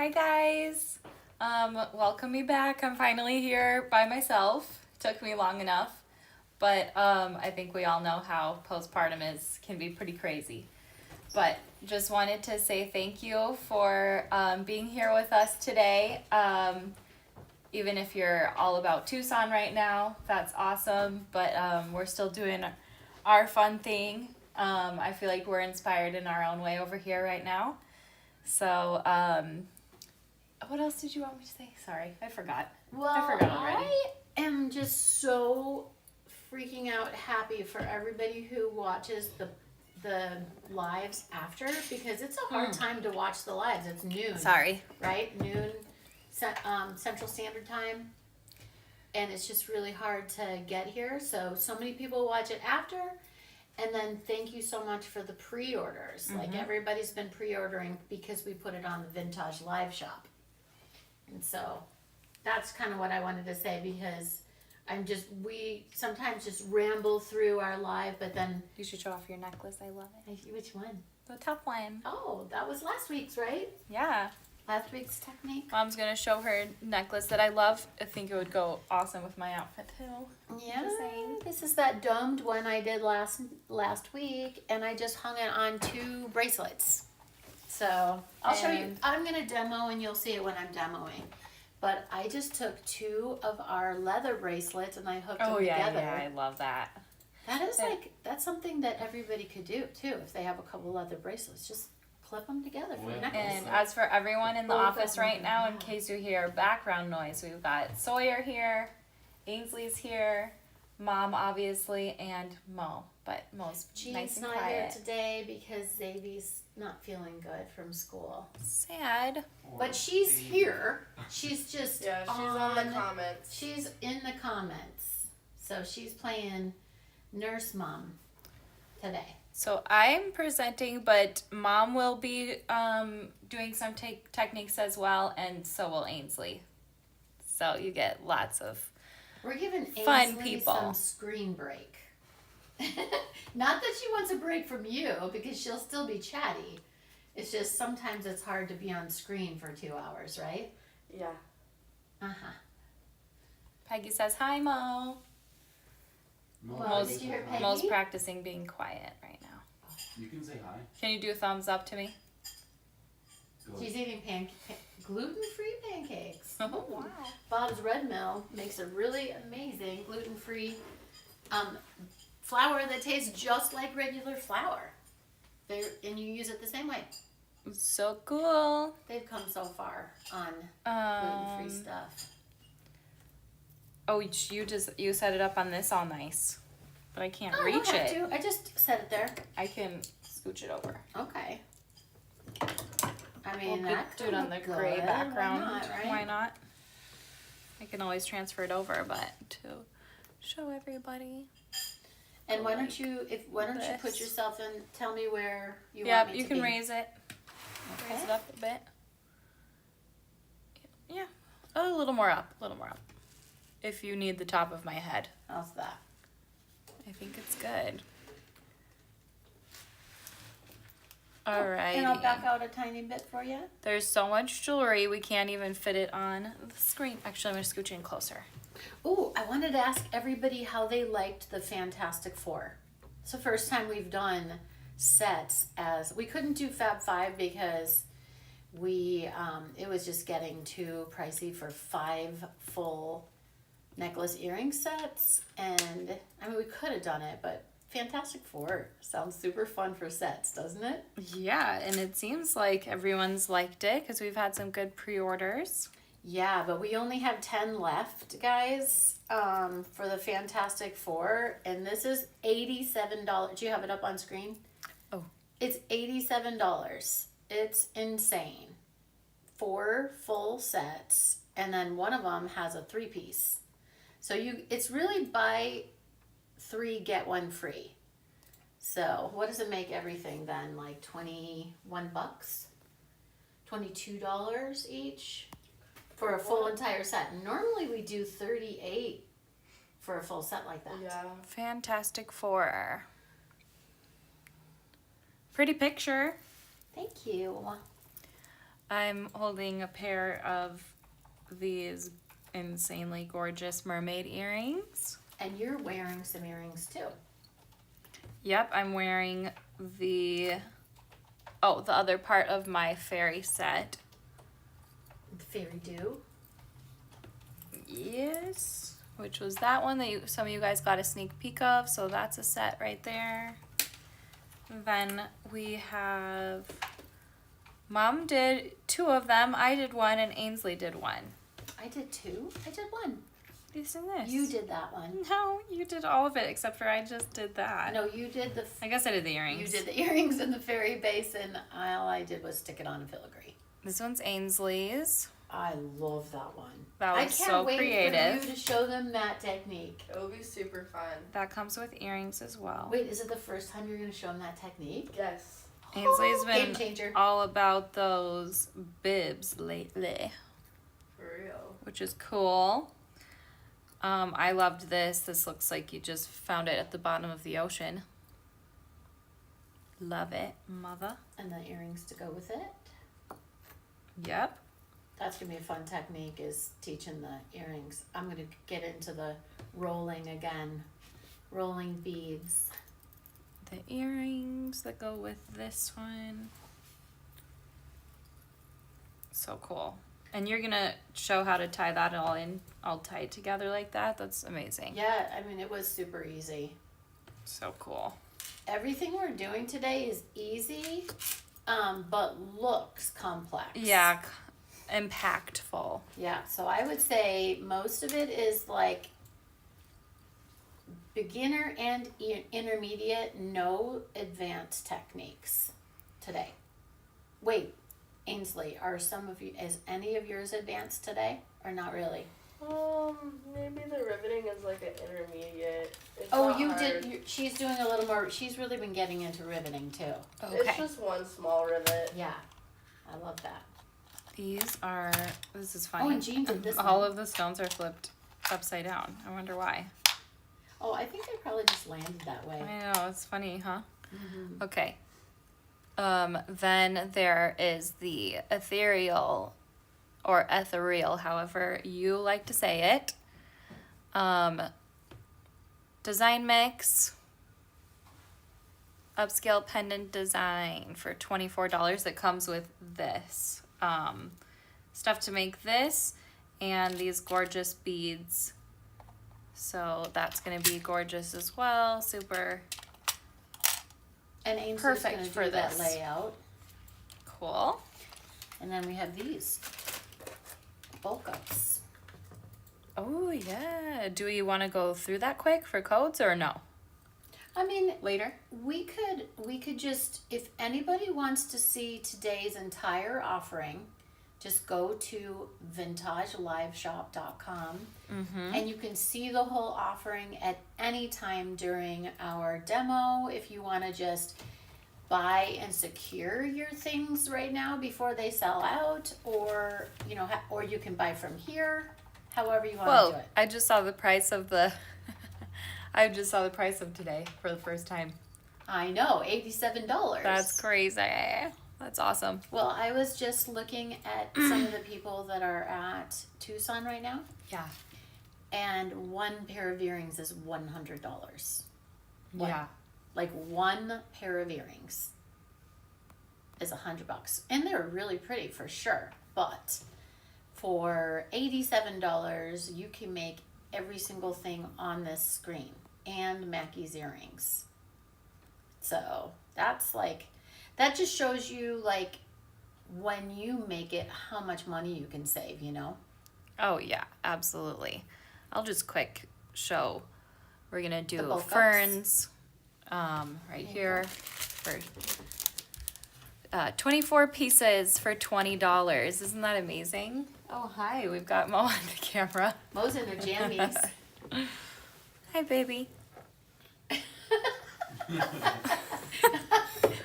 Hi guys. Welcome me back. I'm finally here by myself. Took me long enough, but I think we all know how postpartum can be pretty crazy. But just wanted to say thank you for being here with us today. Even if you're all about Tucson right now, that's awesome. But we're still doing our fun thing. I feel like we're inspired in our own way over here right now. So, what else did you want me to say? Sorry, I forgot. Well, I forgot already. I am just so freaking out happy for everybody who watches the lives after, because it's a hard time to watch the lives. It's noon. Sorry. Right? Noon Central Standard Time. And it's just really hard to get here. So many people watch it after. And then thank you so much for the pre-orders. Like everybody's been pre-ordering because we put it on the Vintage Live Shop. And so that's kind of what I wanted to say, because we sometimes just ramble through our live, but then. You should show off your necklace. I love it. Which one? The top one. Oh, that was last week's, right? Yeah. Last week's technique. Mom's gonna show her necklace that I love. I think it would go awesome with my outfit too. Yeah, Just saying. this is that domed one I did last week, and I just hung it on 2 bracelets. So I'll show you. I'm gonna demo, and you'll see it when I'm demoing. But I just took 2 of our leather bracelets and I hooked them together. Yeah, I love that. That is that's something that everybody could do too if they have a couple leather bracelets. Just clip them together for a necklace. And as for everyone in the office right now, in case you hear background noise, we've got Sawyer here, Ainsley's here, Mom obviously, and Mo. But Mo's nice and not quiet. here today because Xavier's not feeling good from school. Sad. But she's here. She's just she's on the comments. She's in the comments. So she's playing nurse mom today. So I'm presenting, but Mom will be doing some techniques as well, and so will Ainsley. So you get lots of We're giving fun Ainsley people some screen break. Not that she wants a break from you, because she'll still be chatty. It's just sometimes it's hard to be on screen for 2 hours, right? Yeah. Uh-huh. Peggy says hi, Mo. Well, did you hear Peggy? Mo's practicing being quiet right now. You can say hi. Can you do a thumbs up to me? She's eating gluten-free pancakes. Oh, wow. Bob's Red Mill makes a really amazing gluten-free flour that tastes just like regular flour. And you use it the same way. So cool. They've come so far on gluten-free stuff. Oh, you set it up on this all nice, but I can't Oh, reach I don't it. have to. I just set it there. I can scooch it over. Okay. I mean, We'll that do it on the could gray look good. background. Why not, right? Why not? I can always transfer it over, but to show everybody. And why don't you put this. yourself in? Tell me where you Yeah, want me you to can be. raise it. Okay. Raise it up a bit. Yeah, a little more up. If you need the top of my head. How's that? I think it's good. All right. And I'll back out a tiny bit for you. There's so much jewelry, we can't even fit it on the screen. Actually, I'm going to scooch in closer. Oh, I wanted to ask everybody how they liked the Fantastic Four. It's the first time we've done sets we couldn't do Fab 5 because it was just getting too pricey for 5 full necklace earring sets, and I mean we could have done it, but Fantastic Four sounds super fun for sets, doesn't it? Yeah, and it seems like everyone's liked it because we've had some good pre-orders. Yeah, but we only have 10 left, guys, for the Fantastic Four, and this is $87. Do you have it up on screen? Oh. It's $87. It's insane. 4 full sets, and then one of them has a 3-piece. So it's really buy 3, get 1 free. So what does it make everything then? Like $21? $22 each? For a full entire set. Normally we do $38 for a full set like that. Yeah. Fantastic Four. Pretty picture. Thank you. I'm holding a pair of these insanely gorgeous mermaid earrings. And you're wearing some earrings too. Yep, I'm wearing the other part of my fairy set. The fairy dew. Yes, which was that one that some of you guys got a sneak peek of, so that's a set right there. Then we have, Mom did 2 of them, I did 1, and Ainsley did 1. I did 2. I did 1. Isn't this? You did that one. No, you did all of it except for I just did that. No, you did the. I guess I did the earrings. You did the earrings and the fairy base, and all I did was stick it on a filigree. This one's Ainsley's. I love that one. That was I can't so wait creative. for you to show them that technique. It'll be super fun. That comes with earrings as well. Wait, is it the first time you're going to show them that technique? Yes. Ainsley's Game been changer. all about those bibs lately, For real. which is cool. I loved this. This looks like you just found it at the bottom of the ocean. Love it, mother. And the earrings to go with it. Yep. That's going to be a fun technique, is teaching the earrings. I'm going to get into the rolling again. Rolling beads. The earrings that go with this one. So cool. And you're gonna show how to tie that all tied together like that? That's amazing. Yeah, I mean, it was super easy. So cool. Everything we're doing today is easy, but looks complex. Yeah, impactful. Yeah, so I would say most of it is like beginner and intermediate, no advanced techniques today. Wait, Ainsley, is any of yours advanced today or not really? Maybe the riveting is like an intermediate. It's Oh, not you hard. did. She's doing a little more. She's really been getting into riveting too. It's Okay. just one small rivet. Yeah, I love that. This is funny. Oh, and Jean did this All one. of the stones are flipped upside down. I wonder why. Oh, I think they probably just landed that way. I know, it's funny, huh? Mm-hmm. Okay. Then there is the ethereal, or ethereal, however you like to say it. Design mix. Upscale pendant design for $24 that comes with this. Stuff to make this and these gorgeous beads. So that's going to be gorgeous as well. Super And Ainsley's Perfect going to for do that this. layout. cool. And then we have these bulk ups. Oh, yeah. Do you want to go through that quick for codes or no? I mean, Later? we could just, if anybody wants to see today's entire offering, just go to vintageliveshop.com and you can see the whole offering at any time during our demo. If you want to just buy and secure your things right now before they sell out, or or you can buy from here, however you want to do Whoa, it. I just saw the price of the I just saw the price of today for the first time. I know, $87. That's crazy. That's awesome. Well, I was just looking at some of the people that are at Tucson right now, Yeah. and one pair of earrings is $100. What? Yeah. Like one pair of earrings is $100, and they're really pretty for sure. But for $87, you can make every single thing on this screen and Mackie's earrings. So that's like, that just shows you like when you make it, how much money you can save, Oh, yeah, absolutely. I'll just quick show. We're going to The do bulk ups. ferns right here for 24 pieces for $20. Isn't that amazing? Oh, hi. We've got Mo on the camera. Mo's in her jammies. Hi, baby.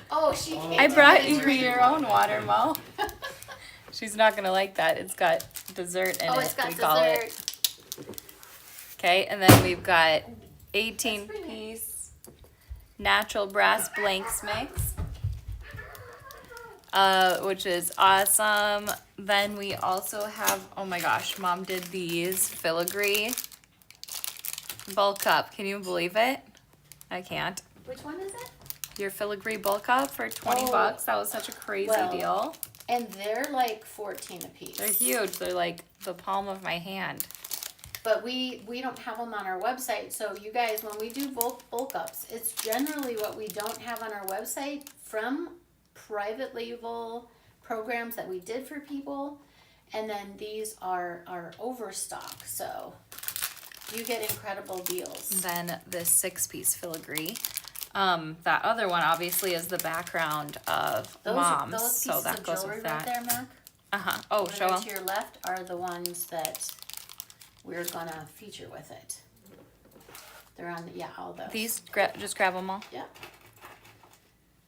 Oh, she can't I brought even you drink. your own water, Mo. She's not going to like that. It's got dessert in Oh, it, it's got we call it. dessert. Okay, and then we've got That's 18 pretty piece natural brass blanks mix. which is awesome. Then we also have, oh my gosh, Mom did these filigree bulk up. Can you believe it? I can't. Which one is it? Your filigree bulk up for 20 Oh, bucks. That was such a crazy well, deal. And they're like 14 a piece. They're huge. They're like the palm of my hand. But we don't have them on our website. So you guys, when we do bulk ups, it's generally what we don't have on our website from private label programs that we did for people. And then these are overstock. So you get incredible deals. Then this 6-piece filigree. That other one obviously is the background of Mom's, Those so pieces that of goes jewelry with right that. there, Mac. Oh, Right show 'em. to your left are the ones that we're gonna feature with it. They're on, all those. These, just grab them all. Yep.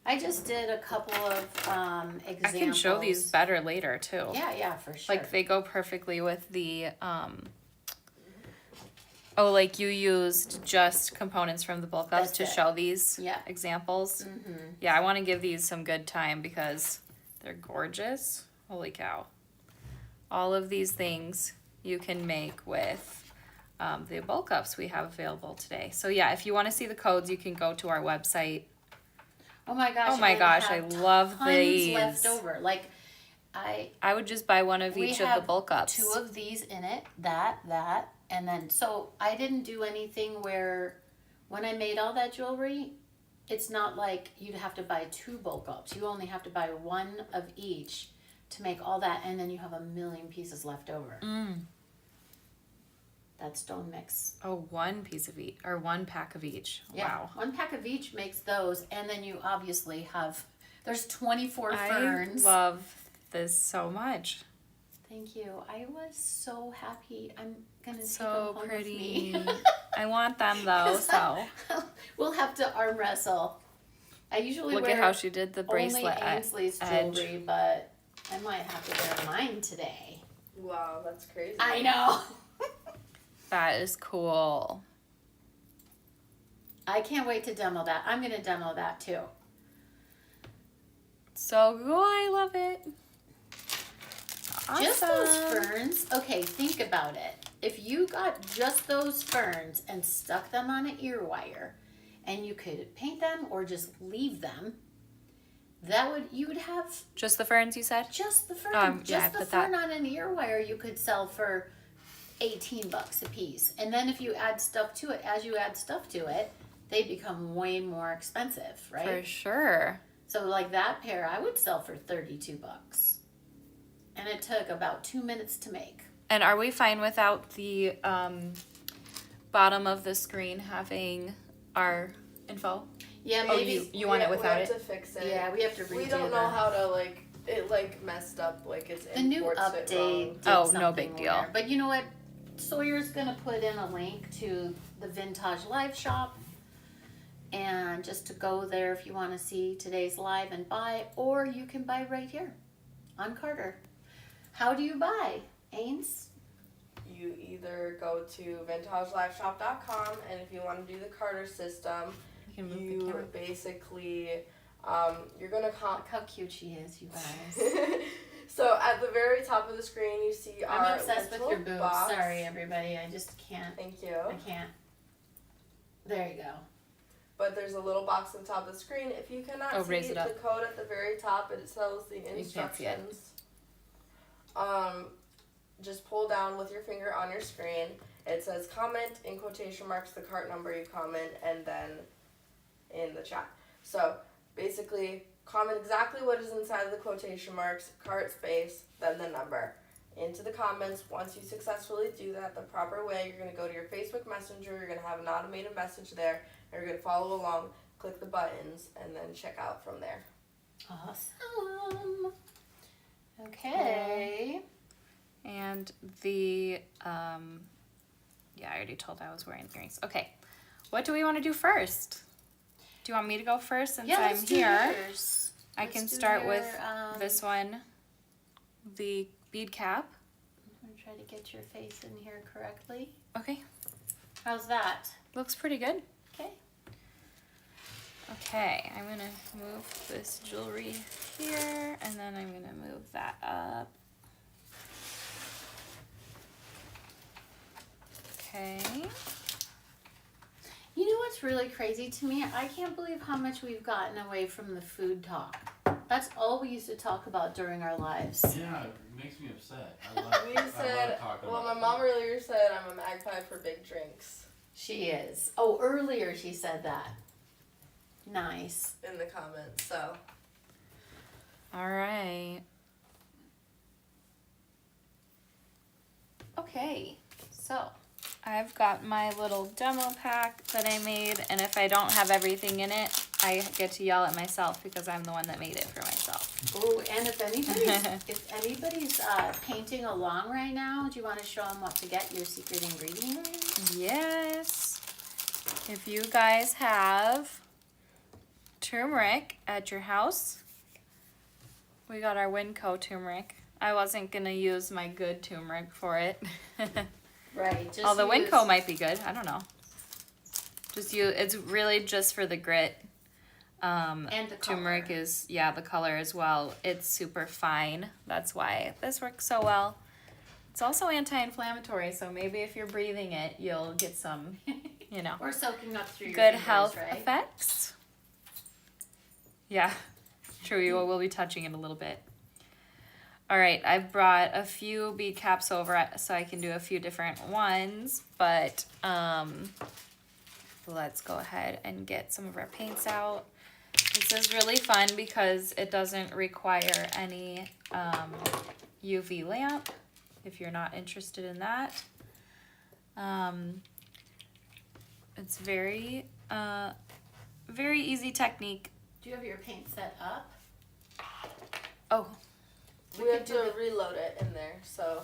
I just did a couple of examples. I can show these better later too. Yeah, for sure. Like they go perfectly with the oh, like you used just components from the bulk ups That's to it. show these Yeah. examples. Mm-hmm. Yeah, I want to give these some good time because they're gorgeous. Holy cow. All of these things you can make with the bulk ups we have available today. So yeah, if you want to see the codes, you can go to our website. Oh my gosh. Oh my gosh, I have love tons these. left over. Like I would just buy one of we each of the have bulk ups. 2 of these in it, that, and then so I didn't do anything where when I made all that jewelry, it's not like you'd have to buy 2 bulk ups. You only have to buy 1 of each to make all that, and then you have a million pieces left over. That stone mix. Oh, 1 piece of each, or 1 pack of each. Yeah, Wow. 1 pack of each makes those, and then you obviously have, there's 24 ferns. I love this so much. Thank you. I was so happy. I'm gonna take them So home pretty. with me. I want them though, so. We'll have to arm wrestle. I usually Look wear at how she did the bracelet only Ainsley's edge. jewelry, but I might have to wear mine today. Wow, that's crazy. I know. That is cool. I can't wait to demo that. I'm gonna demo that too. So cool, I love it. Just those Awesome. ferns. Okay, think about it. If you got just those ferns and stuck them on an ear wire, and you could paint them or just leave them, you would have Just the ferns, you said? just the fern. Yeah, I just the put fern that. on an ear wire you could sell for $18 a piece. And then if you add stuff to it, as you add stuff to it, they become way more expensive, right? For sure. So like that pair I would sell for $32. And it took about 2 minutes to make. And are we fine without the bottom of the screen having our info? Yeah, Oh, maybe. you want it without we it? have to fix it. Yeah, we have to redo We don't know the- how to it messed up it's The new imports it update wrong. did Oh, no something big deal. weird. But you know what? Sawyer's gonna put in a link to the Vintage Live shop, and just to go there if you want to see today's live and buy, or you can buy right here on Carter. How do you buy, Ains? You either go to vintageliveshop.com, and if you want to do the Carter system, You can move the you camera. basically you're gonna Look how cute she is, you guys. So at the very top of the screen, you see our I'm obsessed with little your boobs. box. Sorry, everybody. I just can't. Thank you. I can't. There you go. But there's a little box at the top of the screen. If you cannot Oh, see raise it the up. code at the very top, it tells the can't see it. instructions. Just pull down with your finger on your screen. It says comment in quotation marks the cart number you comment, and then in the chat. So basically, comment exactly what is inside of the quotation marks, cart space, then the number. Into the comments. Once you successfully do that the proper way, you're going to go to your Facebook Messenger. You're going to have an automated message there. And you're going to follow along, click the buttons, and then check out from there. Awesome. Okay. And the, yeah, I already told I was wearing earrings. Okay, what do we want to do first? Do you want me to go first since I'm let's do here? yours. I Let's can do start your, with this one, the bead cap. I'm gonna try to get your face in here correctly. Okay, How's that? looks pretty good. Okay. Okay, I'm gonna move this jewelry here, and then I'm gonna move that up. Okay. You know what's really crazy to me? I can't believe how much we've gotten away from the food talk. That's all we used to talk about during our lives. Yeah, it makes me upset. I love, We I love said, talking well, my about mom food. earlier said I'm a magpie for big drinks She is. Oh, earlier she said that. Nice. in the comments, so. All right. Okay, so I've got my little demo pack that I made, and if I don't have everything in it, I get to yell at myself because I'm the one that made it for myself. Oh, and if anybody's painting along right now, do you want to show them what to get your secret ingredient? Yes. If you guys have turmeric at your house, we got our Winco turmeric. I wasn't gonna use my good turmeric for it. Right. Just Although use- Winco might be good, I don't know. Just it's really just for the grit. and the Turmeric color. is, yeah, the color as well. It's super fine. That's why this works so well. It's also anti-inflammatory, so maybe if you're breathing it, you'll get some, you know, Or soaking up through your good fingers, health right? effects. Yeah, true. We'll be touching it a little bit. All right, I've brought a few bead caps over so I can do a few different ones, but let's go ahead and get some of our paints out. This is really fun because it doesn't require any UV lamp if you're not interested in that. It's very easy technique. Do you have your paint set up? Oh, We could have do to reload it in there, so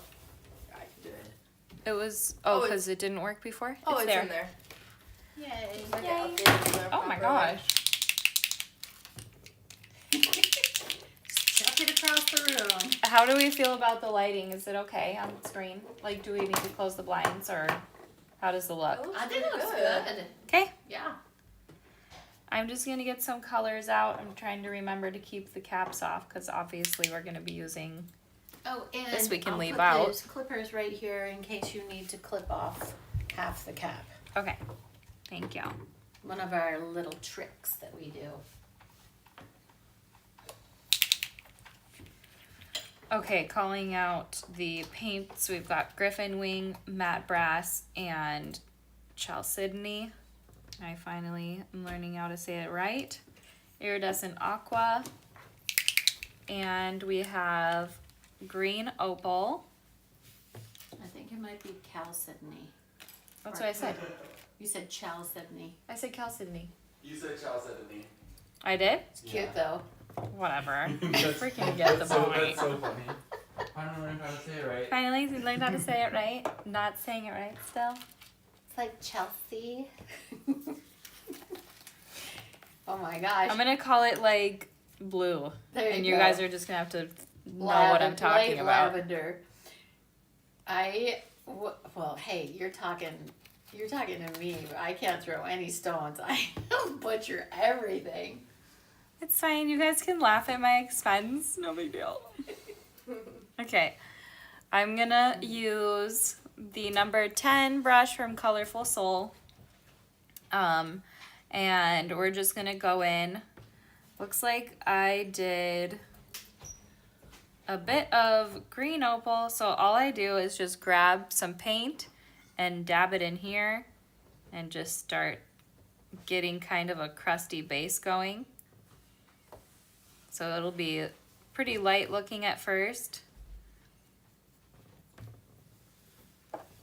I can do it. it was, Oh, because it didn't work before? Oh, it's in there. Yay. Like Yay. it updated in there Oh my properly. gosh. Chuck it across the room. How do we feel about the lighting? Is it okay on the screen? Like, do we need to close the blinds or how does it look? That looks I think it pretty looks good. Okay, Yeah. I'm just gonna get some colors out. I'm trying to remember to keep the caps off because obviously we're gonna be using. Oh, and This we can I'll leave put out. those clippers right here in case you need to clip off half the cap. Okay, thank you. One of our little tricks that we do. Okay, calling out the paints. We've got Griffin Wing, Matte Brass, and Chalcedony. I finally am learning how to say it right. Iridescent Aqua. And we have Green Opal. I think it might be chalcedony. That's what I said. You said chalcedony. I said Chalcedony. You said chalcedony. I did? It's cute though. Whatever. I That's- freaking get the that's so, point. that's so funny. Finally learned how to say it right. Finally, you learned how to say it right. Not saying it right still. It's like Chelsea. Oh my gosh. I'm gonna call it like blue. There And you you go. guys are just gonna have to know what I'm talking light about. Lavender. Well, hey, you're talking to me. I can't throw any stones. I butcher everything. It's fine. You guys can laugh at my expense. No big deal. Okay. I'm gonna use the number 10 brush from Colorful Soul. And we're just gonna go in. Looks like I did a bit of green opal. So all I do is just grab some paint and dab it in here and just start getting kind of a crusty base going. So it'll be pretty light looking at first.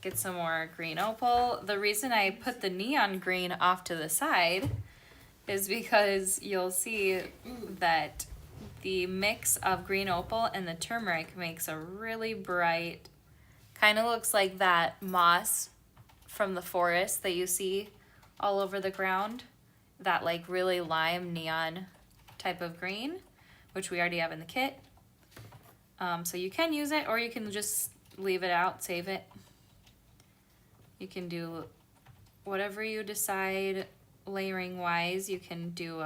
Get some more green opal. The reason I put the neon green off to the side is because you'll see that the mix of green opal and the turmeric makes a really bright, kind of looks like that moss from the forest that you see all over the ground. That like really lime neon type of green, which we already have in the kit. So you can use it or you can just leave it out, save it. You can do whatever you decide layering wise, you can do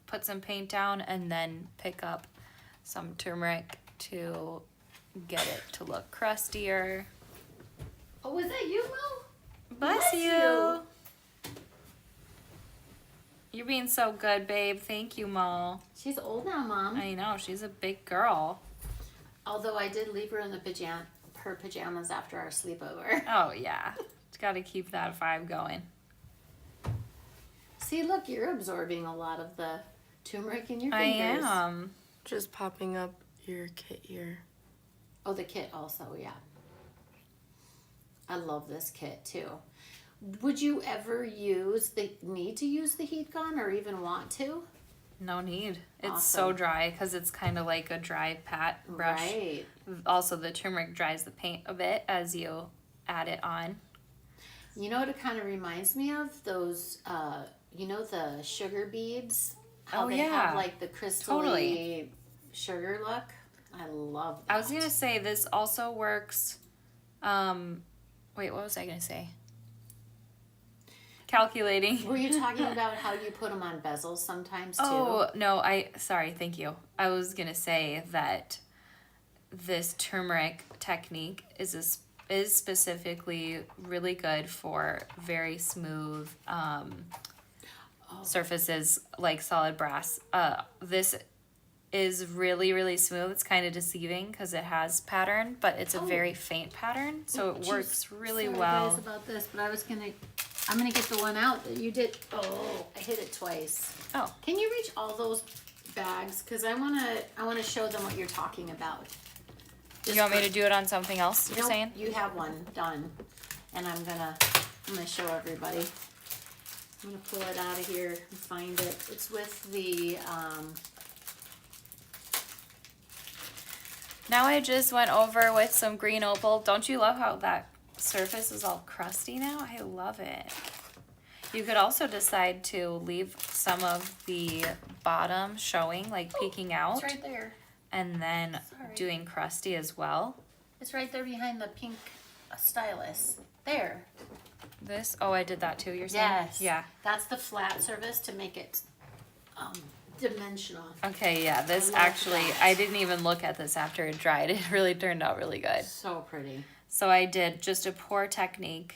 put some paint down and then pick up some turmeric to get it to look crustier. Oh, was that you, Mo? Bless Bless you. you. You're being so good, babe. Thank you, Mo. She's old now, Mom. I know, she's a big girl. Although I did leave her in her pajamas after our sleepover. Oh, yeah. Got to keep that vibe going. See, look, you're absorbing a lot of the turmeric in your I fingers. am. Just popping up your kit here. Oh, the kit also, yeah. I love this kit too. Would you ever need to use the heat gun or even want to? No need. It's Awesome. so dry because it's kind of like a dry pat brush. Right. Also, the turmeric dries the paint a bit as you add it on. You know what it kind of reminds me of? Those, the sugar beads? How Oh, they yeah. have like the crystally Totally. sugar look. I love that. I was going to say this also works. Wait, what was I going to say? Calculating. Were you talking about how you put them on bezels sometimes too? Oh, no, sorry, thank you. I was going to say that this turmeric technique is specifically really good for very smooth surfaces like solid brass. This is really, really smooth. It's kind of deceiving because it has pattern, but it's a very faint pattern, so it works really Sorry, well. guys, about this, but I'm gonna get the one out that you did. Oh, I hit it twice. Oh, Can you reach all those bags? Cause I wanna show them what you're talking about. you want me to do it on something else? You're Nope, saying? you have one done, and I'm gonna show everybody. I'm gonna pull it out of here and find it. It's with the Now I just went over with some green opal. Don't you love how that surface is all crusty now? I love it. You could also decide to leave some of the bottom showing, like peeking out, It's right there. and then Sorry. doing crusty as well. It's right there behind the pink stylus. There. This, oh, I did that too, you're saying? Yes. Yeah. That's the flat surface to make it dimensional. Okay, yeah, this I love actually, that. I didn't even look at this after it dried. It really turned out really good. So pretty. So I did just a pour technique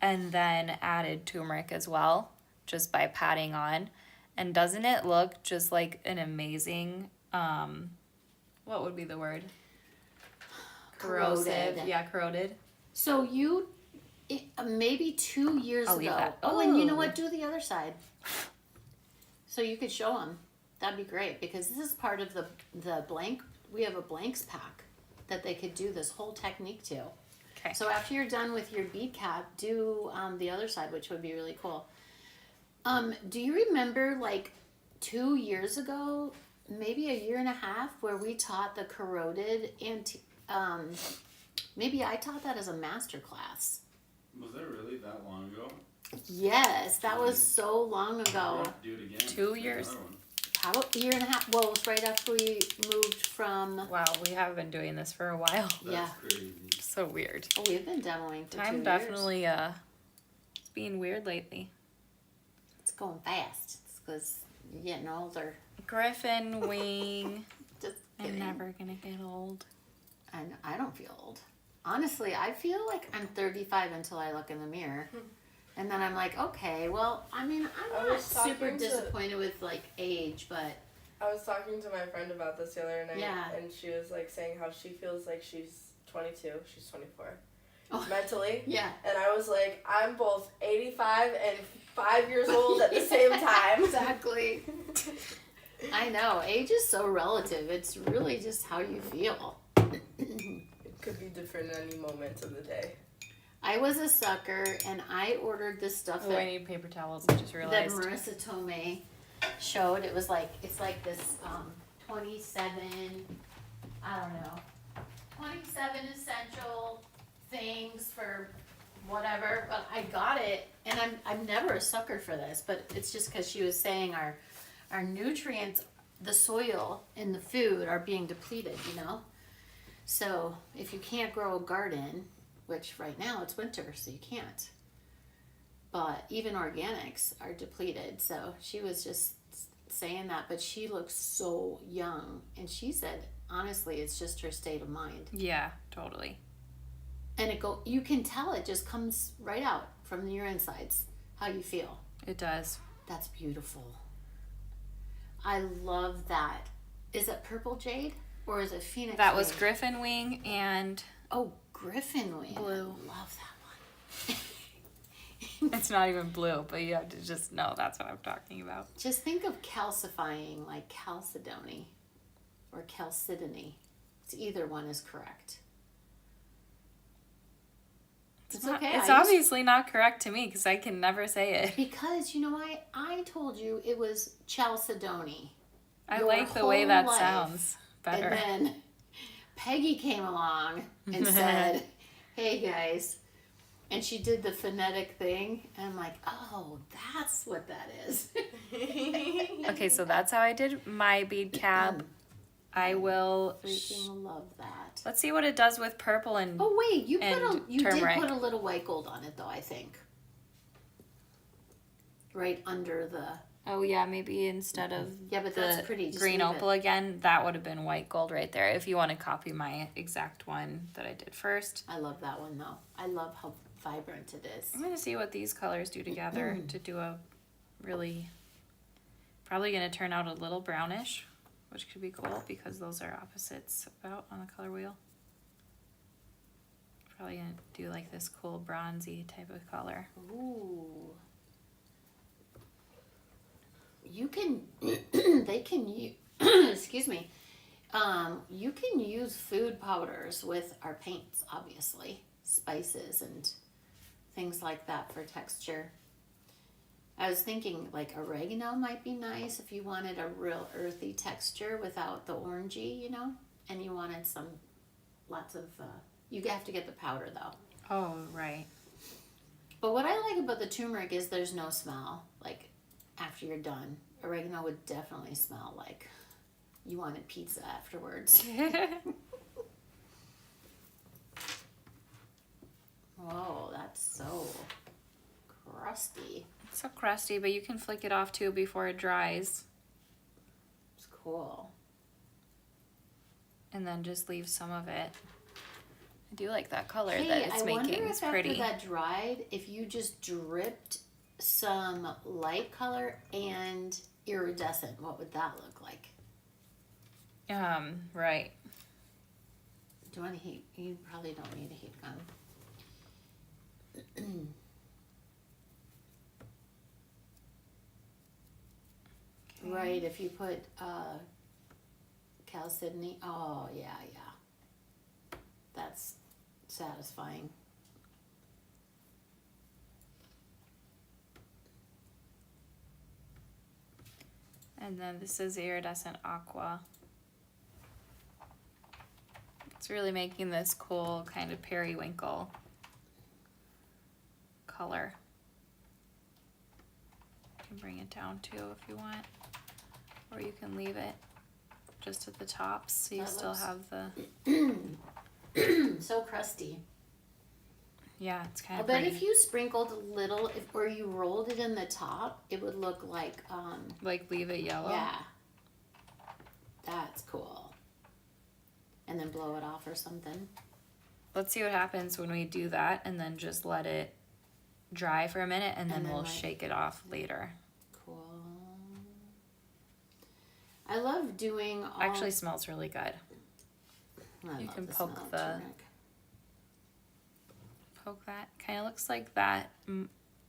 and then added turmeric as well, just by patting on. And doesn't it look just like an amazing, what would be the word? Corroded. Yeah, corroded. So maybe 2 years I'll ago. leave that. Oh, and you know Oh. what? Do the other side. So you could show them. That'd be great because this is part of the blank. We have a blanks pack that they could do this whole technique to. Okay. So after you're done with your bead cap, do the other side, which would be really cool. Do you remember like 2 years ago, maybe a year and a half, where we taught the corroded maybe I taught that as a master class. Was that really that long ago? Yes, that was so long We'll ago. have to do it again. 2 years. Another one. Probably a year and a half. Well, it was right after we moved from. Wow, we have been doing this for a while. That's Yeah. crazy. So weird. Oh, we've been demoing for 2 Time years. definitely, it's being weird lately. It's going fast. It's because you're getting older. Griffin wing. Just I'm kidding. never gonna get old. I don't feel old. Honestly, I feel like I'm 35 until I look in the mirror. And then I'm like, okay, well, I mean, I I'm not was talking super to- disappointed with like age, but I was talking to my friend about this the other night, Yeah. and she was like saying how she feels like she's 22, she's 24, Oh. mentally. yeah. And I was like, I'm both 85 and 5 years old at the same time. Exactly. I know. Age is so relative. It's really just how you feel. It could be different at any moment of the day. I was a sucker and I ordered this stuff Oh, I that, need paper towels. I just that realized. Marissa Tomei showed. It was like, it's like this 27, I don't know, 27 essential things for whatever, but I got it and I'm never a sucker for this, but it's just because she was saying our nutrients, the soil and the food are being depleted, you know? So if you can't grow a garden, which right now it's winter, so you can't. but even organics are depleted. So she was just saying that, but she looks so young. And she said, honestly, it's just her state of mind. Yeah, totally. And you can tell it just comes right out from your insides, how you feel. It does. That's beautiful. I love that. Is it purple jade or is it phoenix That was wing? griffin wing and Oh, griffin wing. Blue. I love that one. it's not even blue, but you have to just know that's what I'm talking about. Just think of calcifying like chalcedony or chalcedony. It's either one is correct. It's not- okay. It's I just- obviously not correct to me because I can never say it. because you know I told you it was chalcedony. I Your like the way whole that life. sounds better. And then Peggy came along and said, "Hey guys." And she did the phonetic thing, and I'm like, "Oh, that's what that is." Okay, so that's how I did my bead cap. I will. Freaking love that. Let's see what it does with purple and. Oh wait, you And did turmeric. put a little white gold on it though, I think. Right under the Oh yeah, maybe instead of yeah, but that's pretty. Just green leave opal it. again, that would have been white gold right there. If you want to copy my exact one that I did first. I love that one though. I love how vibrant it is. I'm gonna see what these colors do together to do a really. Probably gonna turn out a little brownish, which could be cool because those are opposites about on the color wheel. Probably gonna do like this cool bronzy type of color. Ooh. You can, they can use, excuse me, you can use food powders with our paints, obviously, spices and things like that for texture. I was thinking like oregano might be nice if you wanted a real earthy texture without the orangey, you know, and you wanted lots of, you have to get the powder though. Oh, right. But what I like about the turmeric is there's no smell, like, after you're done. Oregano would definitely smell like you wanted pizza afterwards. Whoa, that's so crusty. It's so crusty, but you can flick it off too before it dries. It's cool. And then just leave some of it. I do like that color Hey, that it's I making. wonder It's if pretty. after that dried, if you just dripped some light color and iridescent, what would that look like? Right. Do you want a heat? You probably don't need a heat gun. Right, if you put chalcedony, oh yeah, that's satisfying. And then this is iridescent aqua. It's really making this cool kind of periwinkle color. You can bring it down too if you want, or you can leave it just at the tops so you That still looks- have the, So crusty. yeah, it's kind I of bet pretty. if you sprinkled a little, or you rolled it in the top, it would look like, Like leave it yellow. yeah. That's cool. And then blow it off or something. Let's see what happens when we do that and then just let it dry for a minute and then And then, we'll like- shake it off later. Cool. I love doing all... Actually smells really good. I you love can the poke smell of the- turmeric. Poke that. Kind of looks like that,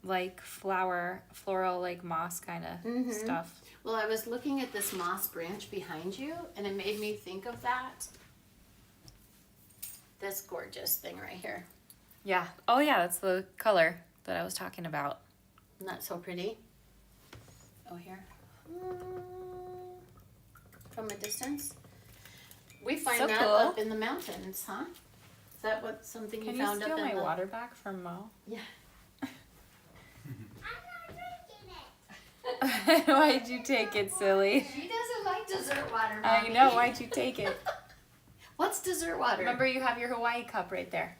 like floral, like moss kind of Mhm. stuff. Well, I was looking at this moss branch behind you, and it made me think of that. This gorgeous thing right here. Yeah. Oh yeah, that's the color that I was talking about. Isn't that so pretty? Oh, here. From a distance. We find So that cool. up in the mountains, huh? Is that what something Can you you found steal up in my the... water back from Mo? Yeah. Why'd you take it, silly? She doesn't like dessert water, I Mommy. know. Why'd you take it? What's dessert water? Remember, you have your Hawaii cup right there.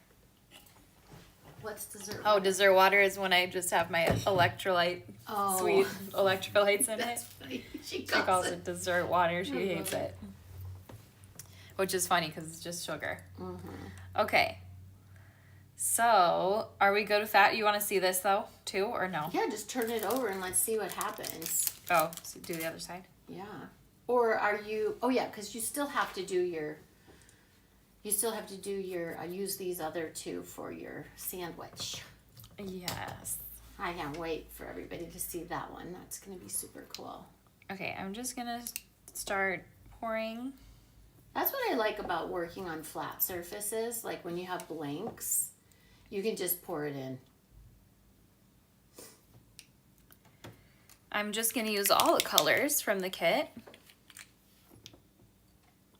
What's dessert? Oh, water? dessert water is when I just have my electrolyte, Oh, sweet electrolytes in it. That's funny. She She calls calls it it. dessert water. She I love hates it. Which is funny because it's just sugar. Mm-hmm. Okay. So, are we good with that? You want to see this though, too, or no? Yeah, just turn it over and let's see what happens. Oh, so do the other side. Yeah. Or are you? Oh yeah, because you still have to do your. You still have to do your. I use these other two for your sandwich. Yes. I can't wait for everybody to see that one. That's gonna be super cool. Okay, I'm just gonna start pouring. That's what I like about working on flat surfaces. Like when you have blanks, you can just pour it in. I'm just gonna use all the colors from the kit.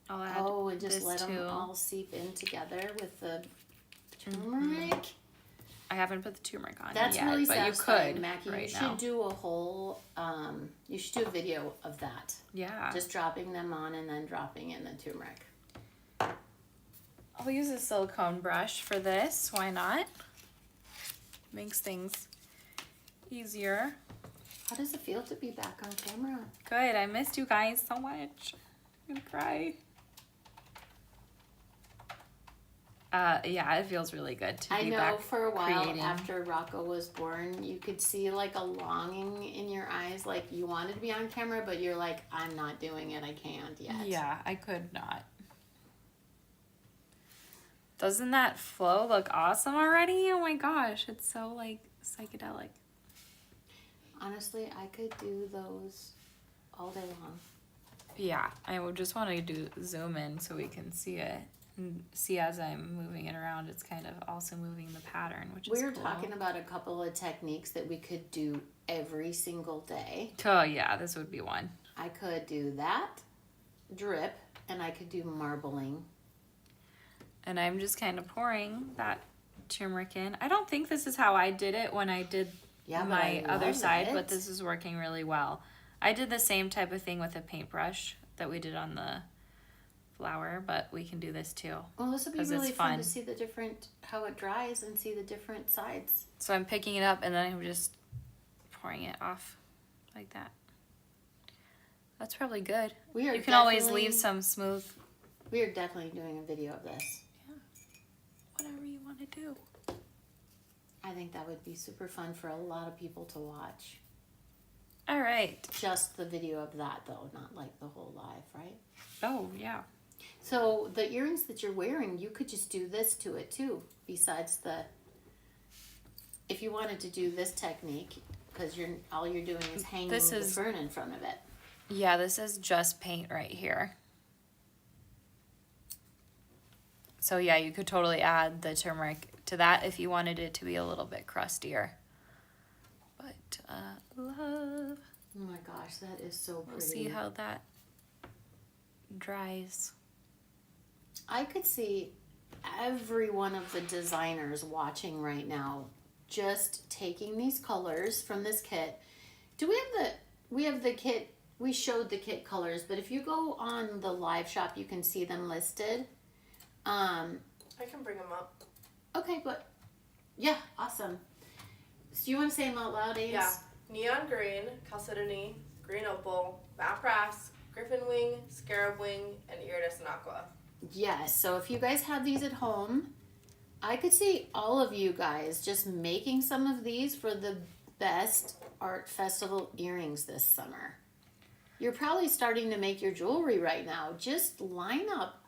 I'll add Oh, and just this let them too. all seep in together with the turmeric. I haven't put the turmeric on That's yet, really but you satisfying, could Mackie. right You should now. do a whole. You should do a video of that. Yeah. Just dropping them on and then dropping in the turmeric. I'll use a silicone brush for this. Why not? Makes things easier. How does it feel to be back on camera? Good. I missed you guys so much. I'm gonna cry. Yeah, it feels really good to I be know back for a while creating. after Rocco was born, you could see like a longing in your eyes, like you wanted to be on camera, but you're like, I'm not doing it. I can't yet. Yeah, I could not. Doesn't that flow look awesome already? Oh my gosh, it's so like psychedelic. Honestly, I could do those all day long. Yeah, I would just want to do zoom in so we can see it. And see as I'm moving it around, it's kind of also moving the pattern, which We is were cool. talking about a couple of techniques that we could do every single day. Oh yeah, this would be one. I could do that, drip, and I could do marbling. And I'm just kind of pouring that turmeric in. I don't think this is how I did it when I did Yeah, but my I other love side, it. but this is working really well. I did the same type of thing with a paintbrush that we did on the flower, but we can do this too. Well, this would be 'cause really it's fun fun. to see the different, how it dries and see the different sides. So I'm picking it up and then I'm just pouring it off like that. That's probably good. We are You can always definitely- leave some smooth, We are definitely doing a video of this. whatever you want to do. I think that would be super fun for a lot of people to watch. All right. Just the video of that though, not like the whole live, right? Oh, yeah. So the earrings that you're wearing, you could just do this to it too. Besides if you wanted to do this technique, because all you're doing is hanging This the is- fern in front of it. Yeah, this is just paint right here. So yeah, you could totally add the turmeric to that if you wanted it to be a little bit crustier. But love. Oh my gosh, that is so pretty. We'll see how that dries. I could see every one of the designers watching right now just taking these colors from this kit. Do we have the kit, we showed the kit colors, but if you go on the live shop, you can see them listed. I can bring them up. Okay, but yeah, awesome. So you want to say them out loud, Ames? Yeah. Neon green, chalcedony, green opal, matte brass, griffin wing, scarab wing, and iridescent aqua. Yes, so if you guys have these at home, I could see all of you guys just making some of these for the best art festival earrings this summer. You're probably starting to make your jewelry right now. Just line up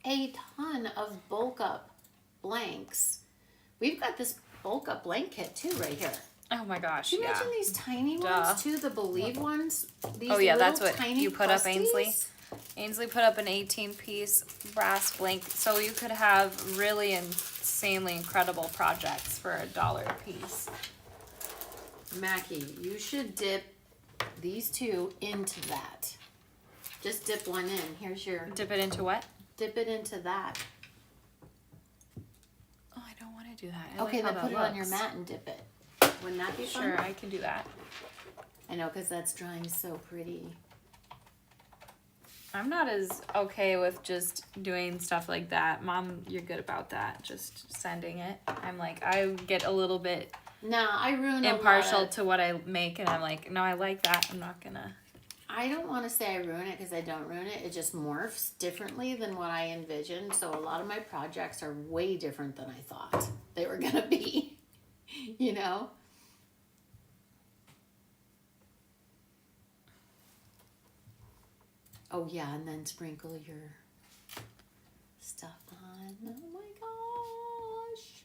a ton of bulk up blanks. We've got this bulk up blank kit too right here. Oh my gosh, Can you yeah. imagine these tiny Duh. ones too, the Believe ones? These Oh, yeah, that's little what tiny you put up, Ainsley? crusties? Ainsley put up an 18-piece brass blank, so you could have really insanely incredible projects for $1 a piece. Mackie, you should dip these two into that. Just dip one in. Here's your, Dip it into what? dip it into that. Oh, I don't want to do that. Okay, like how then put it that on your looks. mat and dip it. Wouldn't that be fun? Sure, I can do that. I know, because that's drying so pretty. I'm not as okay with just doing stuff like that. Mom, you're good about that. Just sending it. I'm like, I get a little bit No, I ruin impartial a lot of, to what I make, and I'm like, no, I like that. I'm not gonna. I don't want to say I ruin it because I don't ruin it. It just morphs differently than what I envisioned. So a lot of my projects are way different than I thought they were going to be, you know? Oh, yeah, and then sprinkle your stuff on. Oh my gosh.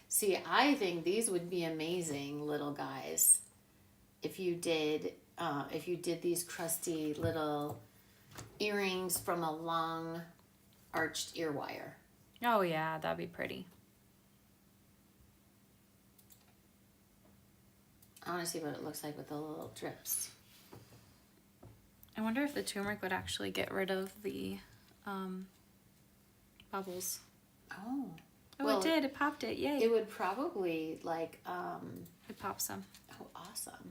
See, I think these would be amazing, little guys, if you did these crusty little earrings from a long arched ear wire. Oh yeah, that'd be pretty. I want to see what it looks like with the little drips. I wonder if the turmeric would actually get rid of the bubbles. Oh. Oh, Well, it did. It popped it. Yay. It would probably It popped some. oh, awesome.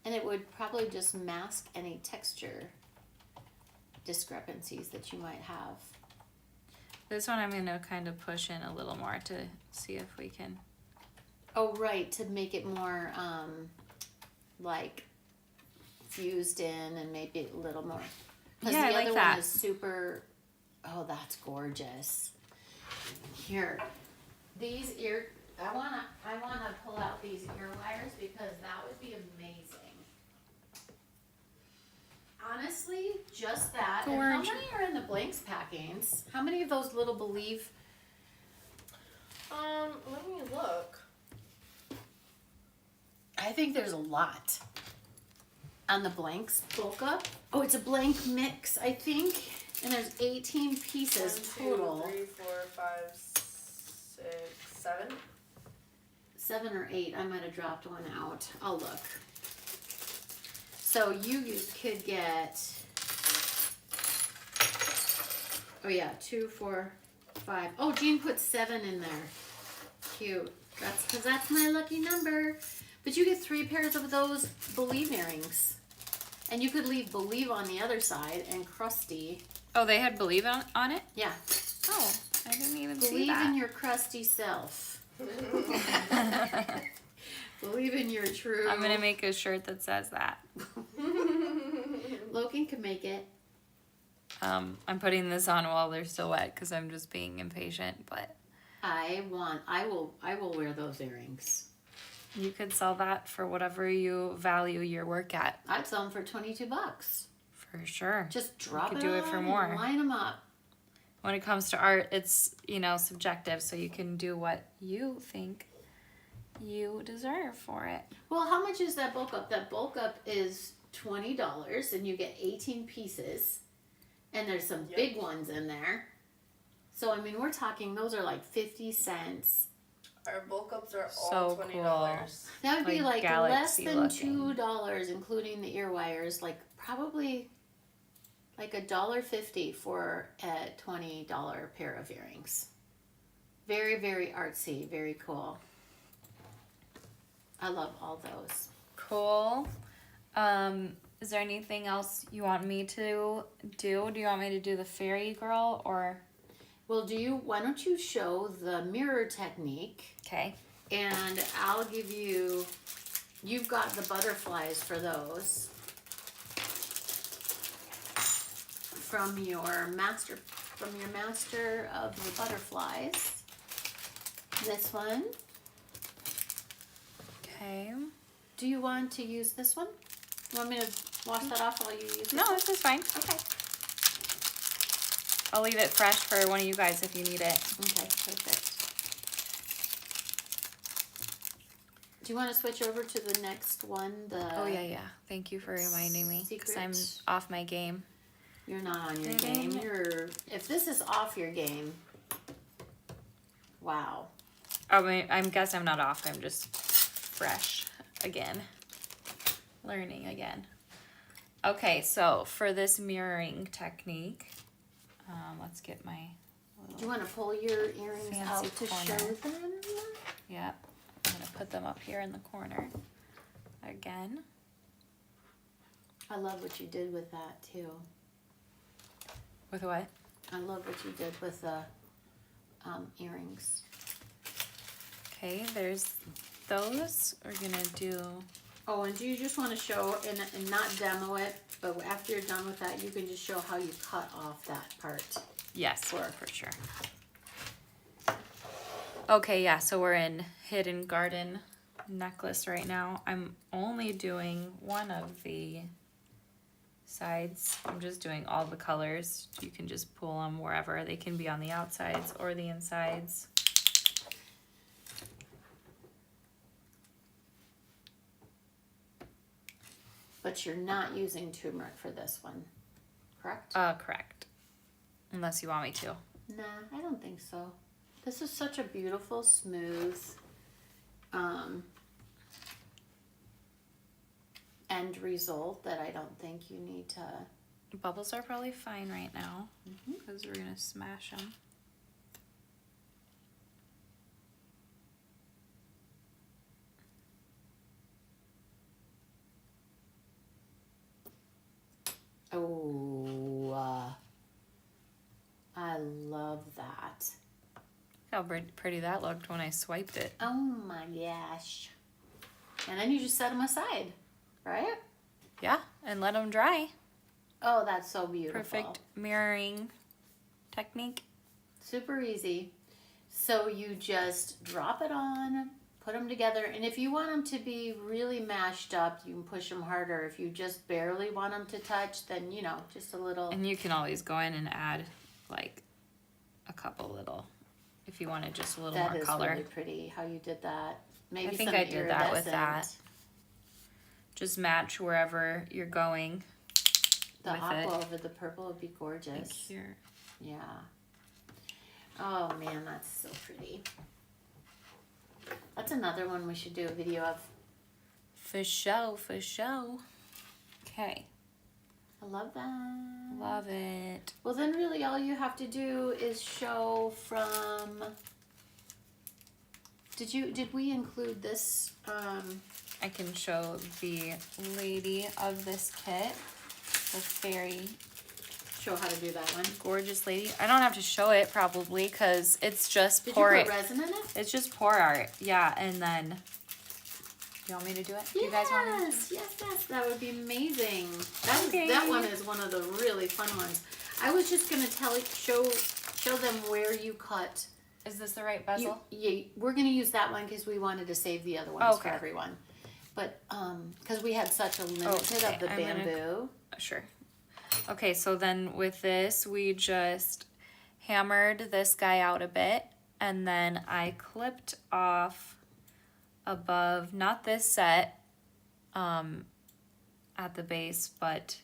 And it would probably just mask any texture discrepancies that you might have. This one I'm gonna kind of push in a little more to see if we can. Oh, right, to make it more like fused in and maybe a little more. Because Yeah, the I like other that. one is super. Oh, that's gorgeous. Here, these ear. I wanna pull out these ear wires because that would be amazing. Honestly, just that. And how Gorgeous. many are in the blanks packings? How many of those little Believe? Let me look. I think there's a lot. On the blanks bulk up. Oh, it's a blank mix, I think. And there's 18 pieces 1, 2, total. 3, 4, 5, 6, 7. 7 or 8. I might have dropped one out. I'll look. So you could get. Oh yeah, 2, 4, 5. Oh, Jean put 7 in there. Cute. That's because that's my lucky number. But you get 3 pairs of those Believe earrings. And you could leave Believe on the other side and crusty. Oh, they had Believe on it? Yeah. Oh, I didn't even see Believe that. in your crusty self. Believe in your true. I'm gonna make a shirt that says that. Logan can make it. I'm putting this on while they're still wet because I'm just being impatient, but I will wear those earrings. you could sell that for whatever you value your work at, I'd sell them for $22. for sure. Just drop could it do it on for and more. line them up. When it comes to art, it's, subjective, so you can do what you think you deserve for it. Well, how much is that bulk up? That bulk up is $20 and you get 18 pieces. And there's some Yep. big ones in there. So, I mean, we're talking, those are like 50 cents. Our bulk ups are So all $20. That would be Like like less galaxy than looking. $2, including the ear wires. Like probably like $1.50 for a $20 pair of earrings. Very, very artsy, very cool. I love all those. Cool. Is there anything else you want me to do? Do you want me to do the fairy girl or? Well, why don't you show the mirror technique Okay. and I'll give you've got the butterflies for those from your master of the butterflies. This one. Okay. Do you want to use this one? You want me to wash that off while you use this No, one? this is fine. Okay. I'll leave it fresh for one of you guys if you need it. Okay, perfect. Do you want to switch over to the next one? Oh yeah. Thank you for reminding me because I'm Secret. off my game. You're not on your Ding. game. If this is off your game, wow. I guess I'm not off. I'm just fresh again, learning again. Okay, so for this mirroring technique, let's get my Do you want to pull your earrings Fancy out to corner. show them? yeah. I'm gonna put them up here in the corner again. I love what you did with that too. With what? I love what you did with the earrings. Okay, there's those. We're gonna do. Oh, and do you just want to show, and not demo it, but after you're done with that, you can just show how you cut off that part. Yes, for sure. Okay, yeah, so we're in Hidden Garden necklace right now. I'm only doing one of the sides. I'm just doing all the colors. You can just pull them wherever. They can be on the outsides or the insides. But you're not using turmeric for this one, correct? Correct. Unless you want me to. Nah, I don't think so. This is such a beautiful, smooth end result that I don't think you need to. Bubbles are probably fine right now because we're gonna smash them. Oh, I love that. Look how pretty that looked when I swiped it. Oh my gosh. And then you just set them aside, right? Yeah, and let them dry. Oh, that's so beautiful. Perfect mirroring technique. Super easy. So you just drop it on, put them together, and if you want them to be really mashed up, you can push them harder. If you just barely want them to touch, then, you know, just a little. And you can always go in and add like a couple little, if you wanted just a little more color. That is really pretty how you did that. Maybe I think some I did that with iridescent. that. Just match wherever you're going. The with aqua it. over the purple would be gorgeous. Like here. Yeah. Oh man, that's so pretty. That's another one we should do a video of. For show, for show. Okay. I love that. Love it. Well, then really all you have to do is show from. Did we include this? I can show the lady of this kit. The fairy Show how to do that one. gorgeous lady. I don't have to show it probably because it's just Did pour you it. put resin in it? It's just pour art. Yeah, and then you want me to do it? Do you guys want me to? Yes, that would be amazing. Okay. That one is one of the really fun ones. I was just gonna show them where you cut. Is this the right bezel? We're gonna use that one because we wanted to save the other ones for Okay. everyone. But because we had such a limited Okay, of the I'm gonna- bamboo. Sure. Okay, so then with this, we just hammered this guy out a bit, and then I clipped off above, not this set at the base, but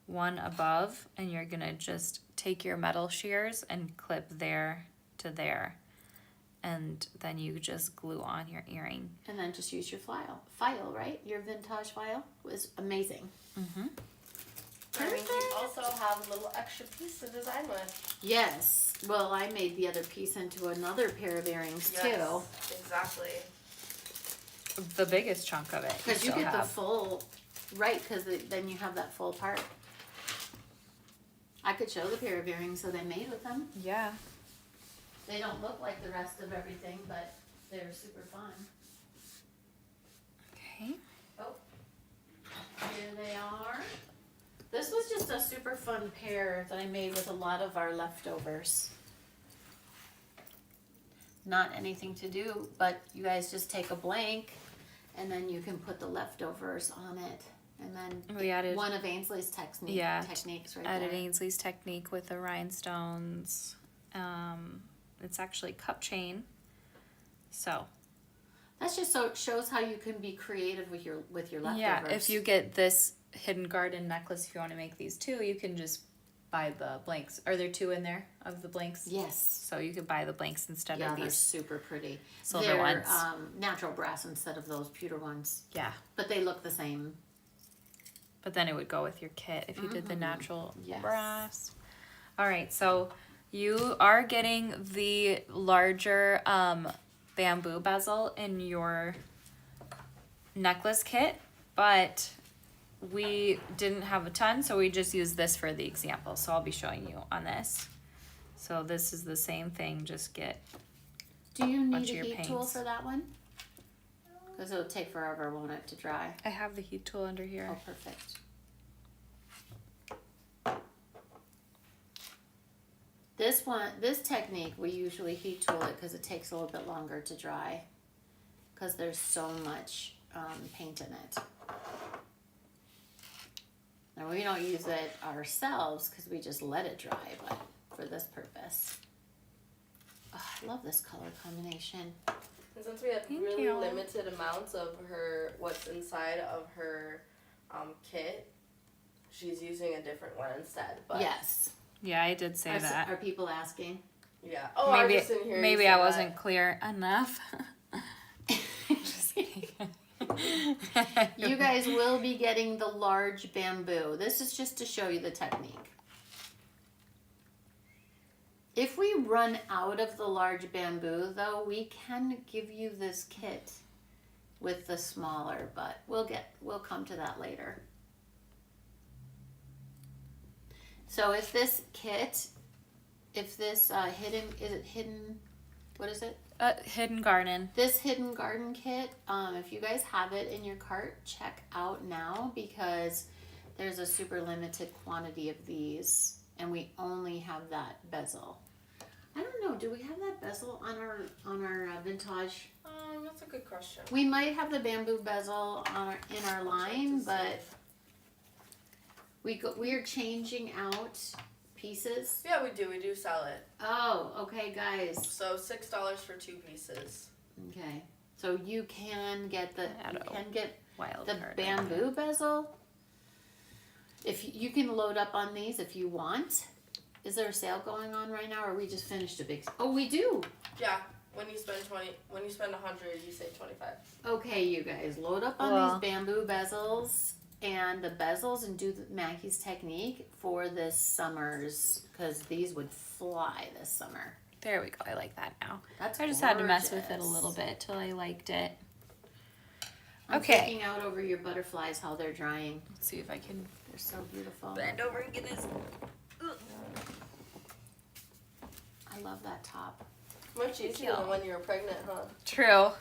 one above, and you're gonna just take your metal shears and clip there to there, and then you just glue on your earring. And then just use your file, right? Your vintage file was amazing. Mm-hmm. I mean, you also have a little extra piece to design with. Yes. Well, I made the other piece into another pair of earrings too. Yes, exactly. The biggest chunk of it. Because you still get the have. full, right? Because then you have that full part. I could show the pair of earrings that I made with them. Yeah. They don't look like the rest of everything, but they're super fun. Okay. Oh, here they are. This was just a super fun pair that I made with a lot of our leftovers. Not anything to do, but you guys just take a blank and then you can put the leftovers on it. And then We added one of Ainsley's techniques right added there. Ainsley's technique with the rhinestones. It's actually cup chain. So That's just so it shows how you can be creative with your leftovers. yeah, if you get this Hidden Garden necklace, if you want to make these too, you can just buy the blanks. Are there two in there of the blanks? Yes. So you could buy the blanks instead Yeah, of they're these super pretty. silver They're ones. natural brass instead of those pewter ones. Yeah, But they look the same. but then it would go with your kit if you did the natural Yes. brass. All right, so you are getting the larger bamboo bezel in your necklace kit, but we didn't have a ton, so we just used this for the example. So I'll be showing you on this. So this is the same thing, just get, Do you need bunch a of your heat tool paints. for that one? Because it'll take forever, won't it, to dry? I have the heat tool under here. Oh, perfect. This technique, we usually heat tool it because it takes a little bit longer to dry because there's so much paint in it. And we don't use it ourselves because we just let it dry, but for this purpose. Oh, I love this color combination. And since we have Thank really you. limited amounts of what's inside of her kit, she's using a different one instead. But Yes. Yeah, I did say that. Are people asking? yeah. Oh, I Maybe just didn't hear you maybe say I that. wasn't clear enough. Just kidding. You guys will be getting the large bamboo. This is just to show you the technique. If we run out of the large bamboo, though, we can give you this kit with the smaller, but we'll come to that later. So if this kit, what is it? Hidden garden. This hidden garden kit, if you guys have it in your cart, check out now because there's a super limited quantity of these and we only have that bezel. I don't know, do we have that bezel on our vintage? That's a good question. We might have the bamboo bezel in our line, but we are changing out pieces. Yeah, we do sell it. Oh, okay, guys. So $6 for 2 pieces. Okay, so you can get Wild the card. bamboo bezel. If you can load up on these if you want. Is there a sale going on right now, or we just finished a big? Oh, we do. Yeah, when you spend 100, you save 25. Okay, you guys, load up on Well. these bamboo bezels and the bezels, and do Maggie's technique for this summer's, because these would fly this summer. There we go. I like that now. That's I just had to mess with it a gorgeous. little bit till I liked it. I'm Okay. checking out over your butterflies how they're drying. Let's see if I can They're so beautiful. bend over and get this. I love that top. Much easier you. than when you were pregnant, huh? True.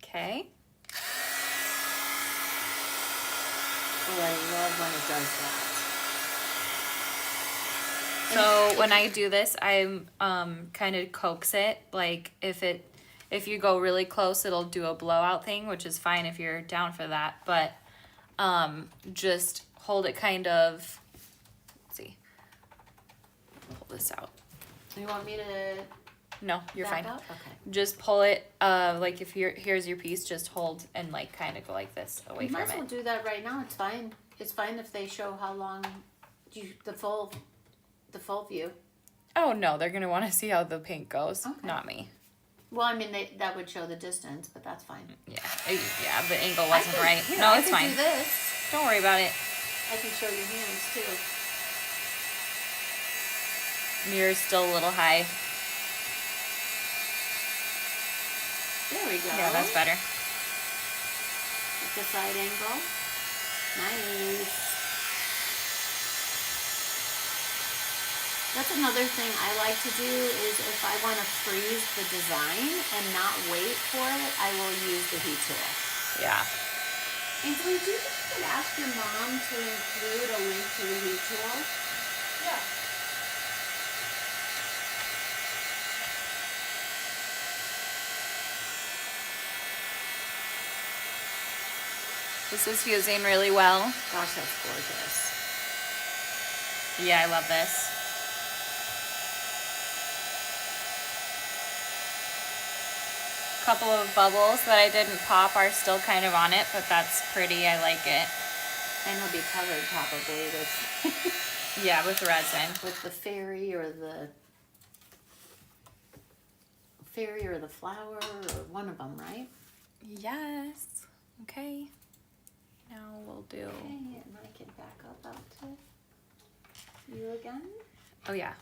Okay. Oh, I love when it does that. So when I do this, I'm kind of coax it. Like if you go really close, it'll do a blowout thing, which is fine if you're down for that. But just hold it kind of. Let's see. Pull this out. You want me to No, you're back fine. up? Okay. Just pull it. Like if here's your piece, just hold and like kind of go like this away You might as from well it. do that right now. It's fine. It's fine if they show how long the full view. Oh no, they're gonna want to see how the paint goes, Okay. not me. Well, I mean that would show the distance, but that's fine. Yeah, yeah, the angle I wasn't can- right. here, No, I it's can fine. Do this. Don't worry about it. I can show your hands too. Mirror's still a little high. There we go. Yeah, that's better. At the side angle. Nice. That's another thing I like to do is if I want to freeze the design and not wait for it, I will use the heat tool. Yeah. And so do you think you could ask your mom to include a link to the heat tool? Yeah. This is fusing really well. Gosh, that's gorgeous. Yeah, I love this. Couple of bubbles that I didn't pop are still kind of on it, but that's pretty. I like it. And it'll be covered probably with Yeah, with resin. with the fairy or the flower or one of them, right? Yes. Okay. Now we'll do. Okay, and I can back up out to you again. Oh yeah.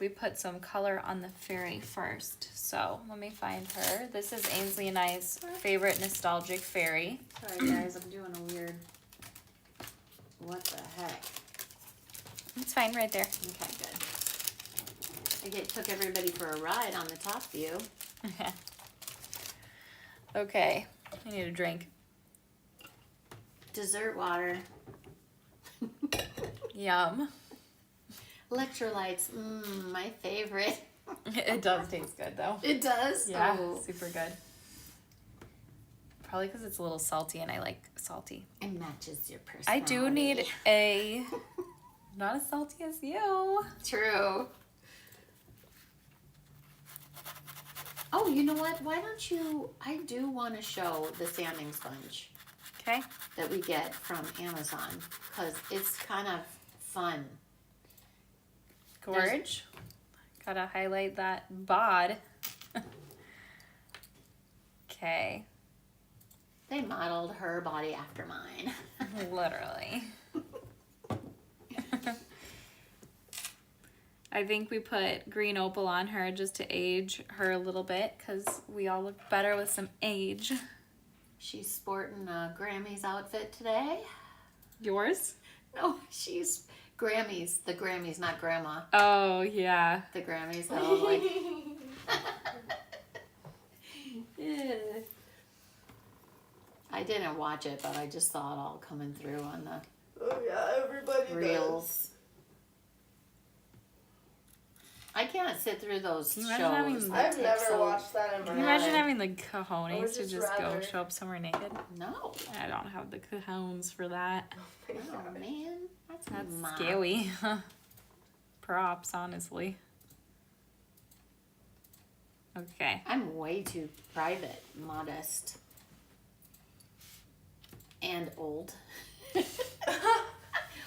we put some color on the fairy first. So let me find her. This is Ainsley and I's favorite nostalgic fairy. Sorry guys, I'm doing a weird. What the heck? It's fine right there. Okay, good. Took everybody for a ride on the top view. Okay, I need a drink. Dessert water. Yum. Electrolytes. My favorite. It does taste good though. It does? Yeah, Oh, super good. Probably because it's a little salty and I like salty. it matches your personality. I do need a, not as salty as you. True. Oh, you know what? Why don't you... I do want to show the sanding sponge Okay. that we get from Amazon because it's kind of fun. Gorge. Gotta highlight that bod. Okay. They modeled her body after mine. Literally. I think we put green opal on her just to age her a little bit because we all look better with some age. She's sporting a Grammys outfit today. Yours? No, she's Grammys. The Grammys, not Grandma. Oh, yeah. The Grammys. Oh, like... Yeah. I didn't watch it, but I just saw it all coming through on the Oh yeah, everybody reels. I can't sit through those Can shows. you imagine having- that I've take never so- watched that in Can my you life. imagine having the I would cojones to just just go rather- show up somewhere naked? No. I don't have the cojones for that. Oh, man. That's That's mom. scary. Props, honestly. Okay. I'm way too private, modest, and old.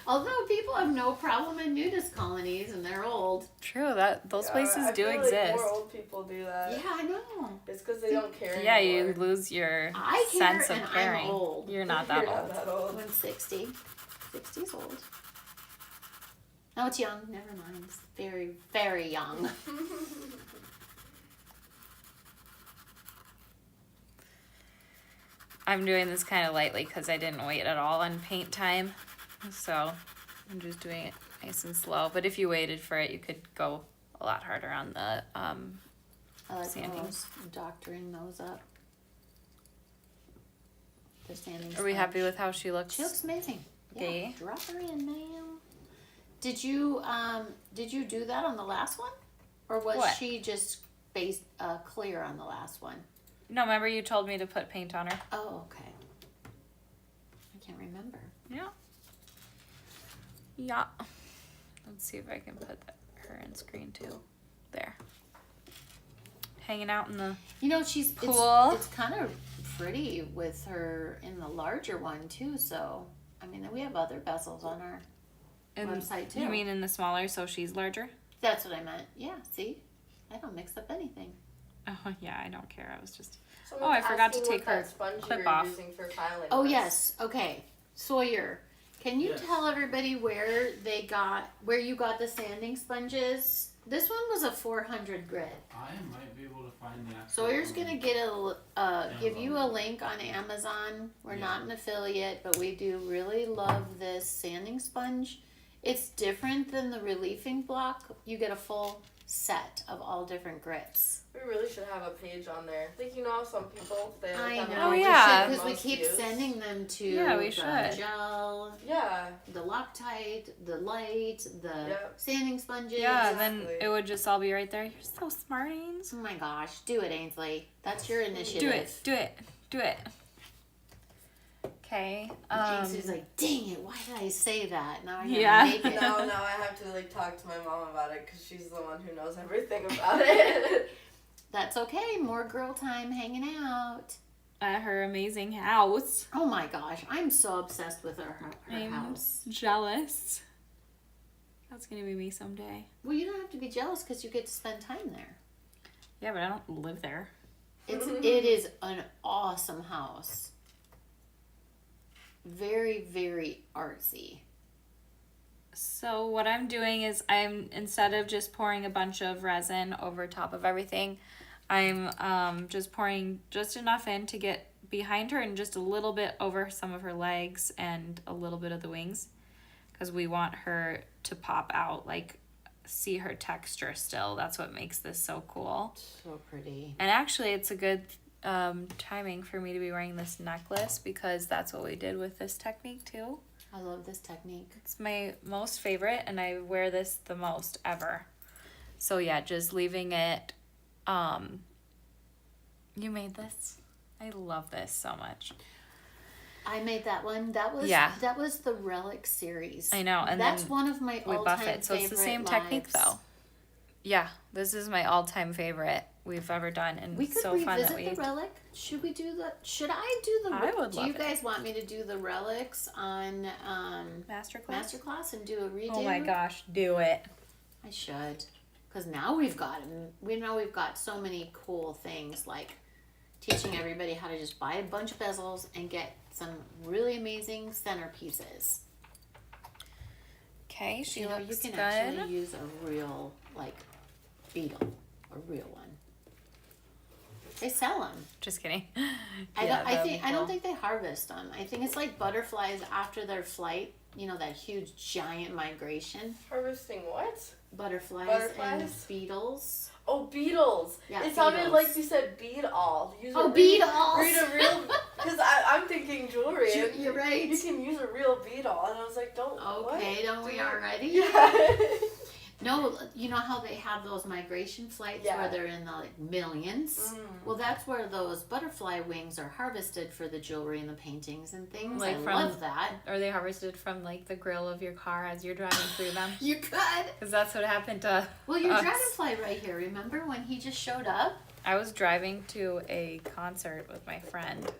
Although people have no problem in nudist colonies and they're old. True, that those places I do feel exist. Like more old people do that. Yeah, I know. It's because they don't care Yeah, anymore. you lose your I care sense of and caring. I'm old. You're not that You're old. not that old. I'm 60. 60's old. No, it's young. Never mind. It's very, very young. I'm doing this kind of lightly because I didn't wait at all on paint time. So I'm just doing it nice and slow. But if you waited for it, you could go a lot harder on the I like Sanding. those, doctoring those up. The sanding Are we happy sponge. with how she looks? She looks amazing. Yeah, Okay. drop her in, ma'am. Did you do that on the last one, or was What? she just based clear on the last one? No, remember you told me to put paint on her? Oh, okay. I can't remember. Yeah. Yeah. Let's see if I can put her in screen too. There. Hanging out in the... You know, she's Cool. It's kind of pretty with her in the larger one too. So, I mean, we have other bezels on our website too. You mean in the smaller, so she's larger? That's what I meant. Yeah. See, I don't mix up anything. Oh, yeah, I don't care. I was just... Someone's I forgot to asking take what her that sponge clip you were off. using for tiling Oh was. yes. Okay. Sawyer, can you Yes. tell everybody where you got the sanding sponges? This one was a 400 grit. I might be able to find the actual. Sawyer's gonna get give you a Amazon. link on Amazon. We're Yeah. not an affiliate, but we do really love this sanding sponge. It's different than the reliefing block. You get a full set of all different grits. We really should have a page on there. Like, you know, some people, they I have know. Oh, we yeah. should, because we most keep used. sending them to Yeah, we the should. gel, Yeah. the Loctite, the light, the Yep. sanding sponges. Yeah, then Exactly. it would just all be right there. You're so smart, Ains. Oh my gosh, do it, Ainsley. That's your initiative. Do it. Do it. Do it. Okay. Ainsley's like, dang it, why did I say that? Now I gotta Yeah. make it. No, I have to, like, talk to my mom about it because she's the one who knows everything about it. That's okay. More girl time hanging out. At her amazing house. Oh my gosh, I'm so obsessed with her I'm house. jealous. That's gonna be me someday. Well, you don't have to be jealous because you get to spend time there. Yeah, but I don't live there. It is an awesome house. Very, very artsy. So what I'm doing is instead of just pouring a bunch of resin over top of everything, I'm just pouring just enough in to get behind her and just a little bit over some of her legs and a little bit of the wings, because we want her to pop out, like see her texture still. That's what makes this so cool. So pretty. And actually it's a good timing for me to be wearing this necklace, because that's what we did with this technique too. I love this technique. It's my most favorite, and I wear this the most ever. So yeah, just leaving it. You made this? I love this so much. I made that one. That was the Relic series. I know, and that's then one of my we all-time buff it. So it's the same favorite technique lives. though. Yeah, this is my all-time favorite we've ever done, and We it's could so fun revisit that we. the Relic. Should we do the? Should I do the? I would Do love you it. guys want me to do the Relics on Masterclass. Masterclass and do a redo? Oh my gosh, do it! I should, because now we've got so many cool things, like teaching everybody how to just buy a bunch of bezels and get some really amazing centerpieces. Okay, she You looks can good. actually use a real beetle, a real one. They sell them. Just kidding. I that'd be don't cool. think they harvest them. I think it's like butterflies after their flight. You know, that huge giant migration. Harvesting what? Butterflies and Butterflies? beetles. Oh, beetles. Yeah, It sounded beetles. like you said bead all. Use Oh, a beetles. Read a real, because I'm thinking jewelry. and You're right. You can use a real bead all, and I was like, don't. Okay, what? don't we already? Yeah. No, you know how they have those migration flights Yeah. where they're in the millions? Well, that's where those butterfly wings are harvested for the jewelry and the paintings and things. Like I from- love that. Are they harvested from like the grill of your car as you're driving through them? You could. Because that's what happened to Well, your us. dragonfly right here. Remember when he just showed up? I was driving to a concert with my friend,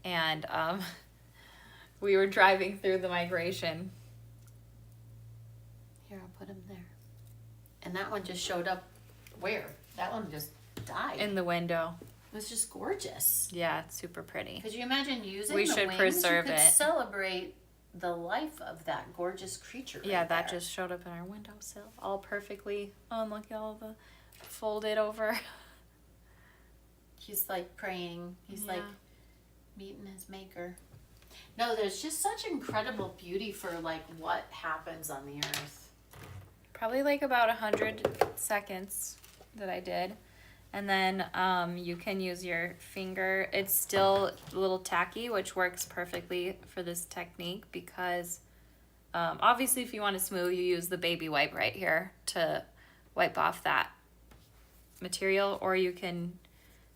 and we were driving through the migration. Here, I'll put him there. And that one just showed up. Where? That one just died. In the window. It was just gorgeous. Yeah, it's super pretty. Could you imagine using We the should wings? preserve you could it. celebrate the life of that gorgeous creature. Yeah, right that there. just showed up in our windowsill, all perfectly. Oh, and look at all the folded over. He's like praying. He's Yeah. like meeting his maker. No, there's just such incredible beauty for like what happens on the earth. Probably like about 100 seconds that I did. And then you can use your finger. It's still a little tacky, which works perfectly for this technique, because obviously if you want it smooth, you use the baby wipe right here to wipe off that material, or you can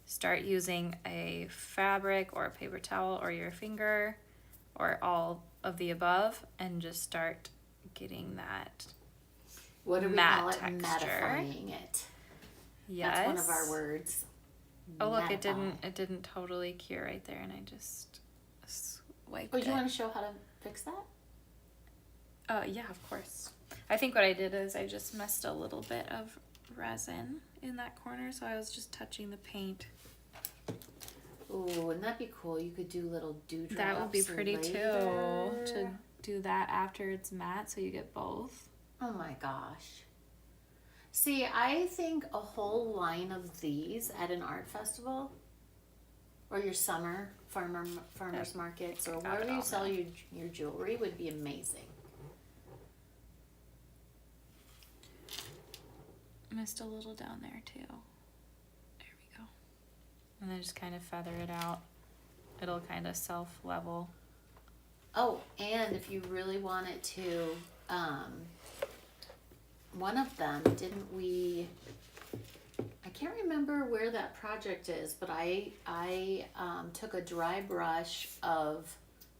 start using a fabric or a paper towel or your finger or all of the above and just start getting that. What do we Matte call it? texture. Mattifying it. Yes. That's one of our words. Oh look, it Mattify. didn't totally cure right there, and I just wiped Oh, it. do you want to show how to fix that? Yeah, of course. I think what I did is I just messed a little bit of resin in that corner, so I was just touching the paint. Ooh, wouldn't that be cool? You could do little dewdrops. That would be pretty too, later. to do that after it's matte, so you get both. Oh my gosh. See, I think a whole line of these at an art festival or your summer farmers markets or got wherever it you all sell now. your jewelry would be amazing. Missed a little down there too. There we go. And then just kind of feather it out. It'll kind of self-level. Oh, and if you really wanted to, one of them, didn't we, I can't remember where that project is, but I took a dry brush of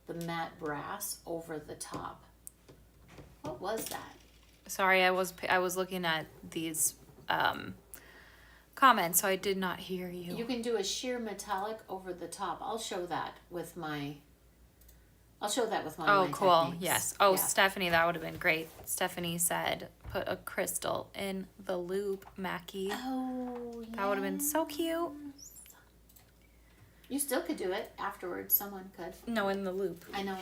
the matte brass over the top. What was that? Sorry, I was looking at these comments, so I did not hear you. You can do a sheer metallic over the top. I'll show that with one of Oh, my cool. techniques. Yes. Oh, Yeah. Stephanie, that would have been great. Stephanie said, put a crystal in the loop, Mackie. Oh, That would have been so cute. You still could do it afterwards. Someone could. No, in the loop. I know.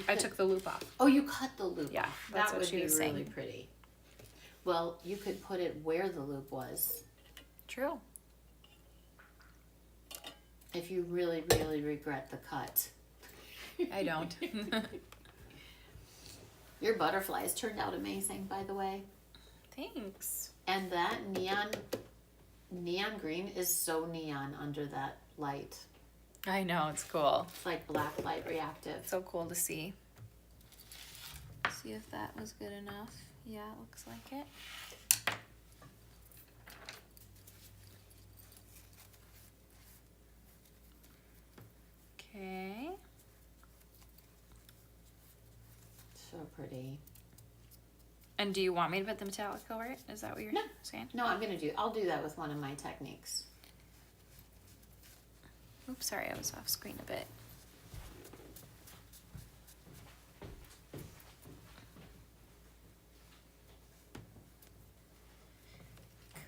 I took the loop off. Oh, you cut the loop Yeah, off. that's That what would she be was really saying. pretty. Well, you could put it where the loop was True. if you really, really regret the cut. I don't. Your butterflies turned out amazing, by the way. Thanks. And that neon green is so neon under that light. I know, it's cool. It's like black light reactive. So cool to see. See if that was good enough. Yeah, it looks like it. Okay. So pretty. And do you want me to put the metallic over it? Is that what you're No. saying? No, I'll do that with one of my techniques. Oops, sorry, I was off screen a bit.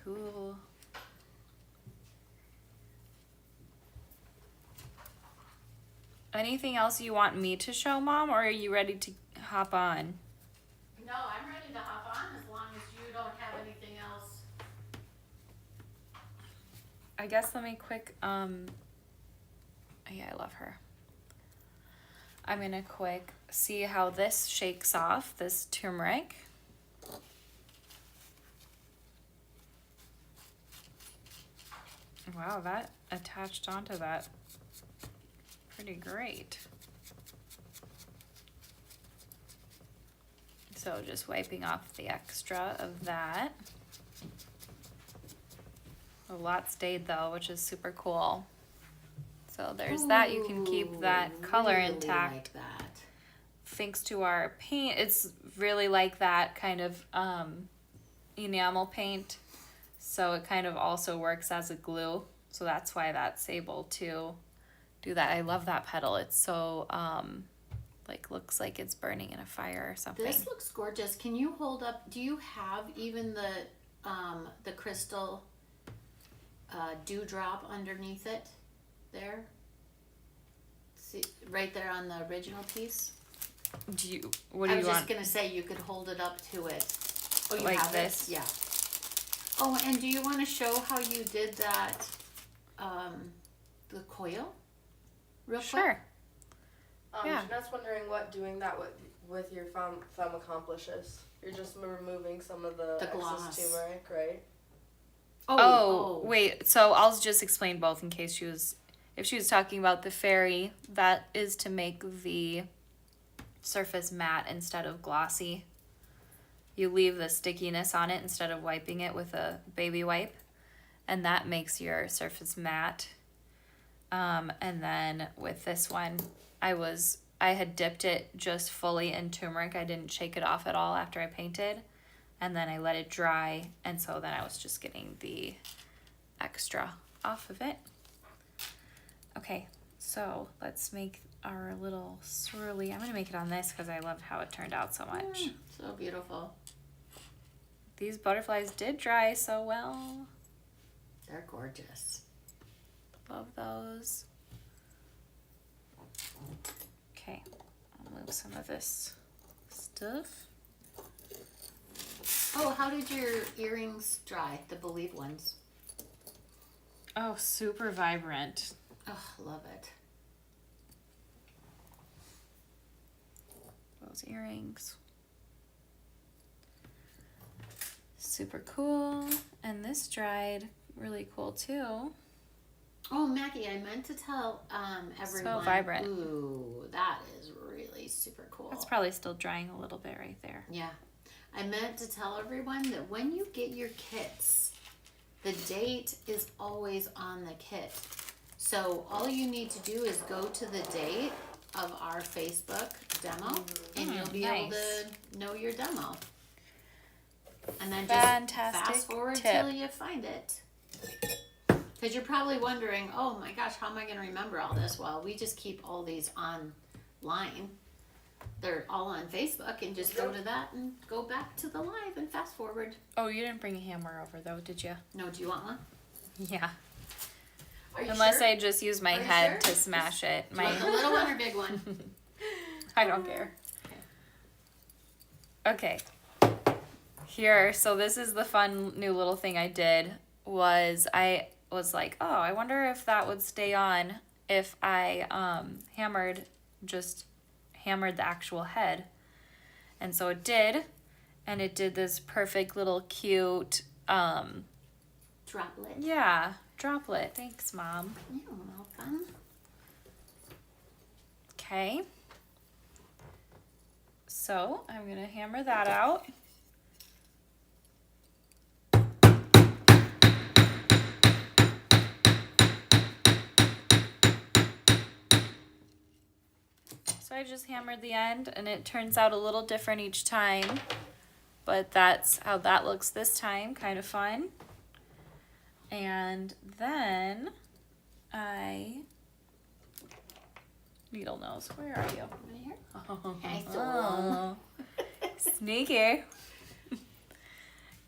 Cool. Anything else you want me to show, Mom, or are you ready to hop on? No, I'm ready to hop on as long as you don't have anything else. I guess let me quick, yeah, I love her. I'm gonna quick see how this shakes off, this turmeric. Wow, that attached onto that pretty great. So just wiping off the extra of that. A lot stayed though, which is super cool. So there's that. You can keep that color really intact. Like that. Thanks to our paint, it's really like that kind of enamel paint. So it kind of also works as a glue. So that's why that's able to do that. I love that petal. It's so like looks like it's burning in a fire or something. This looks gorgeous. Can you hold up? Do you have even the crystal dewdrop underneath it? There. See right there on the original piece. What do you I was want? just gonna say you could hold it up to it. Oh, you Like have this? it? Yeah. Oh, and do you want to show how you did that? The coil. Real quick. Sure. Yeah. Jeanette's wondering what doing that with your thumb accomplishes. You're just removing some of the gloss. excess turmeric, right? Oh, wait. So I'll just explain both in case if she was talking about the fairy, that is to make the surface matte instead of glossy. You leave the stickiness on it instead of wiping it with a baby wipe, and that makes your surface matte. And then with this one, I had dipped it just fully in turmeric. I didn't shake it off at all after I painted. And then I let it dry, and so then I was just getting the extra off of it. Okay, so let's make our little swirly. I'm gonna make it on this because I loved how it turned out so much. So beautiful. These butterflies did dry so well. They're gorgeous. Love those. Okay, I'll move some of this stuff. Oh, how did your earrings dry? The Believe ones. Oh, super vibrant. Oh, love it. Those earrings. Super cool. And this dried really cool too. Oh, Maggie, I meant to tell everyone. So vibrant. Ooh, that is really super cool. That's probably still drying a little bit right there. Yeah. I meant to tell everyone that when you get your kits, the date is always on the kit. So all you need to do is go to the date of our Facebook demo and you'll be able to know your demo. And then just Fantastic fast forward tip. till you find it. Because you're probably wondering, oh my gosh, how am I going to remember all this? Well, we just keep all these online. They're all on Facebook, and just go to that and go back to the live and fast forward. Oh, you didn't bring a hammer over though, did you? No, do you want one? Yeah. Are you Unless sure? I just use my Are you head sure? to smash it. Do you want the little one or big one? I don't care. Okay. Here, so this is the fun new little thing I did was I was like, oh, I wonder if that would stay on if I hammered the actual head. And so it did, and it did this perfect little cute Droplet. yeah, droplet. Thanks, Mom. You're welcome. Okay. So I'm gonna hammer that out. So I just hammered the end, and it turns out a little different each time, but that's how that looks this time. Kind of fun. And then needle nose, where are you? Right here. Oh, Hey, so sneaky.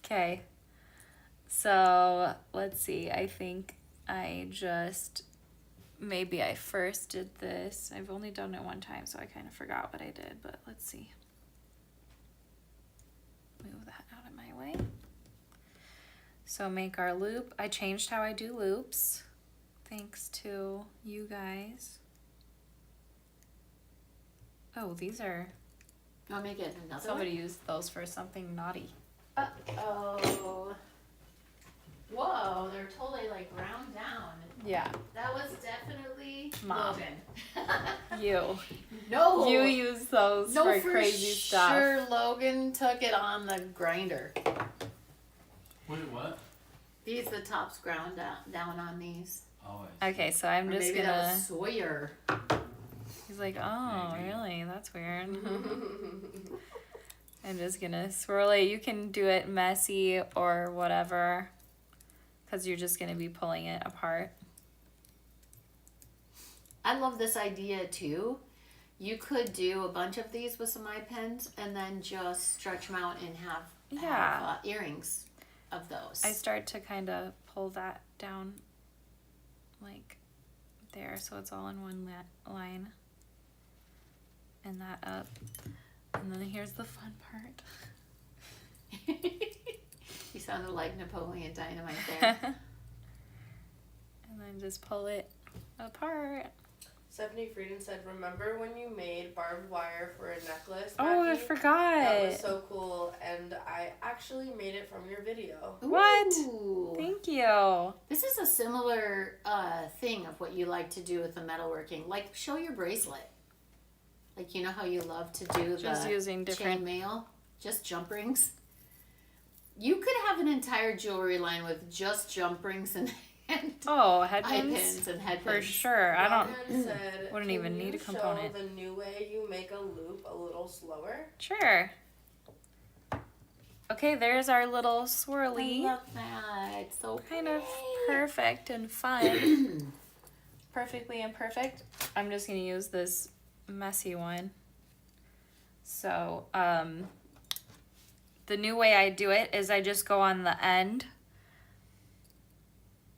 Okay, so let's see. I think maybe I first did this. I've only done it one time, so I kind of forgot what I did, but let's see. Move that out of my way. So make our loop. I changed how I do loops, thanks to you guys. Oh, these are, You want me to get another somebody used those for something naughty. one? Uh-oh. Whoa, they're totally like ground down. Yeah. That was definitely Mom. Logan. You. No. You use those No, for crazy stuff. Sure, Logan took it on the grinder. Wait, what? These the tops ground down on these. Oh, I see. Okay, so I'm Or just maybe that gonna. was Sawyer. He's like, oh, Maybe. really? That's weird. I'm just gonna swirl it. You can do it messy or whatever, because you're just gonna be pulling it apart. I love this idea too. You could do a bunch of these with some eye pens and then just stretch them out and have earrings of those. I start to kind of pull that down like there, so it's all in one line. And that up. And then here's the fun part. You sounded like Napoleon Dynamite there. And then just pull it apart. Stephanie Frieden said, remember when you made barbed wire for a necklace, Oh, I Maggie? forgot. That was so cool, and I actually made it from your video. What? Ooh. Thank you. This is a similar thing of what you like to do with the metalworking. Like, show your bracelet. Like, you know how you love to do Just the using different. chainmail? Just jump rings? You could have an entire jewelry line with just jump rings and Oh, eye headpins? pins and head For pins. sure. I don't. Ryan said, wouldn't "Can even need you a component." Show the new way you make a loop a little slower. Sure. Okay, there's our little I swirly. love that. It's so Kind of pretty. perfect and fun. Perfectly imperfect. I'm just gonna use this messy one. So, the new way I do it is I just go on the end.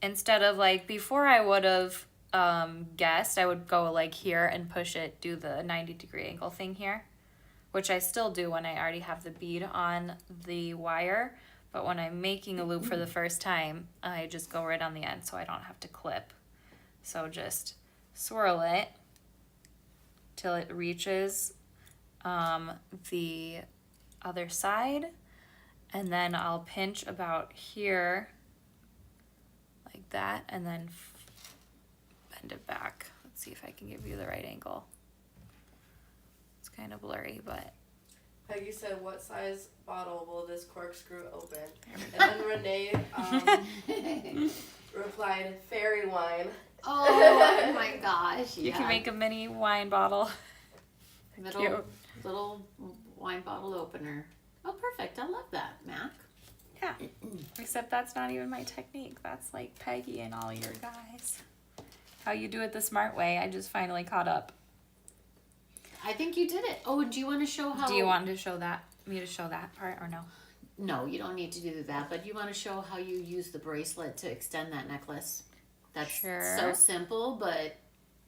Instead of like before, I would have guessed, I would go like here and push it, do the 90-degree angle thing here, which I still do when I already have the bead on the wire. But when I'm making a loop for the first time, I just go right on the end so I don't have to clip. So just swirl it till it reaches the other side, and then I'll pinch about here like that, and then bend it back. Let's see if I can give you the right angle. It's kind of blurry, but Peggy said, what size bottle will this corkscrew open? And then Renee replied, fairy wine. Oh my gosh. you Yeah. can make a mini wine bottle. Little wine bottle opener. Oh, perfect. I love that, Mac. Yeah. Except that's not even my technique. That's like Peggy and all your guys. How you do it the smart way. I just finally caught up. I think you did it. Oh, do you want to show how? Do you want to show that? Me to show that part or no? No, you don't need to do that. But you want to show how you use the bracelet to extend that necklace. That's Sure. so simple, but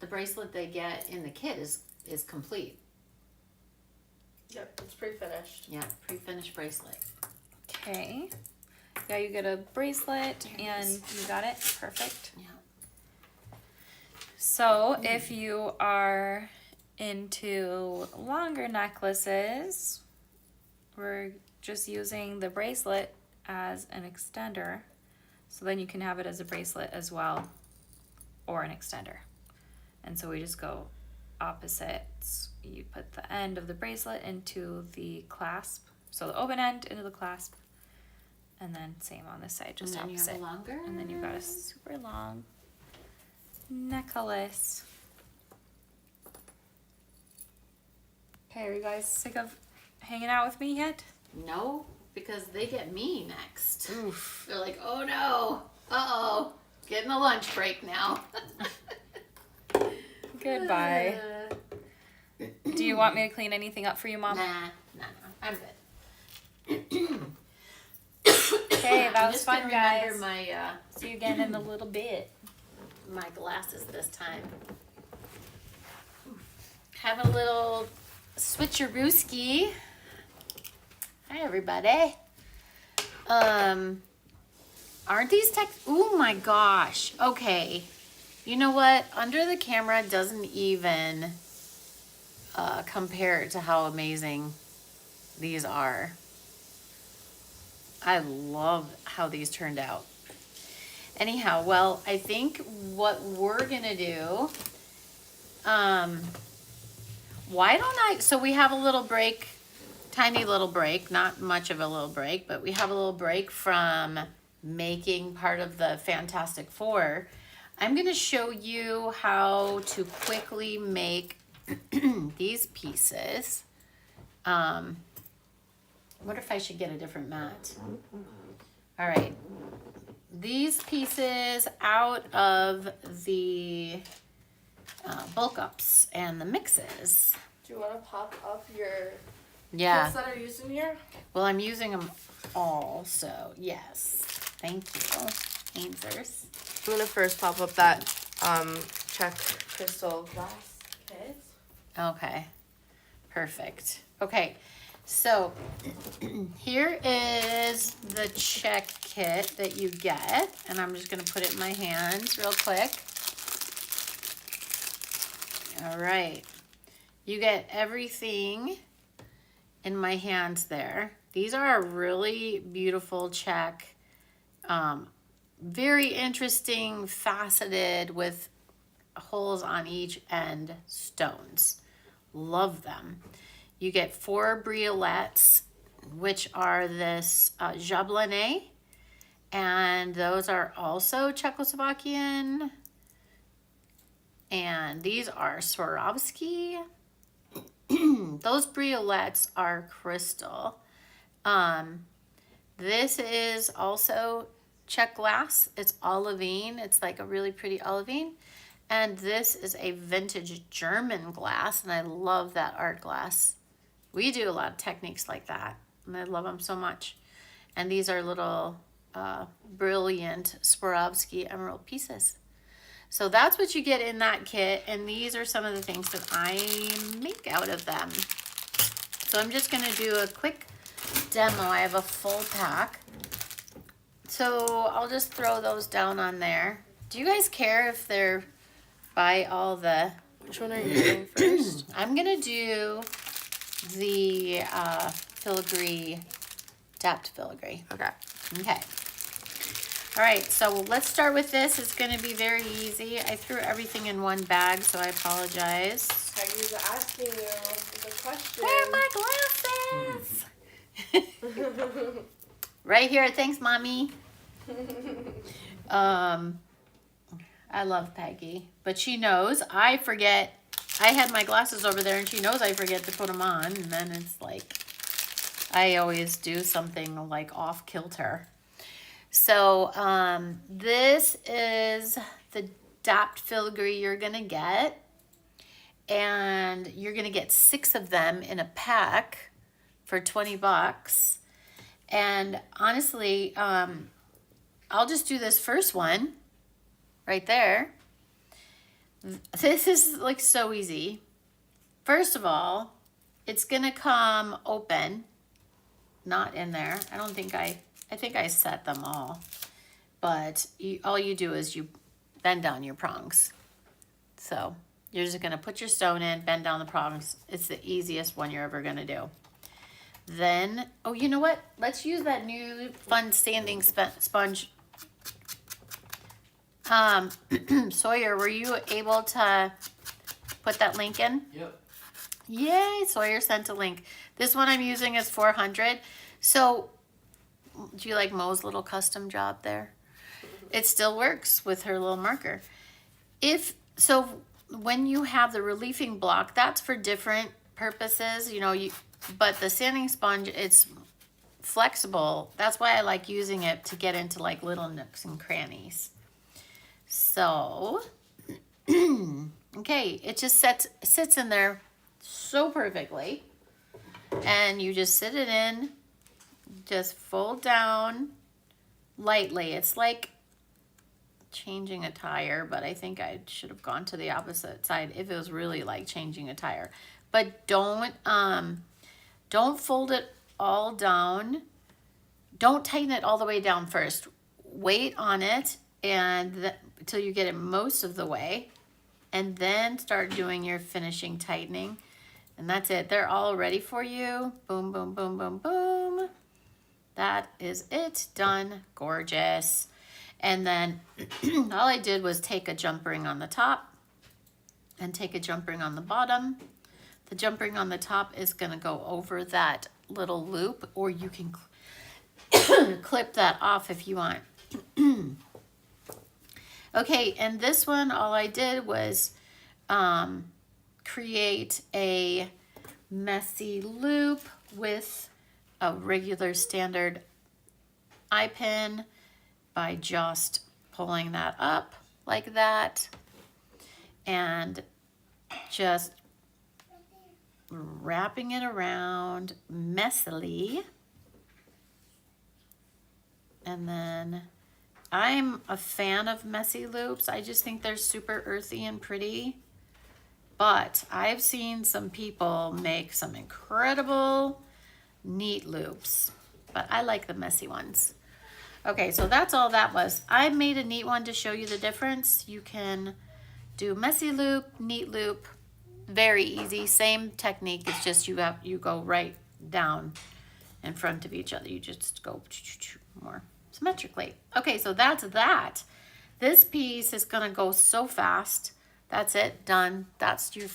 the bracelet they get in the kit is complete. Yep, it's pre-finished. Yeah, pre-finished bracelet. Okay. Yeah, you get a bracelet There it and is. you got it. Perfect. Yeah. So if you are into longer necklaces, we're just using the bracelet as an extender. So then you can have it as a bracelet as well, or an extender. And so we just go opposites. You put the end of the bracelet into the clasp. So the open end into the clasp. And then same on this side, just and then opposite. you have a longer. And then you've got a super long necklace. Okay, are you guys sick of hanging out with me yet? No, because they get me next. Oof. They're like, oh no, uh-oh, getting a lunch break now. Goodbye. Do you want me to clean anything up for you, Mom? Nah, I'm good. Okay, that I'm was just fun, gonna guys. remember my See you again in a little bit. my glasses this time. Having a little switcherooski. Hi, everybody. Aren't these oh my gosh. Okay. You know what? Under the camera doesn't even compare to how amazing these are. I love how these turned out. Anyhow, well, I think what we're gonna do, why don't so we have a little break, tiny little break, not much of a little break, but we have a little break from making part of the Fantastic Four. I'm gonna show you how to quickly make these pieces. I wonder if I should get a different mat. All right. These pieces out of the bulk ups and the mixes. Do you want to pop up your Yeah. kits that are used in here? Well, I'm using them all, so yes. Thank you, Ainsers. I'm gonna first pop up that check crystal glass kit. Okay. Perfect. Okay. So here is the check kit that you get, and I'm just going to put it in my hands real quick. All right. You get everything in my hands there. These are a really beautiful check. Very interesting, faceted with holes on each end stones. Love them. You get 4 briolets, which are this jablonais, and those are also Czechoslovakian. And these are Swarovski. Those briolets are crystal. This is also Czech glass. It's olivine. It's like a really pretty olivine. And this is a vintage German glass, and I love that art glass. We do a lot of techniques like that, and I love them so much. And these are little brilliant Swarovski emerald pieces. So that's what you get in that kit, and these are some of the things that I make out of them. So I'm just gonna do a quick demo. I have a full pack. So I'll just throw those down on there. Do you guys care if they're by all the... Which one are you doing first? I'm gonna do the filigree, dapped filigree. Okay. Okay. All right, so let's start with this. It's gonna be very easy. I threw everything in one bag, so I apologize. Peggy's asking you the question. Where are my glasses? Right here, thanks, Mommy. I love Peggy, but she knows I forget. I had my glasses over there, and she knows I forget to put them on, and then it's like I always do something like off kilter. So this is the dapped filigree you're gonna get, and you're gonna get 6 of them in a pack for $20. And honestly, I'll just do this first one right there. This is like so easy. First of all, it's gonna come open, not in there. I don't think I think I set them all. But all you do is you bend down your prongs. So you're just gonna put your stone in, bend down the prongs. It's the easiest one you're ever gonna do. Then, oh, you know what? Let's use that new fun sanding sponge. Sawyer, were you able to put that link in? Yep. Yay, Sawyer sent a link. This one I'm using is 400. So, do you like Mo's little custom job there? It still works with her little marker. When you have the reliefing block, that's for different purposes, but the sanding sponge, it's flexible. That's why I like using it to get into like little nooks and crannies. So, okay, it just sits in there so perfectly. And you just sit it in, just fold down lightly. It's like changing a tire, but I think I should have gone to the opposite side if it was really like changing a tire. But don't fold it all down. Don't tighten it all the way down first. Wait on it until you get it most of the way, and then start doing your finishing tightening. And that's it. They're all ready for you. Boom, boom, boom, boom, boom. That is it. Done. Gorgeous. And then all I did was take a jump ring on the top and take a jump ring on the bottom. The jump ring on the top is going to go over that little loop, or you can clip that off if you want. Okay, and this one, all I did was create a messy loop with a regular standard eye pin by just pulling that up like that and just wrapping it around messily. And then I'm a fan of messy loops. I just think they're super earthy and pretty. But I've seen some people make some incredible neat loops. But I like the messy ones. Okay, so that's all that was. I made a neat one to show you the difference. You can do messy loop, neat loop. Very easy. Same technique. It's just you go right down in front of each other. You just go more symmetrically. Okay, so that's that. This piece is gonna go so fast. That's it, done. That's your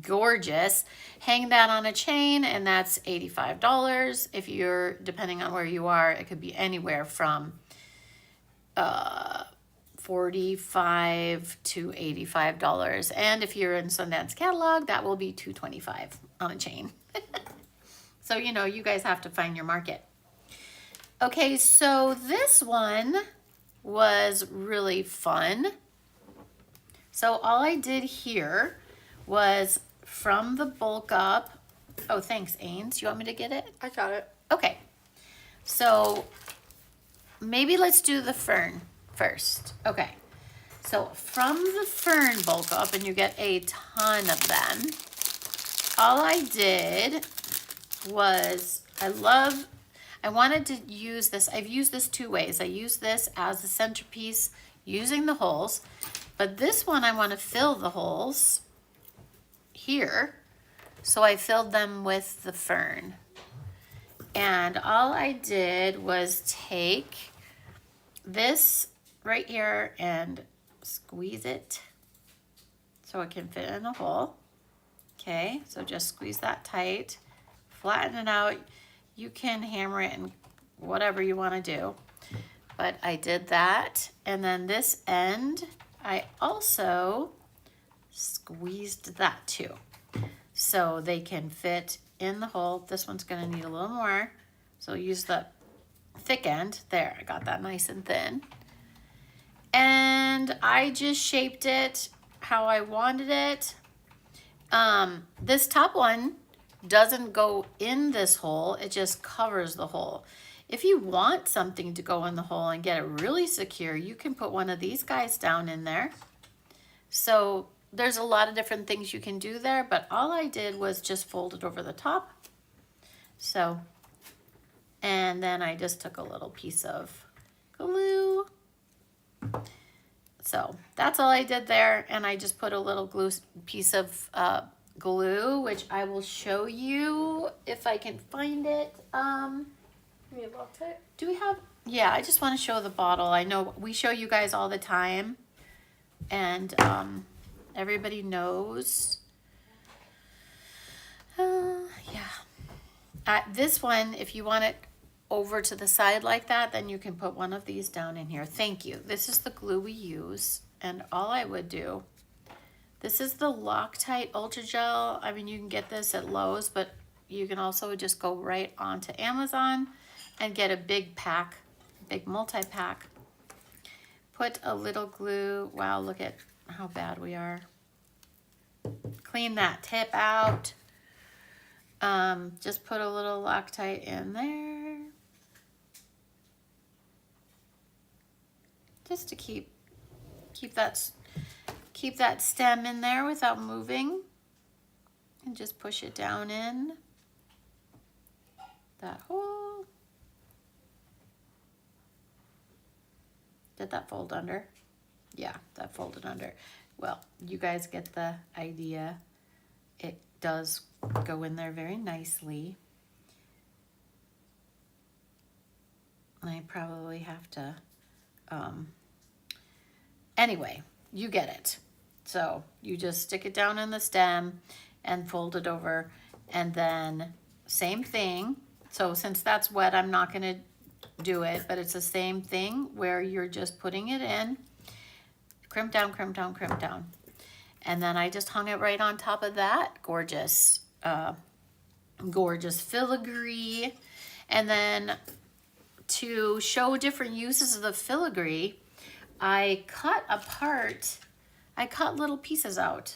gorgeous. Hang that on a chain, and that's $85. If you're, depending on where you are, it could be anywhere from $45 to $85. And if you're in Sundance catalog, that will be $225 on a chain. So you guys have to find your market. Okay, so this one was really fun. So all I did here was from the bulk up. Oh, thanks, Ains. You want me to get it? I got it. Okay. So maybe let's do the fern first. Okay. So from the fern bulk up, and you get a ton of them, all I did was, I wanted to use this. I've used this two ways. I use this as a centerpiece using the holes, but this one I want to fill the holes here. So I filled them with the fern. And all I did was take this right here and squeeze it so it can fit in the hole. Okay, so just squeeze that tight, flatten it out. You can hammer it and whatever you want to do. But I did that. And then this end, I also squeezed that too. So they can fit in the hole. This one's going to need a little more. So use the thick end. There, I got that nice and thin. And I just shaped it how I wanted it. This top one doesn't go in this hole, it just covers the hole. If you want something to go in the hole and get it really secure, you can put one of these guys down in there. So there's a lot of different things you can do there, but all I did was just fold it over the top. So, and then I just took a little piece of glue. So that's all I did there. And I just put a little piece of glue, which I will show you if I can find it. You need Loctite? Do we have, yeah, I just want to show the bottle. I know we show you guys all the time, and everybody knows. Yeah. This one, if you want it over to the side like that, then you can put one of these down in here. Thank you. This is the glue we use, and all I would do, this is the Loctite Ultra Gel. I mean, you can get this at Lowe's, but you can also just go right onto Amazon and get a big pack, big multi-pack. Put a little glue. Wow, look at how bad we are. Clean that tip out. Just put a little Loctite in there. Just to keep that stem in there without moving. And just push it down in that hole. Did that fold under? Yeah, that folded under. Well, you guys get the idea. It does go in there very nicely. I probably have to, anyway, you get it. So you just stick it down in the stem and fold it over, and then same thing. So since that's wet, I'm not gonna do it, but it's the same thing where you're just putting it in, crimp down, crimp down, crimp down. And then I just hung it right on top of that gorgeous, gorgeous filigree. And then to show different uses of the filigree, I cut little pieces out.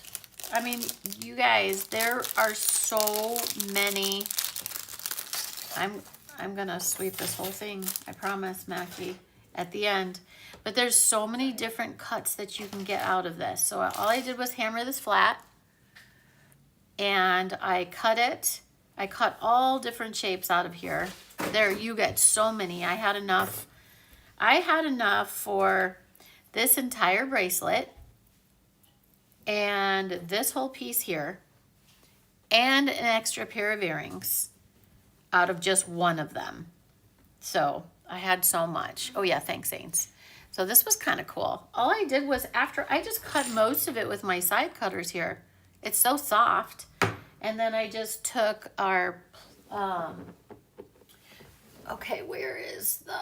I mean, you guys, there are so many. I'm gonna sweep this whole thing, I promise, Mackie, at the end. But there's so many different cuts that you can get out of this. So all I did was hammer this flat, and I cut it. I cut all different shapes out of here. There, you get so many. I had enough for this entire bracelet and this whole piece here and an extra pair of earrings out of just one of them. So I had so much. Oh yeah, thanks, Saints. So this was kind of cool. All I did was after I just cut most of it with my side cutters here. It's so soft. And then I just took our, okay, where is the,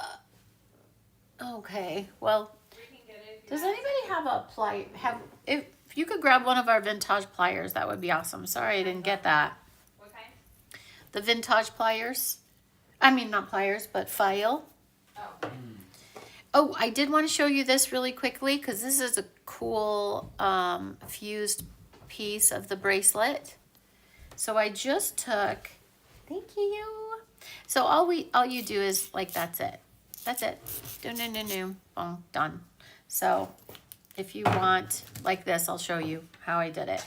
okay, well, does anybody have a if you could grab one of our vintage pliers, that would be awesome. Sorry, I didn't get that. What kind? The vintage pliers. I mean, not pliers, but file. Oh. Oh, I did want to show you this really quickly because this is a cool fused piece of the bracelet. So I just took, thank you. So all you do is like, that's it. That's it. Boom, done. So if you want like this, I'll show you how I did it.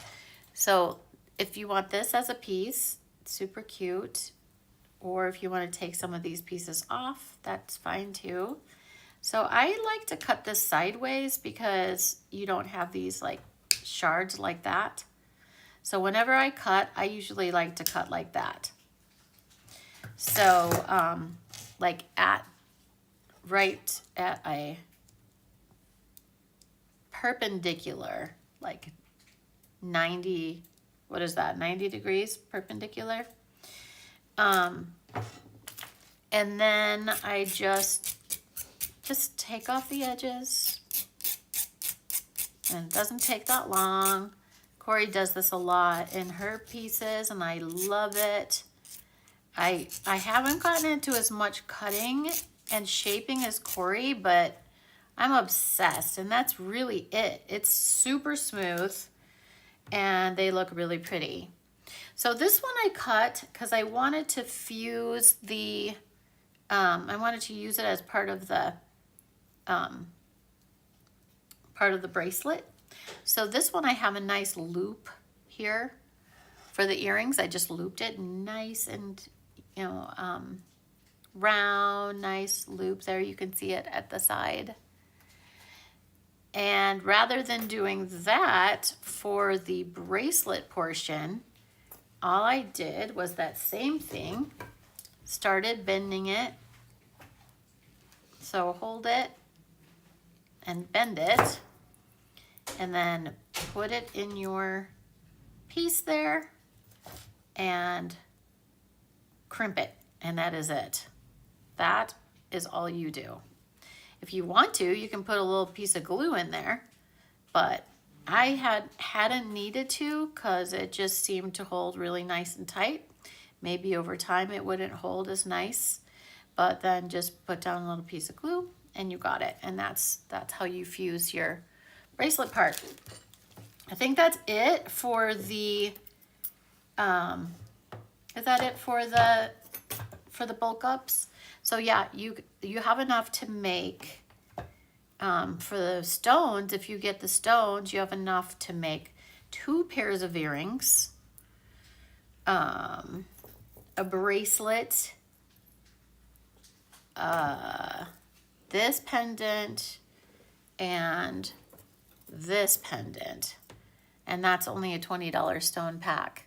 So if you want this as a piece, super cute. Or if you want to take some of these pieces off, that's fine too. So I like to cut this sideways because you don't have these like shards like that. So whenever I cut, I usually like to cut like that. So like right at a perpendicular, like 90, what is that, 90 degrees perpendicular. And then I just take off the edges, and it doesn't take that long. Corey does this a lot in her pieces, and I love it. I haven't gotten into as much cutting and shaping as Corey, but I'm obsessed, and that's really it. It's super smooth, and they look really pretty. So this one I cut because I wanted to fuse the, I wanted to use it as part of the bracelet. So this one I have a nice loop here for the earrings. I just looped it nice and, you know, round, nice loop there. You can see it at the side. And rather than doing that for the bracelet portion, all I did was that same thing, started bending it. So hold it and bend it, and then put it in your piece there and crimp it, and that is it. That is all you do. If you want to, you can put a little piece of glue in there, but I hadn't needed to because it just seemed to hold really nice and tight. Maybe over time it wouldn't hold as nice, but then just put down a little piece of glue and you got it. And that's how you fuse your bracelet part. I think that's it for the, is that it for the bulk ups? So yeah, you have enough to make, for the stones, if you get the stones, you have enough to make 2 pairs of earrings, a bracelet, this pendant, and this pendant. And that's only a $20 stone pack.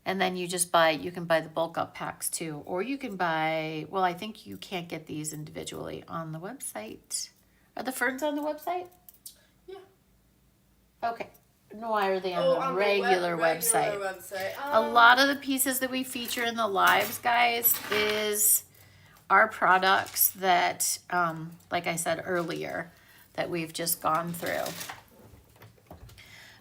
And then you can buy the bulk up packs too. Or you can buy, well, I think you can't get these individually on the website. Are the ferns on the website? Yeah. Okay. No, why are they on the regular website? website. A lot of the pieces that we feature in the lives, guys, is our products that, like I said earlier, that we've just gone through.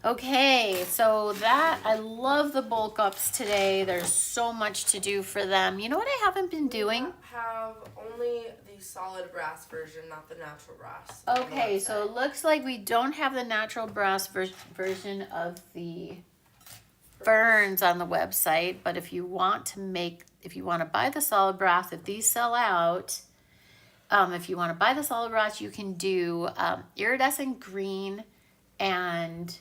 Okay, so I love the bulk ups today. There's so much to do for them. You know what I haven't been doing? We have only the solid brass version, not the natural brass. Okay, so it looks like we don't have the natural brass version of the ferns on the website, but if you want to buy the solid brass, if these sell out, if you want to buy the solid brass, you can do iridescent green and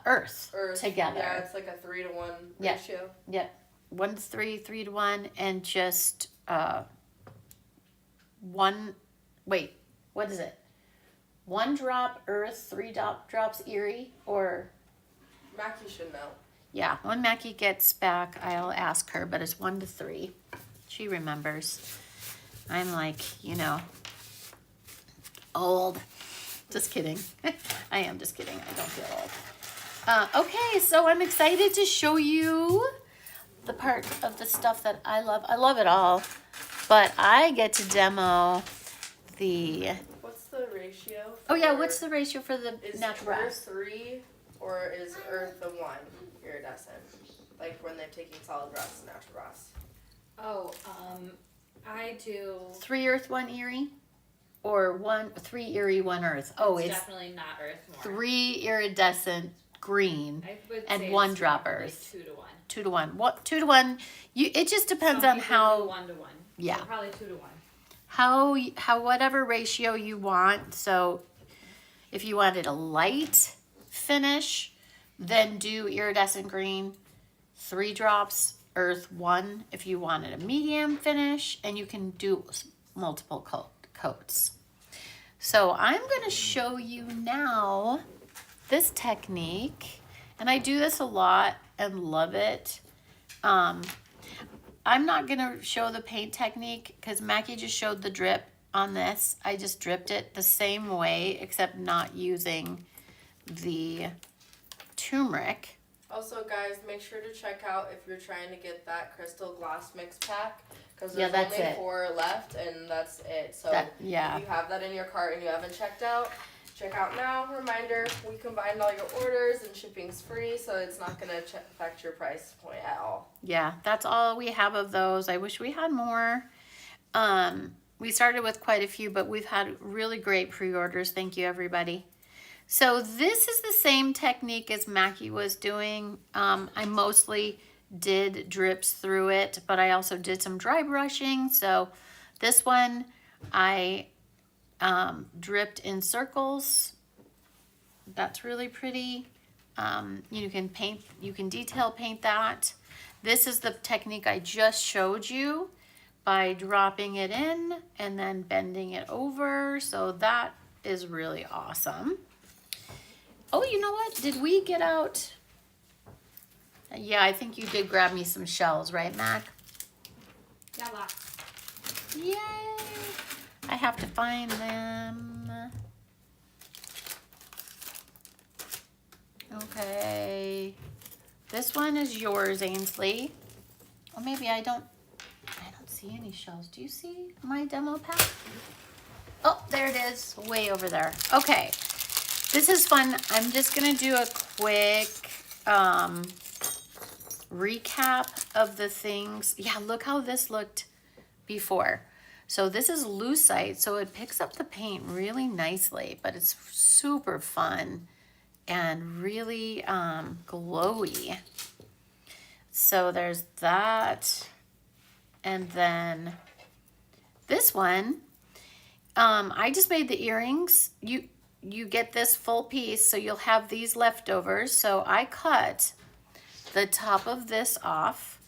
earth together. Yeah, it's like a 3-to-1 Yeah. ratio. Yep. 1 to 3, 3 to 1, and just what is it? 1 drop earth, 3 drops Erie, or Mackie should know. yeah, when Mackie gets back, I'll ask her, but it's 1 to 3. She remembers. I'm like, old. Just kidding. I am just kidding. I don't feel old. Okay, so I'm excited to show you the part of the stuff that I love. I love it all, but I get to demo the... What's the ratio? Oh yeah, what's the ratio for the natural brass? Is Earth 3 or is Earth the 1 iridescent? Like when they're taking solid brass and natural brass. Oh, I do. 3 earth, 1 Erie? Or 3 Erie, 1 earth? Oh, it's definitely not earth more. 3 iridescent green I would and say 1 it's drop probably earth. 2 to 1. 2 to 1. What? 2 to 1. It just depends Some on people how... do 1 to 1. Yeah. So probably 2 to 1. How whatever ratio you want. So if you wanted a light finish, then do iridescent green, 3 drops, earth 1 if you wanted a medium finish, and you can do multiple coats. So I'm going to show you now this technique, and I do this a lot and love it. I'm not going to show the paint technique because Mackie just showed the drip on this. I just dripped it the same way, except not using the turmeric. Also, guys, make sure to check out if you're trying to get that crystal glass mix pack, because Yeah, there's that's only it. 4 left, and that's it. So If you have that in your cart and you haven't checked out, check out now. Reminder, we combined all your orders and shipping's free, so it's not going to affect your price point at all. Yeah, that's all we have of those. I wish we had more. We started with quite a few, but we've had really great pre-orders. Thank you, everybody. So this is the same technique as Mackie was doing. I mostly did drips through it, but I also did some dry brushing. So this one I dripped in circles That's really pretty. You can detail paint that. This is the technique I just showed you by dropping it in and then bending it over. So that is really awesome. Oh, you know what? Did we get out? Yeah, I think you did grab me some shells, right, Mac? Yeah, lots. Yay! I have to find them. Okay. This one is yours, Ainsley. Or maybe I don't see any shells. Do you see my demo pack? Oh, there it is, way over there. Okay, this is fun. I'm just gonna do a quick recap of the things. Yeah, look how this looked before. So this is lucite, so it picks up the paint really nicely, but it's super fun and really glowy. So there's that. And then this one, I just made the earrings. You get this full piece, so you'll have these leftovers. So I cut the top of this off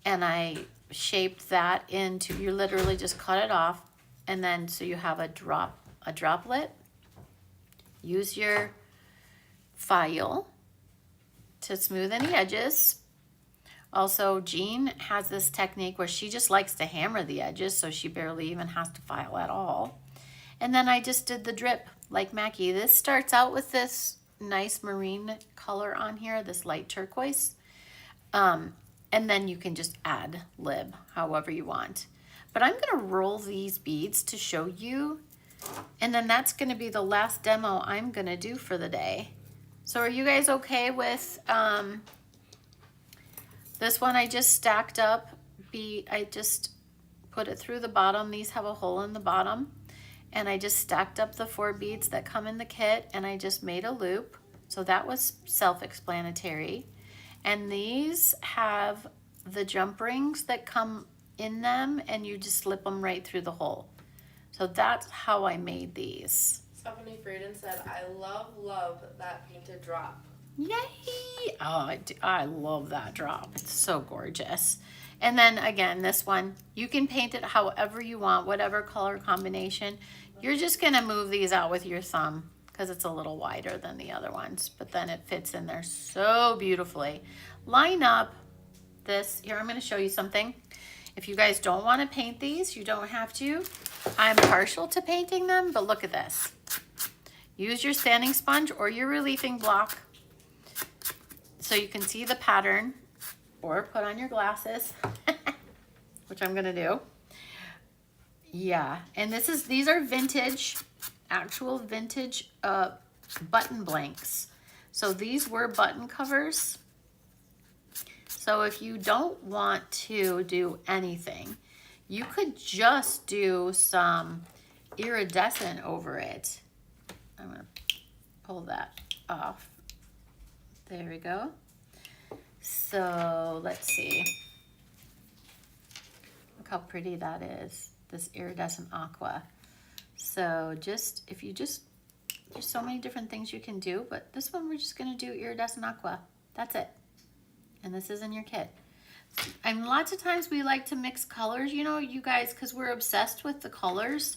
and I shaped that into, you literally just cut it off, and then so you have a droplet. Use your file to smooth any edges. Also, Jean has this technique where she just likes to hammer the edges, so she barely even has to file at all. And then I just did the drip like Mackie. This starts out with this nice marine color on here, this light turquoise. And then you can just add lib however you want. But I'm gonna roll these beads to show you. And then that's gonna be the last demo I'm gonna do for the day. So are you guys okay with this one? I just stacked up I just put it through the bottom. These have a hole in the bottom. And I just stacked up the 4 beads that come in the kit, and I just made a loop. So that was self-explanatory. And these have the jump rings that come in them, and you just slip them right through the hole. So that's how I made these. Stephanie Frieden said, I love that painted drop. Yay! Oh, I love that drop. It's so gorgeous. And then again, this one, you can paint it however you want, whatever color combination. You're just gonna move these out with your thumb because it's a little wider than the other ones, but then it fits in there so beautifully. Line up this. Here, I'm gonna show you something. If you guys don't wanna paint these, you don't have to. I'm partial to painting them, but look at this. Use your sanding sponge or your relieving block so you can see the pattern, or put on your glasses, which I'm gonna do. Yeah, and these are vintage, actual vintage button blanks. So these were button covers. So if you don't want to do anything, you could just do some iridescent over it. I'm gonna pull that off. There we go. So let's see. Look how pretty that is, this iridescent aqua. So there's so many different things you can do, but this one we're just gonna do iridescent aqua. That's it. And this is in your kit. And lots of times we like to mix colors, you know, you guys, because we're obsessed with the colors,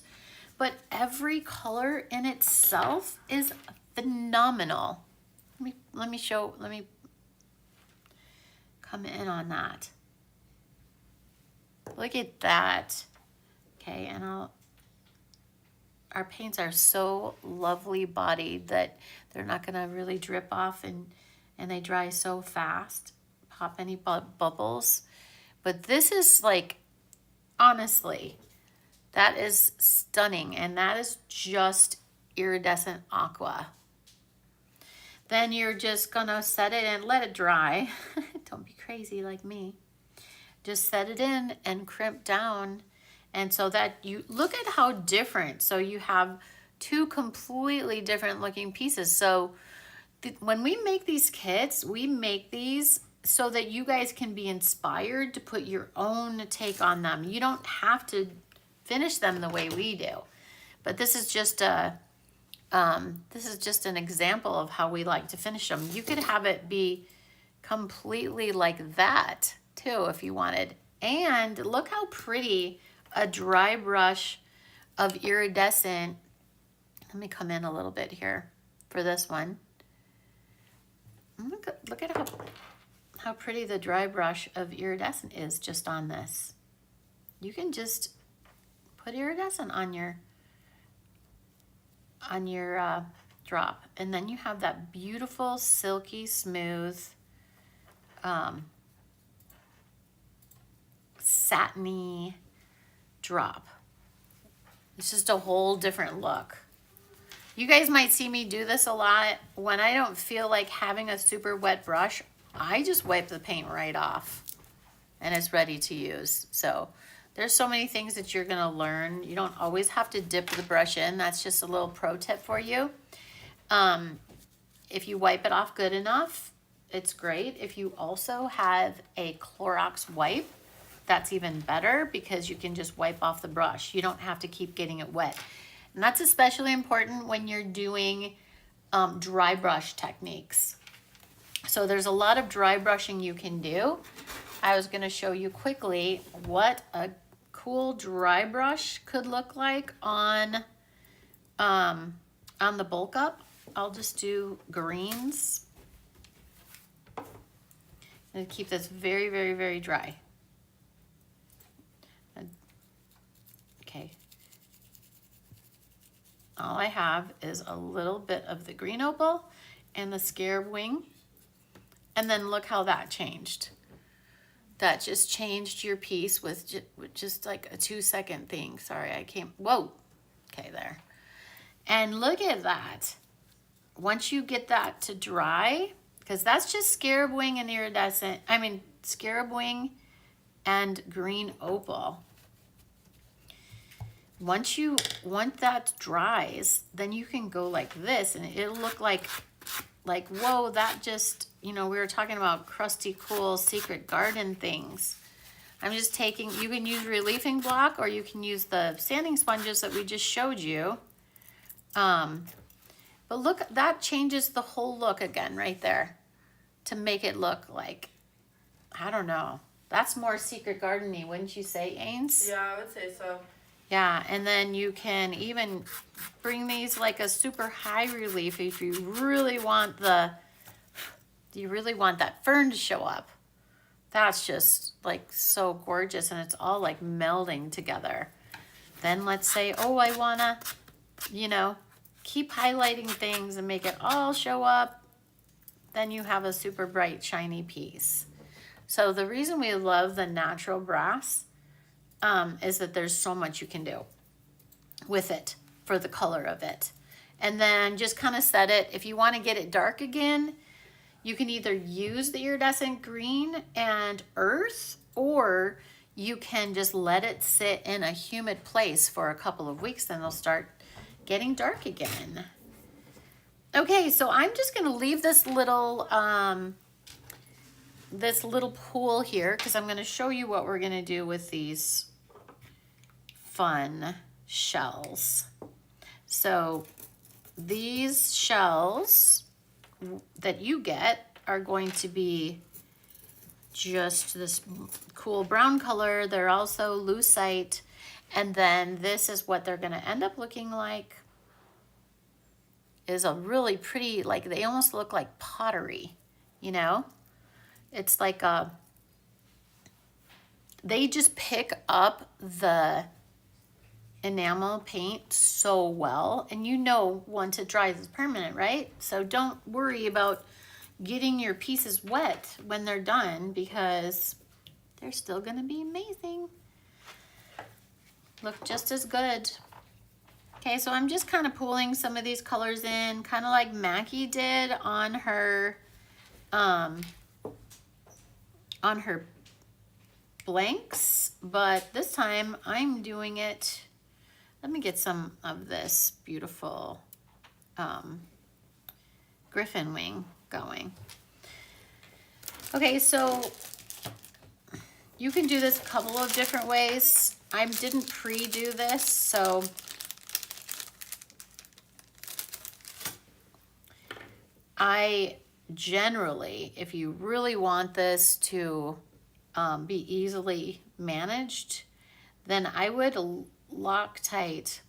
but every color in itself is phenomenal. Let me come in on that. Look at that. Okay, and our paints are so lovely bodied that they're not gonna really drip off, and they dry so fast, pop any bubbles. But this is like, honestly, that is stunning, and that is just iridescent aqua. Then you're just gonna set it and let it dry. Don't be crazy like me. Just set it in and crimp down. And so that you look at how different. So you have 2 completely different looking pieces. So when we make these kits, we make these so that you guys can be inspired to put your own take on them. You don't have to finish them the way we do. But this is just a This is just an example of how we like to finish them. You could have it be completely like that too if you wanted. And look how pretty a dry brush of iridescent. Let me come in a little bit here for this one. Look at how pretty the dry brush of iridescent is just on this. You can just put iridescent on your drop, and then you have that beautiful silky smooth satiny drop. It's just a whole different look. You guys might see me do this a lot. When I don't feel like having a super wet brush, I just wipe the paint right off and it's ready to use. So there's so many things that you're gonna learn. You don't always have to dip the brush in. That's just a little pro tip for you. If you wipe it off good enough, it's great. If you also have a Clorox wipe, that's even better because you can just wipe off the brush. You don't have to keep getting it wet. And that's especially important when you're doing dry brush techniques. So there's a lot of dry brushing you can do. I was gonna show you quickly what a cool dry brush could look like on the bulk up. I'll just do greens. And keep this very, very, very dry. Okay. All I have is a little bit of the green opal and the scarab wing. And then look how that changed. That just changed your piece with just like a 2-second thing. Sorry, I can't, whoa. Okay, there. And look at that. Once you get that to dry, because that's just scarab wing and iridescent, scarab wing and green opal. Once that dries, then you can go like this and it'll look like, whoa, that just, we were talking about crusty, cool, secret garden things. I'm just taking, you can use reliefing block or you can use the sanding sponges that we just showed you. But look, that changes the whole look again right there to make it look like, I don't know. That's more secret garden-y, wouldn't you say, Ains? Yeah, I would say so. Yeah, and then you can even bring these like a super high relief if you really want that fern to show up. That's just like so gorgeous and it's all like melding together. Then let's say, oh, I wanna, keep highlighting things and make it all show up. Then you have a super bright, shiny piece. So the reason we love the natural brass is that there's so much you can do with it for the color of it. And then just kind of set it. If you want to get it dark again, you can either use the iridescent green and earth, or you can just let it sit in a humid place for a couple of weeks, then they'll start getting dark again. Okay, so I'm just going to leave this little pool here because I'm going to show you what we're going to do with these fun shells. So these shells that you get are going to be just this cool brown color. They're also lucite. And then this is what they're going to end up looking like. Is a really pretty, like they almost look like pottery, It's like they just pick up the enamel paint so well, and once it dries it's permanent, right? So don't worry about getting your pieces wet when they're done because they're still gonna be amazing. Look just as good. Okay, so I'm just kind of pulling some of these colors in, kind of like Mackie did on her blanks, but this time I'm doing it. Let me get some of this beautiful griffin wing going. Okay, so you can do this a couple of different ways. I didn't pre-do this, so I generally, if you really want this to be easily managed, then I would Loctite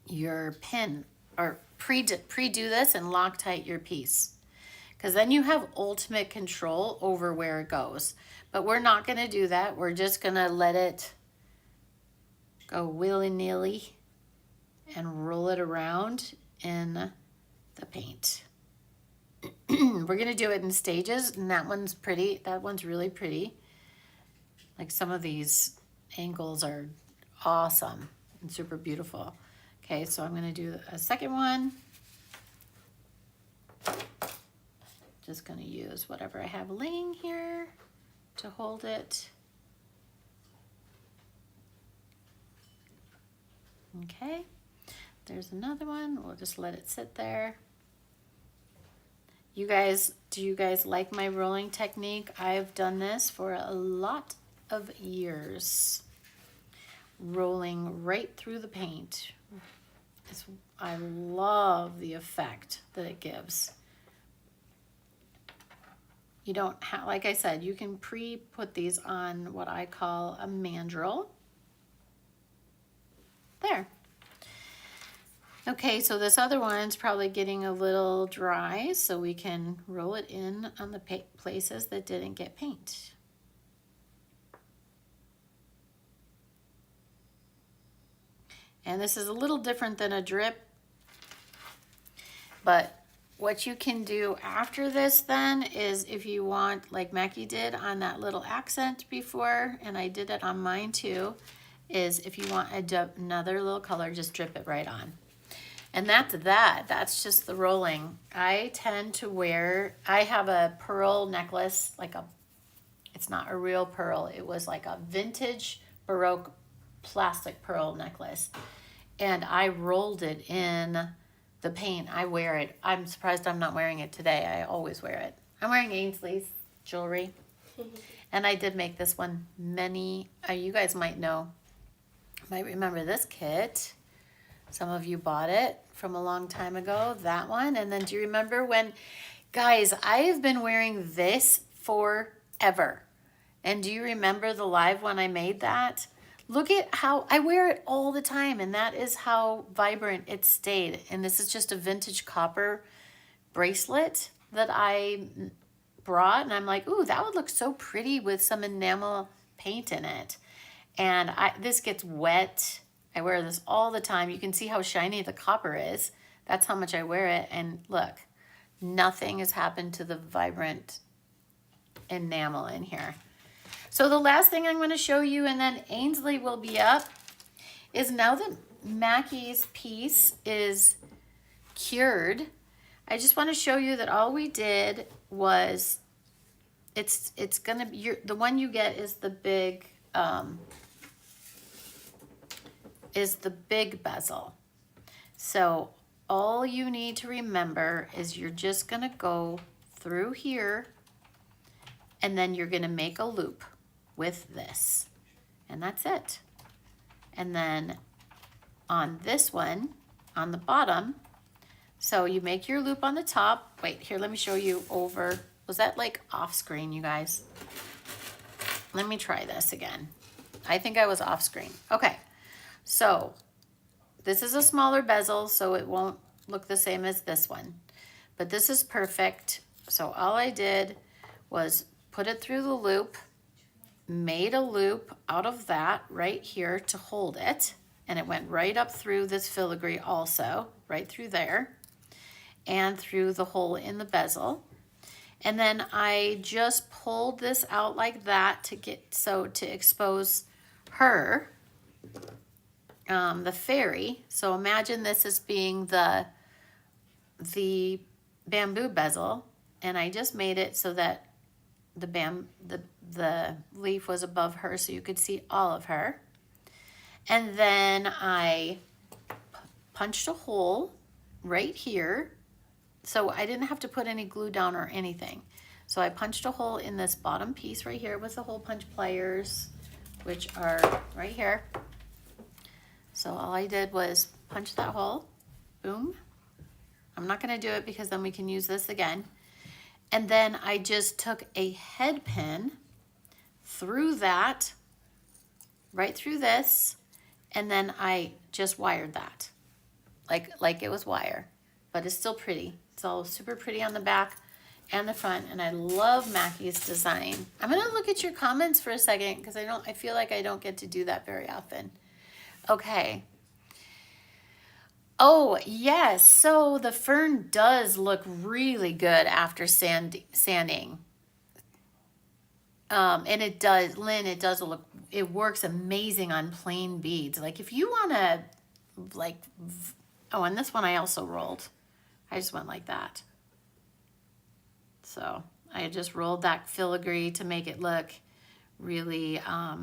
your pin, or pre-do this and Loctite your piece, because then you have ultimate control over where it goes. But we're not going to do that. We're just going to let it go willy-nilly and roll it around in the paint. We're going to do it in stages, and that one's pretty. That one's really pretty. Like, some of these angles are awesome and super beautiful. Okay, so I'm going to do a second one. Just going to use whatever I have laying here to hold it. Okay, there's another one. We'll just let it sit there. You guys, do you guys like my rolling technique? I've done this for a lot of years. Rolling right through the paint. I love the effect that it gives. You don't have, like I said, you can pre-put these on what I call a mandrel. There. Okay, so this other one's probably getting a little dry, so we can roll it in on the places that didn't get paint. And this is a little different than a drip, but what you can do after this then is, if you want, like Mackie did on that little accent before, and I did it on mine too, is if you want another little color, just drip it right on. And that's just the rolling. I tend to wear, I have a pearl necklace, it's not a real pearl, it was like a vintage Baroque plastic pearl necklace. And I rolled it in the paint. I wear it. I'm surprised I'm not wearing it today. I always wear it. I'm wearing Ainsley's jewelry. And I did make this one you guys might remember this kit. Some of you bought it from a long time ago, that one. And then do you remember when, guys, I have been wearing this forever. And do you remember the live when I made that? Look at how I wear it all the time, and that is how vibrant it stayed. And this is just a vintage copper bracelet that I brought, and I'm like, ooh, that would look so pretty with some enamel paint in it. And this gets wet. I wear this all the time. You can see how shiny the copper is. That's how much I wear it. And look, nothing has happened to the vibrant enamel in here. So the last thing I'm going to show you, and then Ainsley will be up, is now that Mackie's piece is cured, I just want to show you that all we did was, it's going to be, the one you get is the big bezel. So all you need to remember is you're just going to go through here, and then you're going to make a loop with this, and that's it. And then on this one, on the bottom, so you make your loop on the top. Wait, here, let me show you over. Was that like off screen, you guys? Let me try this again. I think I was off screen. Okay, so this is a smaller bezel, so it won't look the same as this one, but this is perfect. So all I did was put it through the loop, made a loop out of that right here to hold it, and it went right up through this filigree also, right through there, and through the hole in the bezel. And then I just pulled this out like that to expose her, the fairy. So imagine this as being the bamboo bezel, and I just made it so that the leaf was above her, so you could see all of her. And then I punched a hole right here, so I didn't have to put any glue down or anything. So I punched a hole in this bottom piece right here with the hole punch pliers, which are right here. So all I did was punch that hole, boom, I'm not gonna do it because then we can use this again. And then I just took a head pin through that, right through this, and then I just wired that. Like it was wire, but it's still pretty. It's all super pretty on the back and the front, and I love Mackie's design. I'm gonna look at your comments for a second because I feel like I don't get to do that very often. Okay. Oh, yes. So the fern does look really good after sanding. And it does, Lynn, it works amazing on plain beads. Like if you want to, like, oh, and this one I also rolled. I just went like that. So I just rolled that filigree to make it look really, I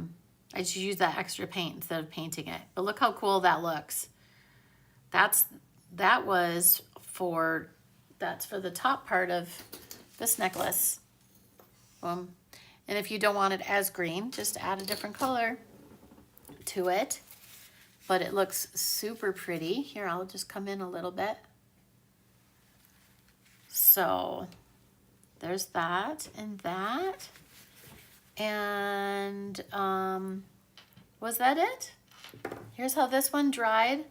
just used that extra paint instead of painting it. But look how cool that looks. That's for the top part of this necklace. Boom. And if you don't want it as green, just add a different color to it. But it looks super pretty. Here, I'll just come in a little bit. So there's that and that. And was that it? Here's how this one dried.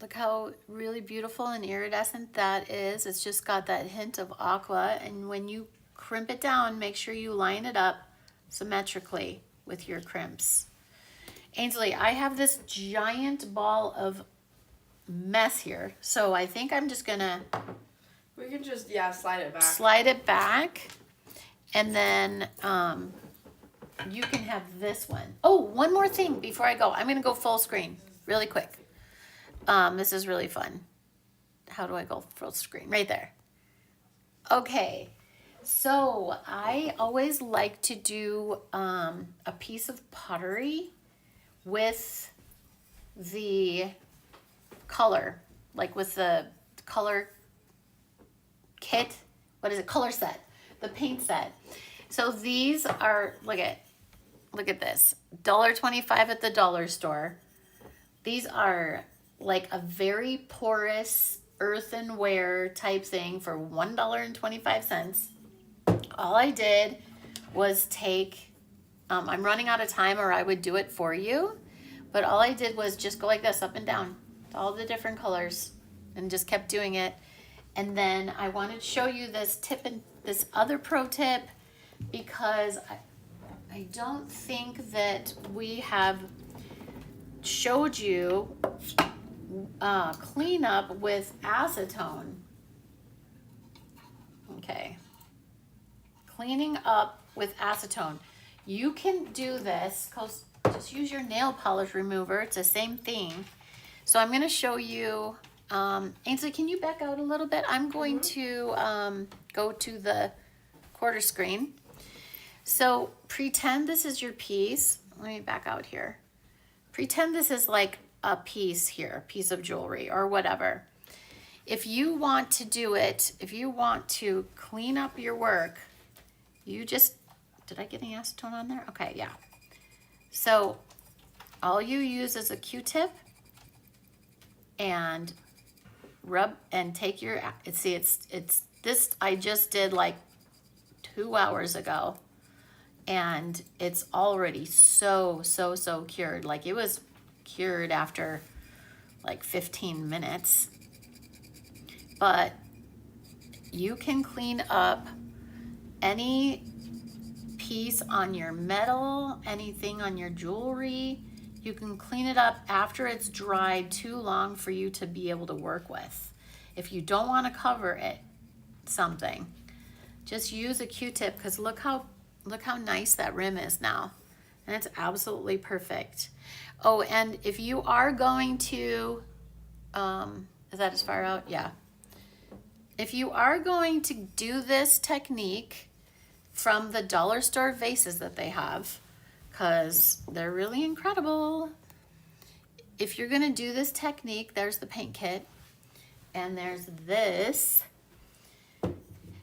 Look how really beautiful and iridescent that is. It's just got that hint of aqua. And when you crimp it down, make sure you line it up symmetrically with your crimps. Ainsley, I have this giant ball of mess here. So I think I'm just gonna We can just, slide it back. slide it back. And then you can have this one. Oh, one more thing before I go. I'm gonna go full screen really quick. This is really fun. How do I go full screen? Right there. Okay, so I always like to do a piece of pottery with the color, like with the color kit. What is it? Color set, the paint set. So these are, look at this, $1.25 at the dollar store. These are like a very porous earthenware type thing for $1.25. All I did was take, I'm running out of time or I would do it for you, but all I did was just go like this up and down to all the different colors and just kept doing it. And then I wanted to show you this tip and this other pro tip because I don't think that we have showed you cleanup with acetone. Okay. Cleaning up with acetone. You can do this, just use your nail polish remover. It's the same thing. So I'm going to show you, Ainsley, can you back out a little bit? I'm going to go to the quarter screen. So pretend this is your piece. Let me back out here. Pretend this is like a piece here, a piece of jewelry or whatever. If you want to do it, if you want to clean up your work, you just, did I get any acetone on there? Okay, yeah. So all you use is a Q-tip and rub and take your, see, it's this I just did like 2 hours ago. And it's already so cured. Like it was cured after like 15 minutes. But you can clean up any piece on your metal, anything on your jewelry. You can clean it up after it's dried too long for you to be able to work with. If you don't want to cover it, something, just use a Q-tip because look how nice that rim is now. And it's absolutely perfect. Oh, and if you are going to, is that as far out? Yeah. If you are going to do this technique from the dollar store vases that they have, because they're really incredible. If you're going to do this technique, there's the paint kit. And there's this.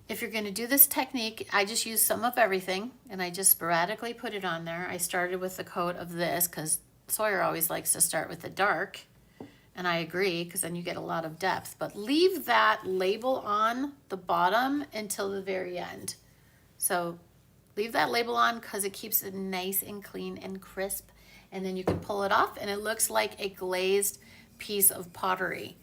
If you're going to do this technique, I just use some of everything and I just sporadically put it on there. I started with the coat of this because Sawyer always likes to start with the dark And I agree, because then you get a lot of depth. But leave that label on the bottom until the very end. So leave that label on because it keeps it nice and clean and crisp. And then you can pull it off and it looks like a glazed piece of pottery.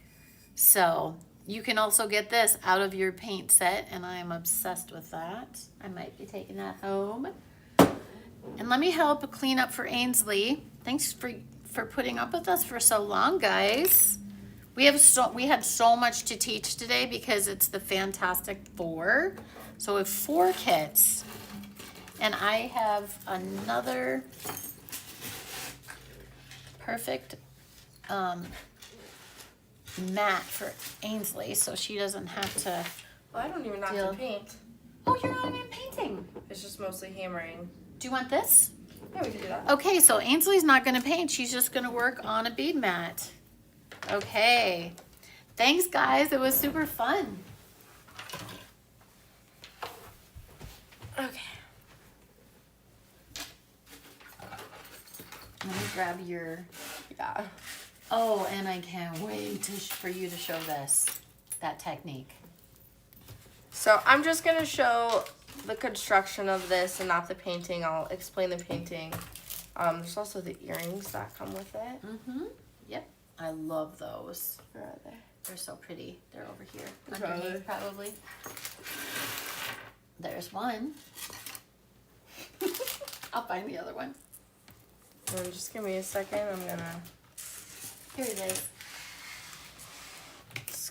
So you can also get this out of your paint set, and I am obsessed with that. I might be taking that home. And let me help clean up for Ainsley. Thanks for putting up with us for so long, guys. We had so much to teach today because it's the Fantastic Four. So we have 4 kits. And I have another perfect mat for Ainsley, so she doesn't have to. Well, I don't even have to paint. Oh, you're not even painting. It's just mostly hammering. Do you want this? Yeah, we can do that. Okay, so Ainsley's not gonna paint. She's just gonna work on a bead mat. Okay. Thanks, guys. It was super fun. Okay. Let me grab your. Yeah. Oh, and I can't wait for you to show that technique. So I'm just gonna show the construction of this and not the painting. I'll explain the painting. There's also the earrings that come with it. Mm-hmm. Yep. I love those. Where are they? They're so pretty. They're over here. Probably. Underneath, probably. There's one. I'll find the other one. Just give me a second. I'm gonna Here it is.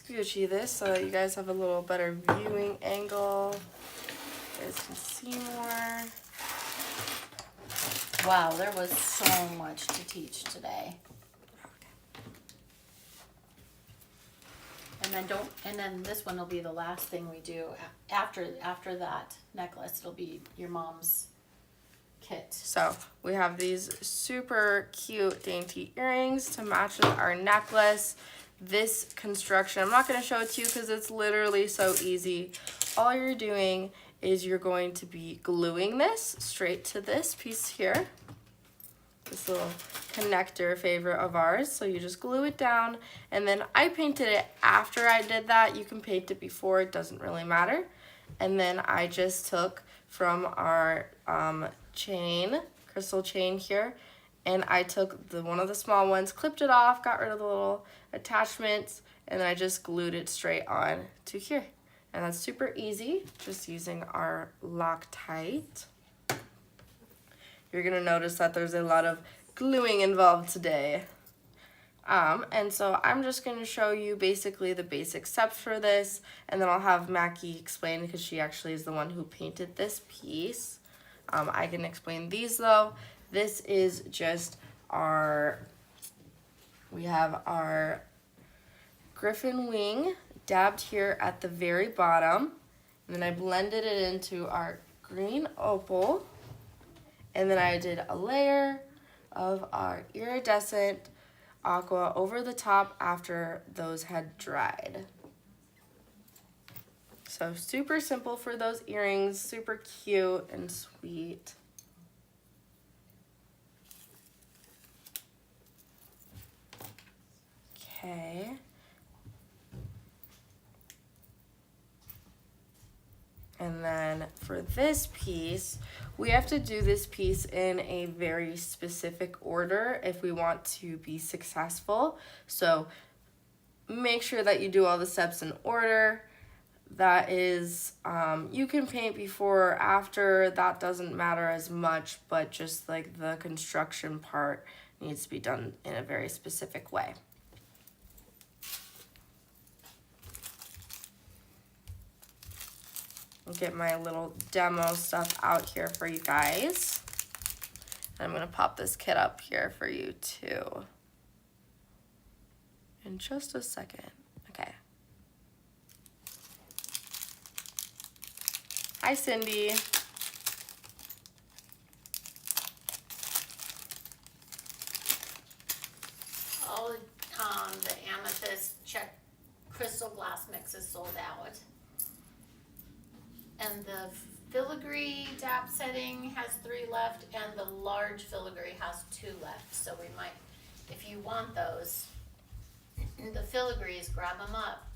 scoochy this so that you guys have a little better viewing angle. You guys can see more. Wow, there was so much to teach today. And then this one will be the last thing we do after that necklace. It'll be your mom's kit. So we have these super cute dainty earrings to match with our necklace. This construction, I'm not going to show it to you because it's literally so easy. All you're doing is you're going to be gluing this straight to this piece here. This little connector favorite of ours. So you just glue it down, and then I painted it after I did that. You can paint it before, it doesn't really matter. And then I just took from our chain, crystal chain here, and I took one of the small ones, clipped it off, got rid of the little attachments, and then I just glued it straight on to here. And that's super easy, just using our Loctite. You're gonna notice that there's a lot of gluing involved today. And so I'm just gonna show you basically the basic steps for this, and then I'll have Mackie explain because she actually is the one who painted this piece. I can explain these though. This is just we have our griffin wing dabbed here at the very bottom, and then I blended it into our green opal, and then I did a layer of our iridescent aqua over the top after those had dried. So super simple for those earrings, super cute and sweet. Okay. And then for this piece, we have to do this piece in a very specific order if we want to be successful. So make sure that you do all the steps in order. That is, you can paint before or after, that doesn't matter as much, but just like the construction part needs to be done in a very specific way. I'll get my little demo stuff out here for you guys. I'm gonna pop this kit up here for you too. In just a second. Okay. Hi, Cindy. All the amethyst check crystal glass mix is sold out. And the filigree dap setting has 3 left, and the large filigree has 2 left. So we might, if you want those, The filigrees, grab them up.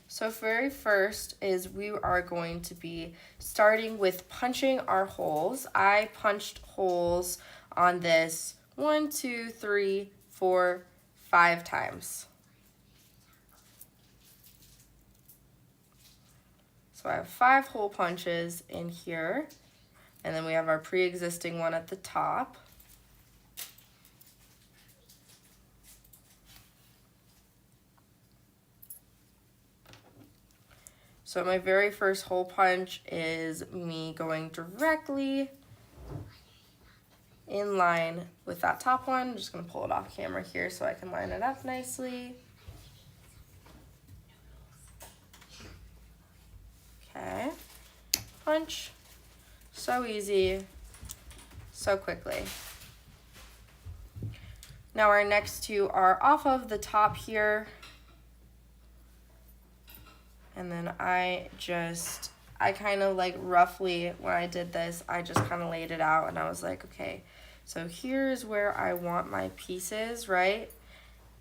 So very first is we are going to be starting with punching our holes. I punched holes on this 1, 2, 3, 4, 5 times. So I have 5 hole punches in here, and then we have our pre-existing one at the top. So my very first hole punch is me going directly in line with that top one. I'm just gonna pull it off camera here so I can line it up nicely. Okay, punch, so easy, so quickly. Now our next two are off of the top here. And then I kind of like roughly, when I did this, I just kind of laid it out and I was like, okay, so here's where I want my pieces, right?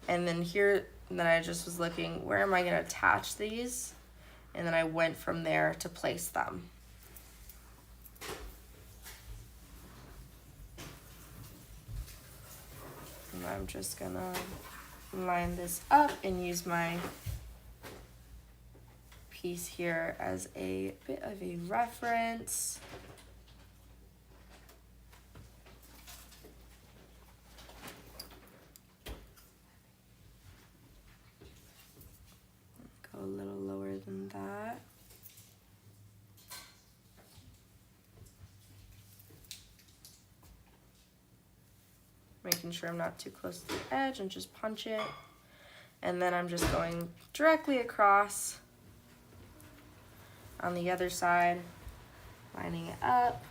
And then here, and then I just was looking, where am I gonna attach these? And then I went from there to place them. And I'm just gonna line this up and use my piece here as a bit of a reference. Go a little lower than that. Making sure I'm not too close to the edge and just punch it. And then I'm just going directly across on the other side, lining it up,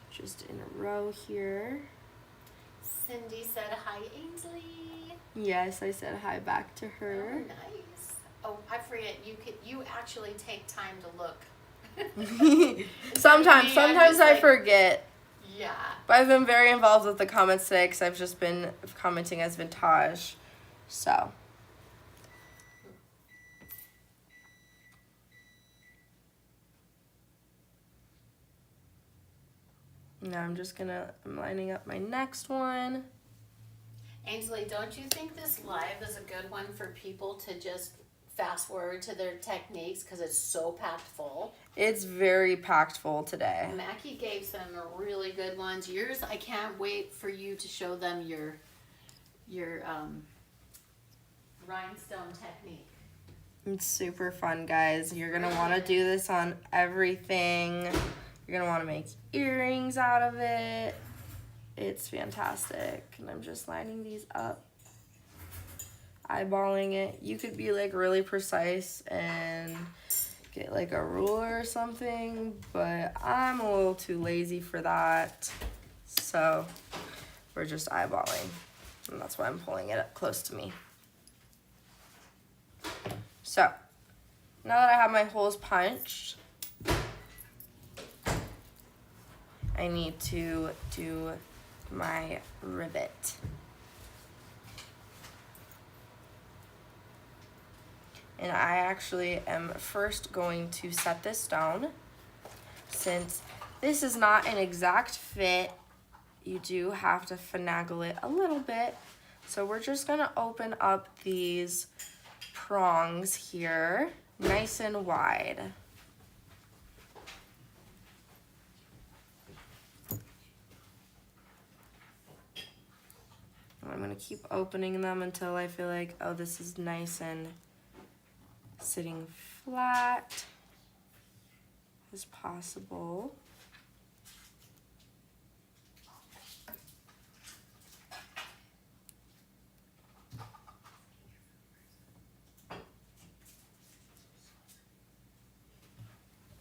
just in a row here. Cindy said hi, Ainsley. Yes, I said hi back to Oh, her. nice. Oh, I forget. You actually take time to look. Sometimes I forget. Yeah. But I've been very involved with the comments today because I've just been commenting as Vintage. So. Now I'm lining up my next one. Ainsley, don't you think this live is a good one for people to just fast forward to their techniques because it's so packed full? It's very packed full today. Mackie gave some really good ones. Yours, I can't wait for you to show them your rhinestone technique. It's super fun, guys. You're going to want to do this on everything. You're going to want to make earrings out of it. It's fantastic. And I'm just lining these up, eyeballing it. You could be like really precise and get like a ruler or something, but I'm a little too lazy for that. So we're just eyeballing. And that's why I'm pulling it up close to me. So now that I have my holes punched, I need to do my rivet. And I actually am first going to set this down. Since this is not an exact fit, you do have to finagle it a little bit. So we're just gonna open up these prongs here, nice and wide. I'm going to keep opening them until I feel like, oh, this is nice and sitting flat as possible.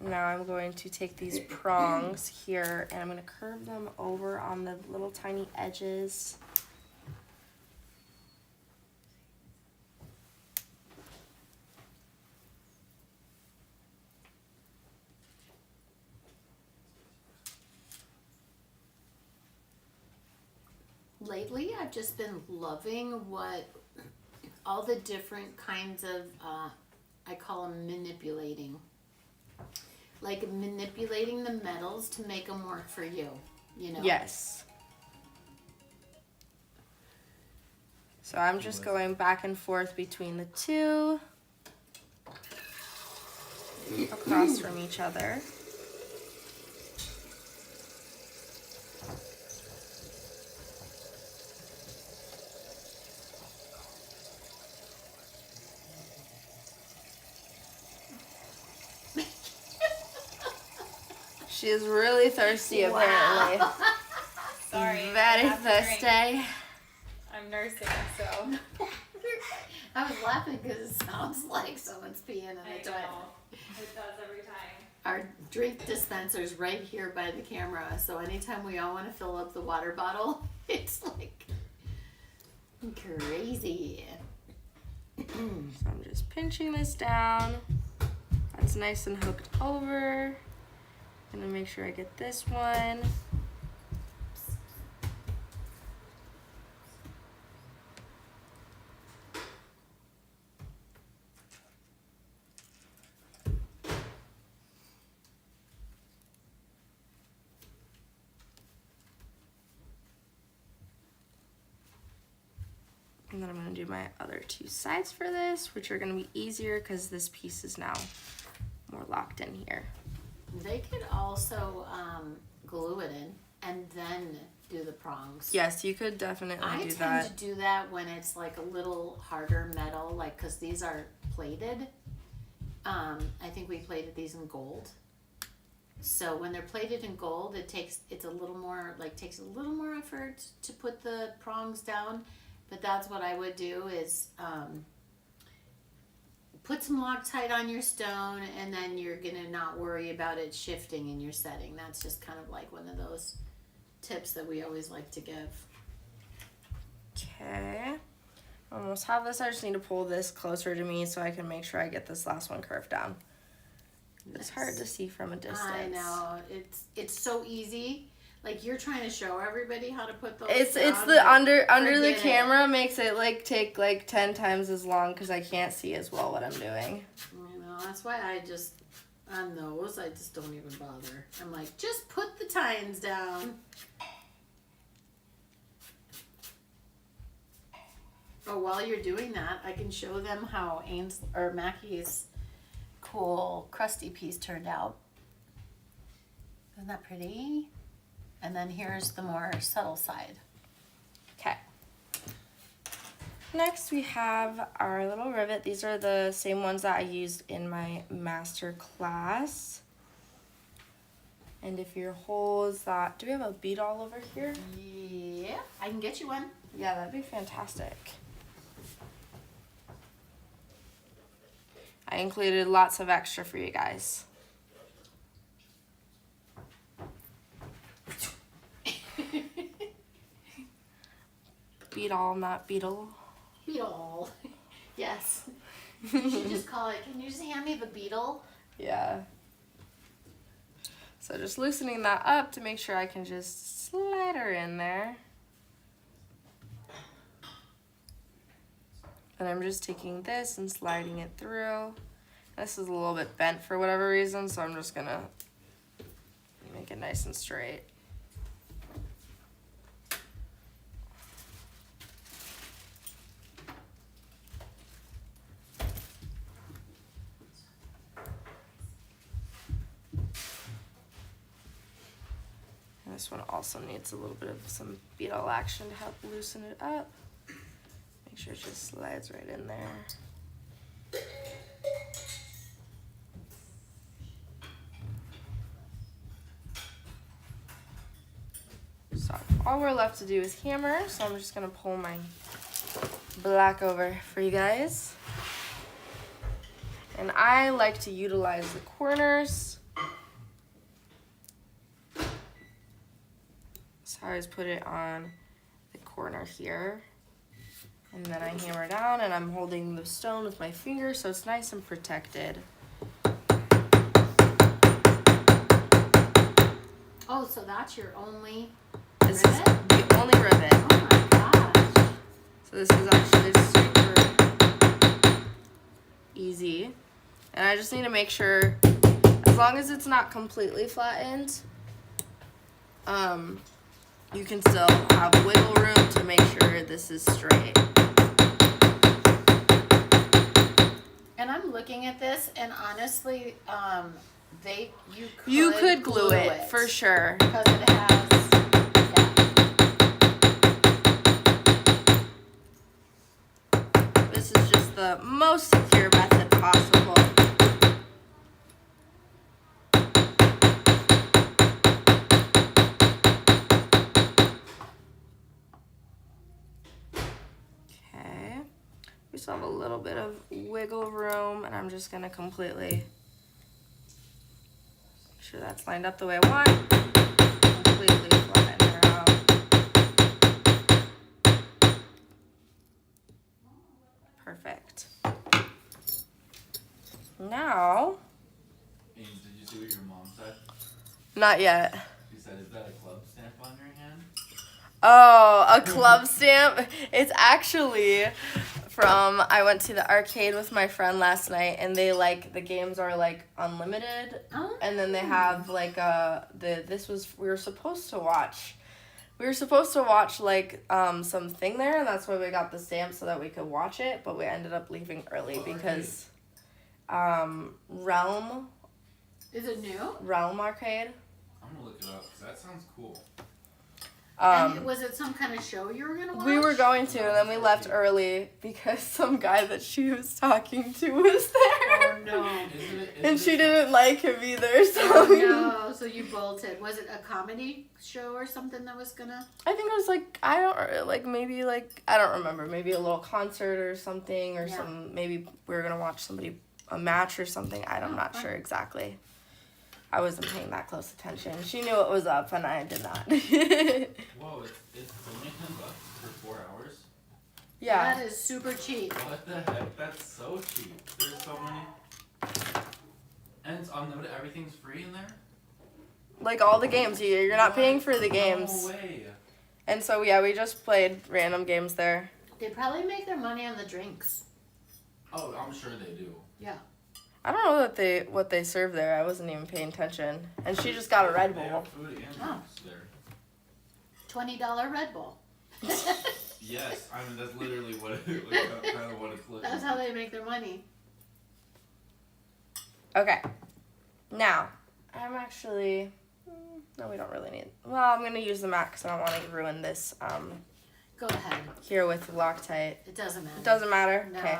Now I'm going to take these prongs here and I'm going to curve them over on the little tiny edges. Lately, I've just been loving what all the different kinds of, I call them manipulating. Like manipulating the metals to make them work for you, you know? Yes. So I'm just going back and forth between the two, across from each other. She is really thirsty, apparently. Wow. Sorry. I Very have to drink. thirsty. I'm nursing, so. I was laughing because it sounds like someone's peeing in the toilet. It does every time. Our drink dispenser's right here by the camera, so anytime we all want to fill up the water bottle, it's like crazy. So I'm just pinching this down. That's nice and hooked over. Gonna make sure I get this one. And then I'm gonna do my other two sides for this, which are gonna be easier because this piece is now more locked in here. They could also glue it in and then do the prongs. Yes, you could definitely I do tend that. to do that when it's like a little harder metal, like because these are plated. I think we plated these in gold. So when they're plated in gold, takes a little more effort to put the prongs down. But that's what I would do is put some Loctite on your stone, and then you're gonna not worry about it shifting in your setting. That's just kind of like one of those tips that we always like to give. Okay. Almost have this. I just need to pull this closer to me so I can make sure I get this last one curved down. It's hard to see from a distance. I know, it's so easy. Like you're trying to show everybody how to put those. It's down, the but under the forget it. camera makes it like take like 10 times as long because I can't see as well what I'm doing. You know, that's why on those I just don't even bother. I'm like, just put the tines down. Oh, while you're doing that, I can show them how Mackie's cool crusty piece turned out. Isn't that pretty? And then here's the more subtle side. Okay. Next we have our little rivet. These are the same ones that I used in my master class. And if your hole is that, do we have a bead all over here? Yeah, I can get you one. Yeah, that'd be fantastic. I included lots of extra for you guys. Beetle, not beetle. Beetle. Yes. You should just call it, can you just hand me the beetle? Yeah. So just loosening that up to make sure I can just slide her in there. And I'm just taking this and sliding it through. This is a little bit bent for whatever reason, so I'm just gonna make it nice and straight. And this one also needs a little bit of some beetle action to help loosen it up. Make sure it just slides right in there. So all we're left to do is hammer, so I'm just gonna pull my black over for you guys. And I like to utilize the corners. So I always put it on the corner here. And then I hammer down, and I'm holding the stone with my finger so it's nice and protected. Oh, so that's your only This is rivet? the only rivet. Oh my gosh. So this is actually super easy. And I just need to make sure, as long as it's not completely flattened, you can still have wiggle room to make sure this is straight. And I'm looking at this, and honestly, You could glue it for sure. because it has. This is just the most secure method possible. Okay. We still have a little bit of wiggle room, and I'm just gonna completely make sure that's lined up the way I want. Completely flatten her out. Perfect. Now, Ames, did you see what your mom said? not yet. She said, "Is that a club stamp on your hand?" Oh, a club stamp? It's actually from, I went to the arcade with my friend last night, and they the games are unlimited, Oh. and then they have we were supposed to watch something there, and that's why we got the stamp so that we could watch it, but we ended up leaving early What because Realm Is it new? Arcade. I'm gonna look it up because that sounds cool. And was it some kind of show you were gonna watch? We were going to, and then we left early because some guy that she was talking to was there. Oh no. And she didn't like him either, so Oh no. So you bolted. Was it a comedy show or something that was gonna? I think it was I don't remember, maybe a little concert or something, or Yeah. maybe we were gonna watch a match or something. I'm not fun. sure exactly. I wasn't paying that close attention. She knew it was up, and I did not. Whoa, it's only $10 for 4 hours. Yeah. That is super cheap. What the heck? That's so cheap. There's so many. And it's unlimited. Everything's free in there. Like all the games, you're not paying for the games. No way. And so yeah, we just played random games there. They probably make their money on the drinks. Oh, I'm sure they do. Yeah. I don't know what they serve there. I wasn't even paying attention. And she just got a Red They Bull. have food and drinks there. $20 Red Bull. Yes, I mean that's literally what it, kind of what it's looking. That's how they make their money. Okay. Now, I'm actually... No, we don't really need... Well, I'm going to use the mat because I don't want to ruin this Go ahead. here with Loctite. It doesn't matter. It doesn't matter? No. Okay.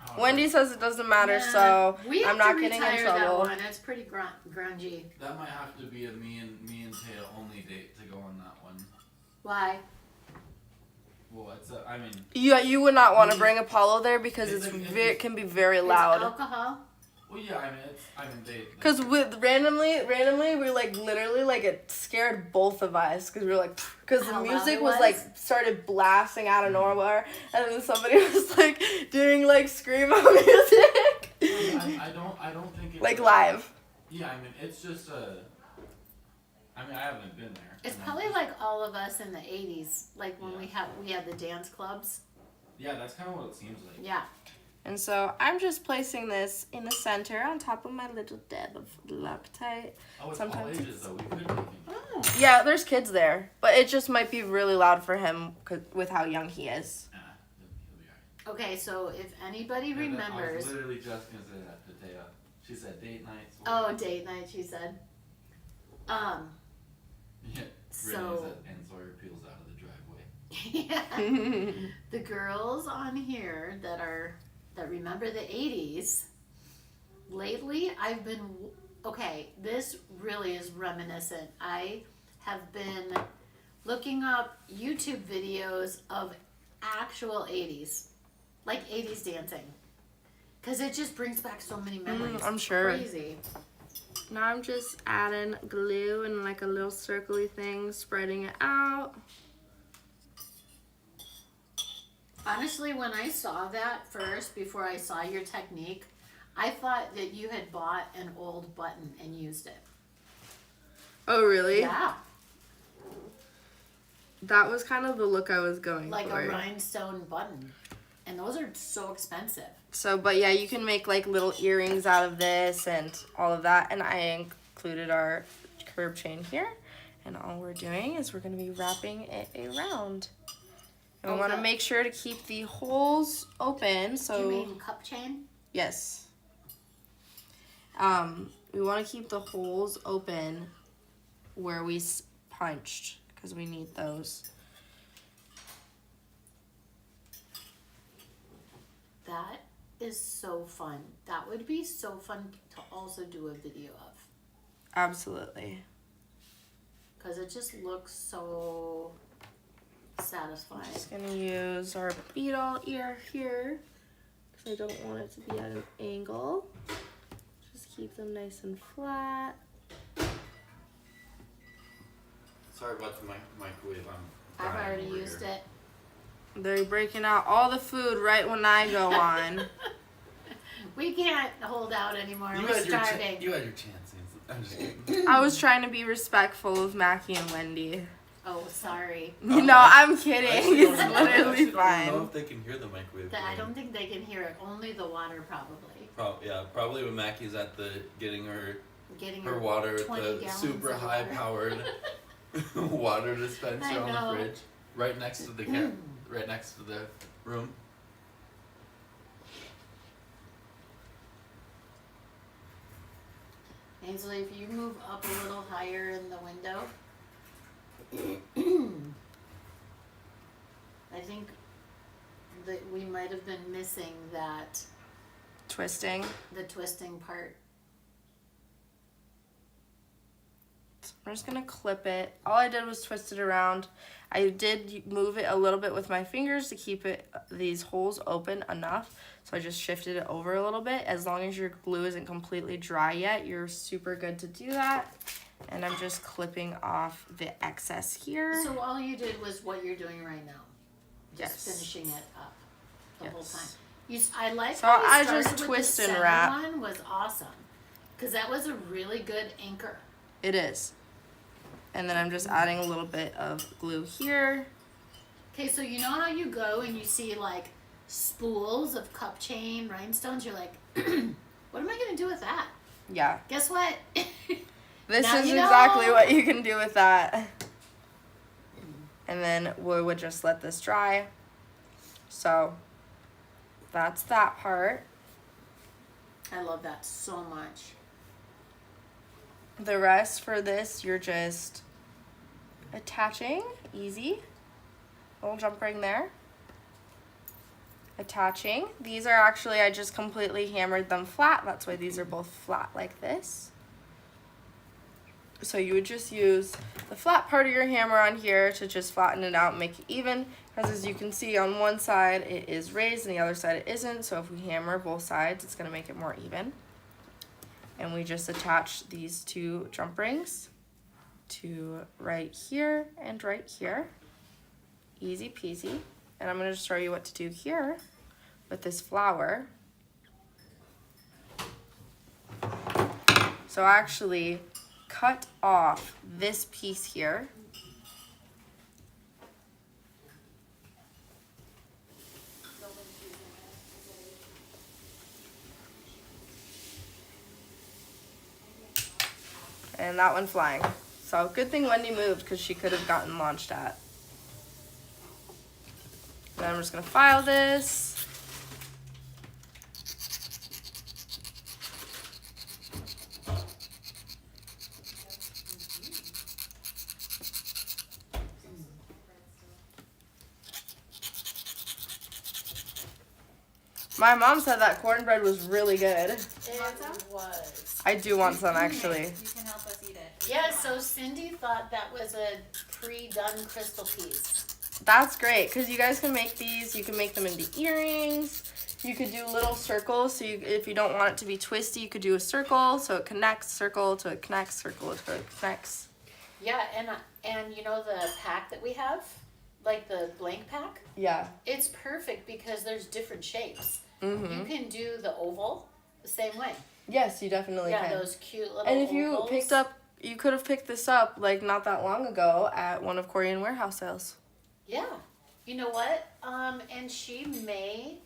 Oh, Wendy says it doesn't matter, Nah, so we have I'm not to getting in retire trouble. That one. It's pretty grungy. That might have to be a me and Taya only date to go on that one. Why? Well, I mean, You would not want to bring Apollo there because It's it can be very It's loud. alcohol. well, yeah, I mean, they. Because with randomly, we literally it scared both of us because we were because the How loud music it was was? started blasting out of nowhere, and then somebody was doing screamo music, I don't think it's live. Yeah, I mean, it's just a. I mean, I haven't been there. It's and probably I'm like all of us in the 80s, like when Yeah. we had the dance clubs. Yeah, that's kind of what it seems like. Yeah. And so I'm just placing this in the center on top of my little dab of Loctite. Oh, it's Sometimes all ages though. We could take him. Oh. Yeah, there's kids there, but it just might be really loud for him with how young he is. He'll be alright. Okay, so if anybody I remembers. was literally just gonna say that to Taya. She said date nights. Oh, date night, she said. Yeah. So- And Sawyer peels out of the driveway. Yeah. The girls on here that remember the 80s, lately I've been, okay, this really is reminiscent. I have been looking up YouTube videos of actual 80s, like 80s dancing. Because it just brings back so many memories. I'm sure. Crazy. Now I'm just adding glue and a little circly thing, spreading it out. Honestly, when I saw that first, before I saw your technique, I thought that you had bought an old button and used it. Oh, really? Yeah, That was kind of the look I was going like for. a rhinestone button. And those are so expensive. So, but yeah, you can make like little earrings out of this and all of that. And I included our curb chain here. And all we're doing is we're going to be wrapping it around. And we want to Okay. make sure to keep the holes open. So You mean cup chain? yes. We want to keep the holes open where we punched because we need those. That is so fun. That would be so fun to also do a video of. Absolutely. Because it just looks so satisfying. Just gonna use our beetle ear here because I don't want it to be at an angle. Just keep them nice and flat. Sorry about the microwave. I'm I've dying already over used here. it. They're breaking out all the food right when I go on. We can't hold out anymore. You We're had your starving. you had your chances. I'm just kidding. I was trying to be respectful of Mackie and Wendy. Oh, sorry. You know, I'm kidding. I actually It's don't know- I literally actually don't know fine. if they can hear the microwave. I going. don't think they can hear it. Only the water, probably. Probably when Mackie's at the getting her Getting her water with 20 the gallons super of high water. powered water dispenser I on know. the fridge, right next to the right next to the room. Ainsley, if you move up a little higher in the window, I think that we might have been missing that, Twisting. the twisting part. I'm just gonna clip it. All I did was twist it around. I did move it a little bit with my fingers to keep it these holes open enough. So I just shifted it over a little bit. As long as your glue isn't completely dry yet, you're super good to do that. And I'm just clipping off the excess here. So all you did was what you're doing right now. Just Yes. finishing it up the whole Yes. time. I like So how you I started just with twist the and center wrap. one was awesome. Because that was a really good anchor. It is. And then I'm just adding a little bit of glue here. Okay, so you know how you go and you see like spools of cup chain rhinestones? You're like, what am I going to do with that? Yeah. Guess what? This Now is you know. exactly what you can do with that. And then we would just let this dry. So that's that part. I love that so much. The rest for this, you're just attaching, easy. Little jump ring there. Attaching. These are actually, I just completely hammered them flat. That's why these are both flat like this. So you would just use the flat part of your hammer on here to just flatten it out and make it even. Because as you can see on one side it is raised and the other side it isn't. So if we hammer both sides, it's going to make it more even. And we just attach these two jump rings to right here and right here. Easy peasy. And I'm going to show you what to do here with this flower. So actually cut off this piece here. And that one flying. So good thing Wendy moved because she could have gotten launched at. Then I'm just gonna file this. My mom said that cornbread was really good. It was. I do want some actually. You can help us eat it. Yeah, so Cindy thought that was a pre-done crystal piece. That's great because you guys can make these. You can make them into earrings. You could do little circles. So if you don't want it to be twisty, you could do a circle so it connects, circle to it connects, circle to it connects. Yeah, and you know the pack that we have, like the blank pack, Yeah. it's perfect because there's different shapes. Mhm. You can do the oval the same way. Yes, you definitely Yeah, can. those cute little And if you ovals. you could have picked this up like not that long ago at one of Korean warehouse sales. Yeah, You know what? And she may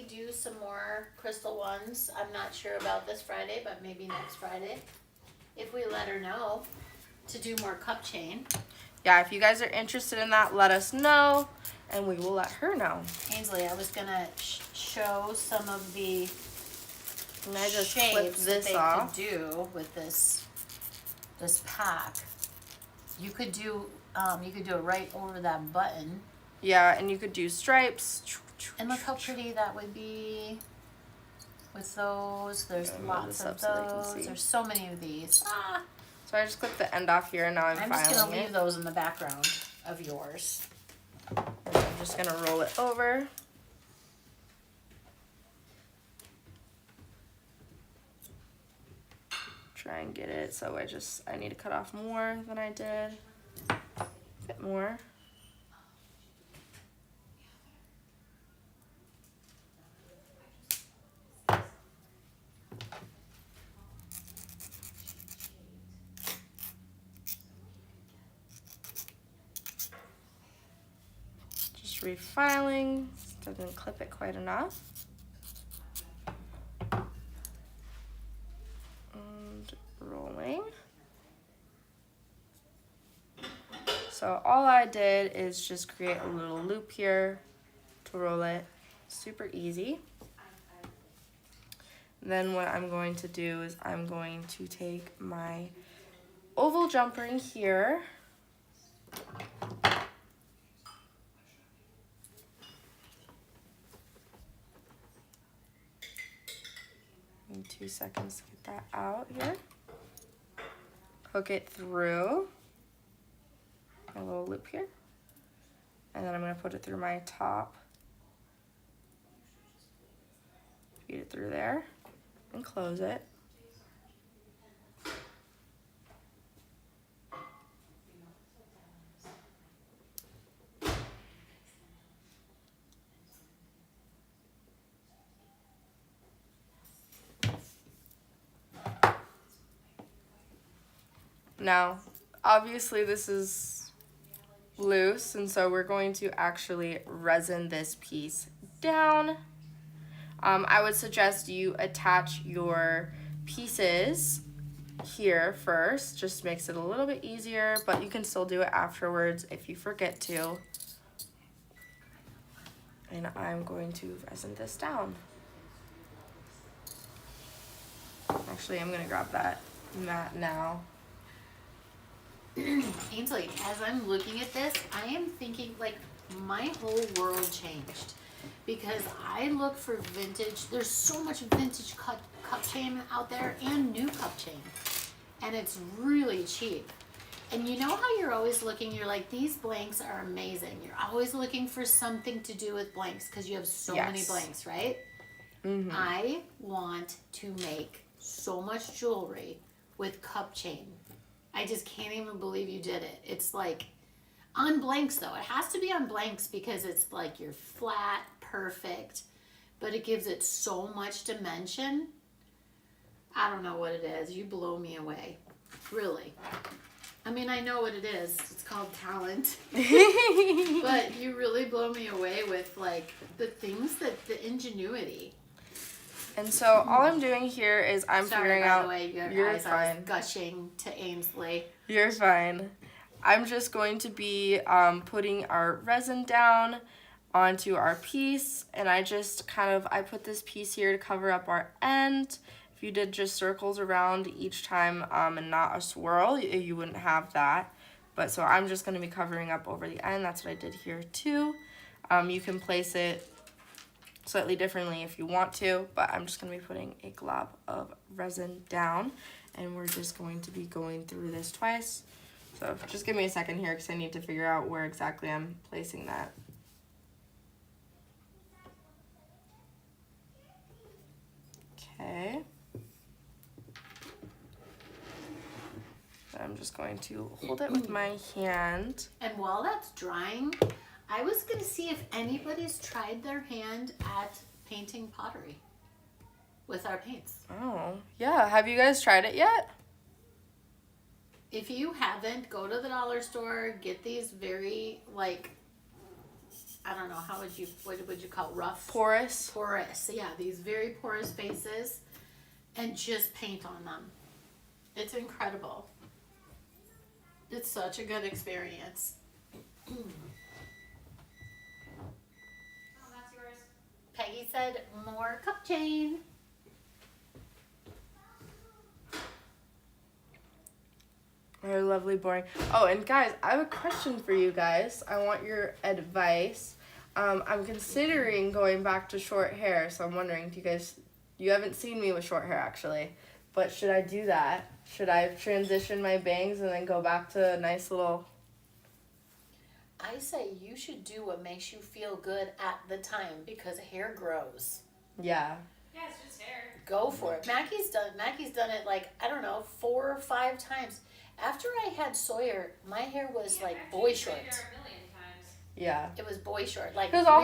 do some more crystal ones. I'm not sure about this Friday, but maybe next Friday. If we let her know to do more cup chain. Yeah, if you guys are interested in that, let us know, and we will let her know. Ainsley, I was gonna show some of the And I just clip shapes that this they off. could do with this pack. You could do it right over that button. Yeah, and you could do stripes. And look how pretty that would be with those. There's I'm gonna lots move this of up so they can those. see. There's so many of these. So I just clipped the end off here, and now I'm I'm just gonna filing leave it. those in the background of yours. And I'm just gonna roll it over. Try and get it, so I need to cut off more than I did. A bit more. Just refiling, didn't clip it quite enough. And rolling. So all I did is just create a little loop here to roll it. Super easy. Then what I'm going to do is I'm going to take my oval jumper in here. Need 2 seconds to get that out here. Hook it through my little loop here. And then I'm going to put it through my top. Feed it through there and close it. Now, obviously this is loose, and so we're going to actually resin this piece down. I would suggest you attach your pieces here first, just makes it a little bit easier, but you can still do it afterwards if you forget to. And I'm going to resin this down. Actually, I'm gonna grab that mat now. Ainsley, as I'm looking at this, I am thinking like my whole world changed because I look for vintage. There's so much vintage cup chain out there and new cup chain, and it's really cheap. And you know how you're always looking, you're like, these blanks are amazing. You're always looking for something to do with blanks because you have so many blanks, right? Mm-hmm. I want to make so much jewelry with cup chain. I just can't even believe you did it. It's like on blanks though. It has to be on blanks because it's like you're flat, perfect, but it gives it so much dimension. I don't know what it is. You blow me away. Really. I mean, I know what it is. It's called talent. But you really blow me away with like the things that the ingenuity. And so all I'm doing here is I'm figuring out. Sorry, by the way, you're eyes fine. are gushing to Ainsley. You're fine. I'm just going to be putting our resin down onto our piece, and I put this piece here to cover up our end. If you did just circles around each time and not a swirl, you wouldn't have that. But so I'm just going to be covering up over the end. That's what I did here too. You can place it slightly differently if you want to, but I'm just going to be putting a glob of resin down, and we're just going to be going through this twice. So just give me a second here because I need to figure out where exactly I'm placing that. Okay. So I'm just going to hold it with my hand. And while that's drying, I was going to see if anybody's tried their hand at painting pottery with our paints. Oh, yeah. Have you guys tried it yet? If you haven't, go to the dollar store, get these very, like, I don't know, what would you call it? Rough? Porous. Porous, yeah, these very porous faces, and just paint on them. It's incredible. It's such a good experience. Oh, that's yours. Peggy said, more cup chain. Very lovely, boring. Oh, and guys, I have a question for you guys. I want your advice. I'm considering going back to short hair, so I'm wondering, you haven't seen me with short hair actually, but should I do that? Should I transition my bangs and then go back to a nice little... I say you should do what makes you feel good at the time, because hair grows. Yeah. Yeah, it's just hair. Go for it. Mackie's done it, like, I don't know, 4 or 5 times. After I had Sawyer, my hair was like boy short. Yeah. It was boy short, like Because really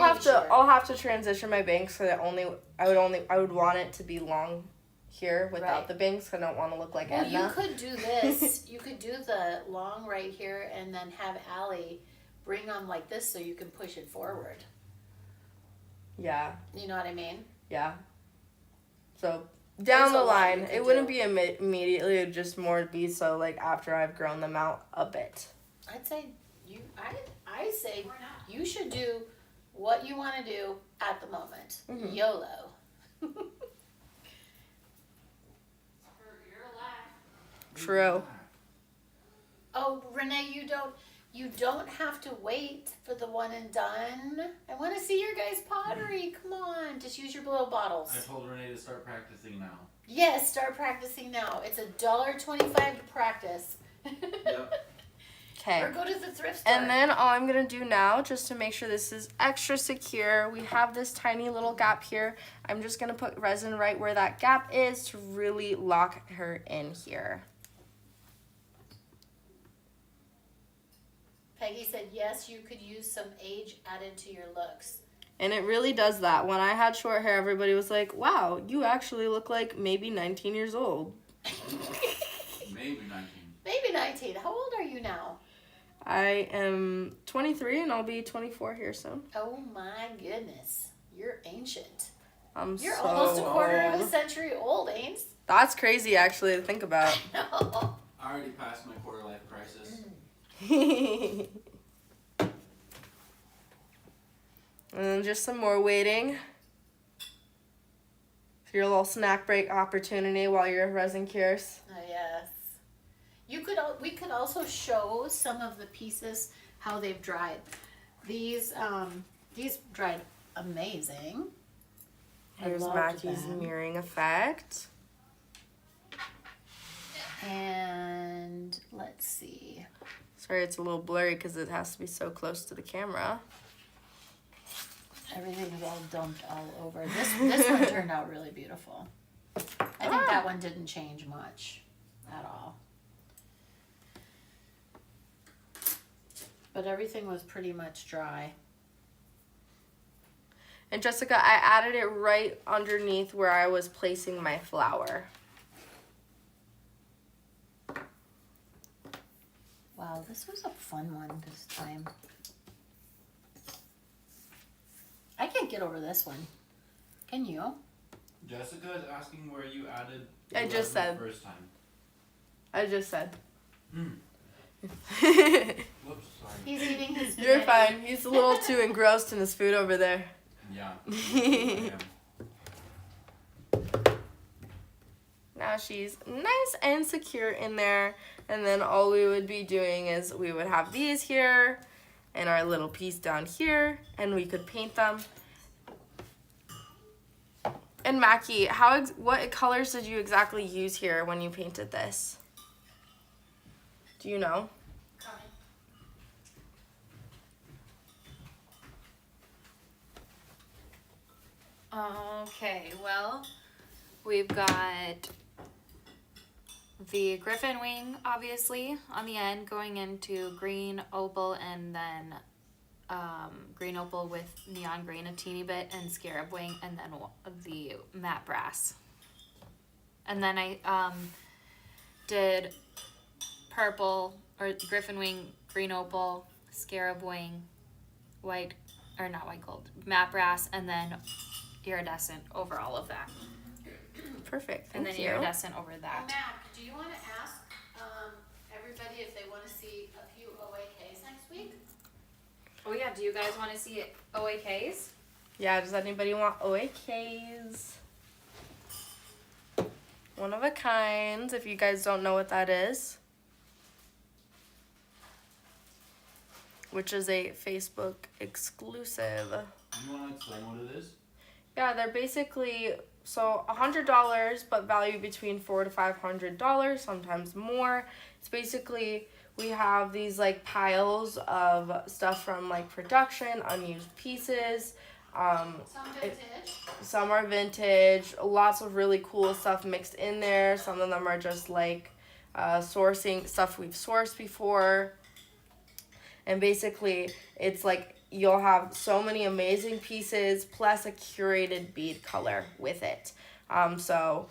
I'll have to transition my bangs so that I would want it to be long here without Right. the bangs. 'Cause I don't want to look like Well, Edna. you could do this. You could do the long right here, and then have Allie bring them like this so you can push it forward. Yeah. You know what I mean? Yeah. So down There's the a lot line, you could it wouldn't do. be immediately. It'd just more be so like after I've grown them out a bit. I'd say I say you should do what you want to do at the moment. Mhm. YOLO. True. Oh, Renee, you don't have to wait for the one and done. I want to see your guys' pottery. Come on, just use your blow bottles. I told Renee to start practicing now. Yes, start practicing now. It's $1.25 to practice. Yep. Okay. Or go to the thrift store. And then all I'm gonna do now, just to make sure this is extra secure, we have this tiny little gap here. I'm just gonna put resin right where that gap is to really lock her in here. Peggy said, yes, you could use some age added to your looks. And it really does that. When I had short hair, everybody was like, wow, you actually look like maybe 19 years old. Maybe 19. Maybe 19. How old are you now? I am 23 and I'll be 24 here soon. Oh my goodness. You're ancient. You're You're almost a quarter of a old. century old, Ames. That's crazy actually to think about. No. I already passed my quarter life crisis. And then just some more waiting. For your little snack break opportunity while your resin cures. Oh, yes. We could also show some of the pieces how they've dried. These dried amazing. Here's loved Mackie's them. mirroring effect. And let's see. Sorry, it's a little blurry because it has to be so close to the camera. Everything is all dumped all over. This one turned out really beautiful. I think that one didn't change much at all. But everything was pretty much dry. And Jessica, I added it right underneath where I was placing my flower. Wow, this was a fun one this time. I can't get over this one. Can you? Jessica is asking where you added. I the just resin said. the first time. I just said. Whoops, sorry. He's eating his You're spaghetti. fine. He's a little too engrossed in his food over there. Yeah. I am. Now she's nice and secure in there. And then all we would be doing is we would have these here and our little piece down here, and we could paint them. And Mackie, what colors did you exactly use here when you painted this? Do you know? Okay, well, we've got the griffin wing, obviously, on the end, going into green opal, and then green opal with neon green a teeny bit, and scarab wing, and then the matte brass. And then I did purple or griffin wing, green opal, scarab wing, white, or not white gold, matte brass, and then iridescent over all of that. Perfect. And Thank then you. iridescent over that. Matt, do you want to ask everybody if they want to see a few OAKs next week? Oh yeah, do you guys want to see OAKs? Yeah, does anybody want OAKs? One of a kind, if you guys don't know what that is. Which is a Facebook exclusive. You want to explain what it is? Yeah, they're basically so $100, but value between $400 to $500, sometimes more. It's basically we have these like piles of stuff from like production, unused pieces. Some vintage. Some are vintage. Lots of really cool stuff mixed in there. Some of them are just like sourcing stuff we've sourced before. And basically, it's like you'll have so many amazing pieces plus a curated bead color with it. So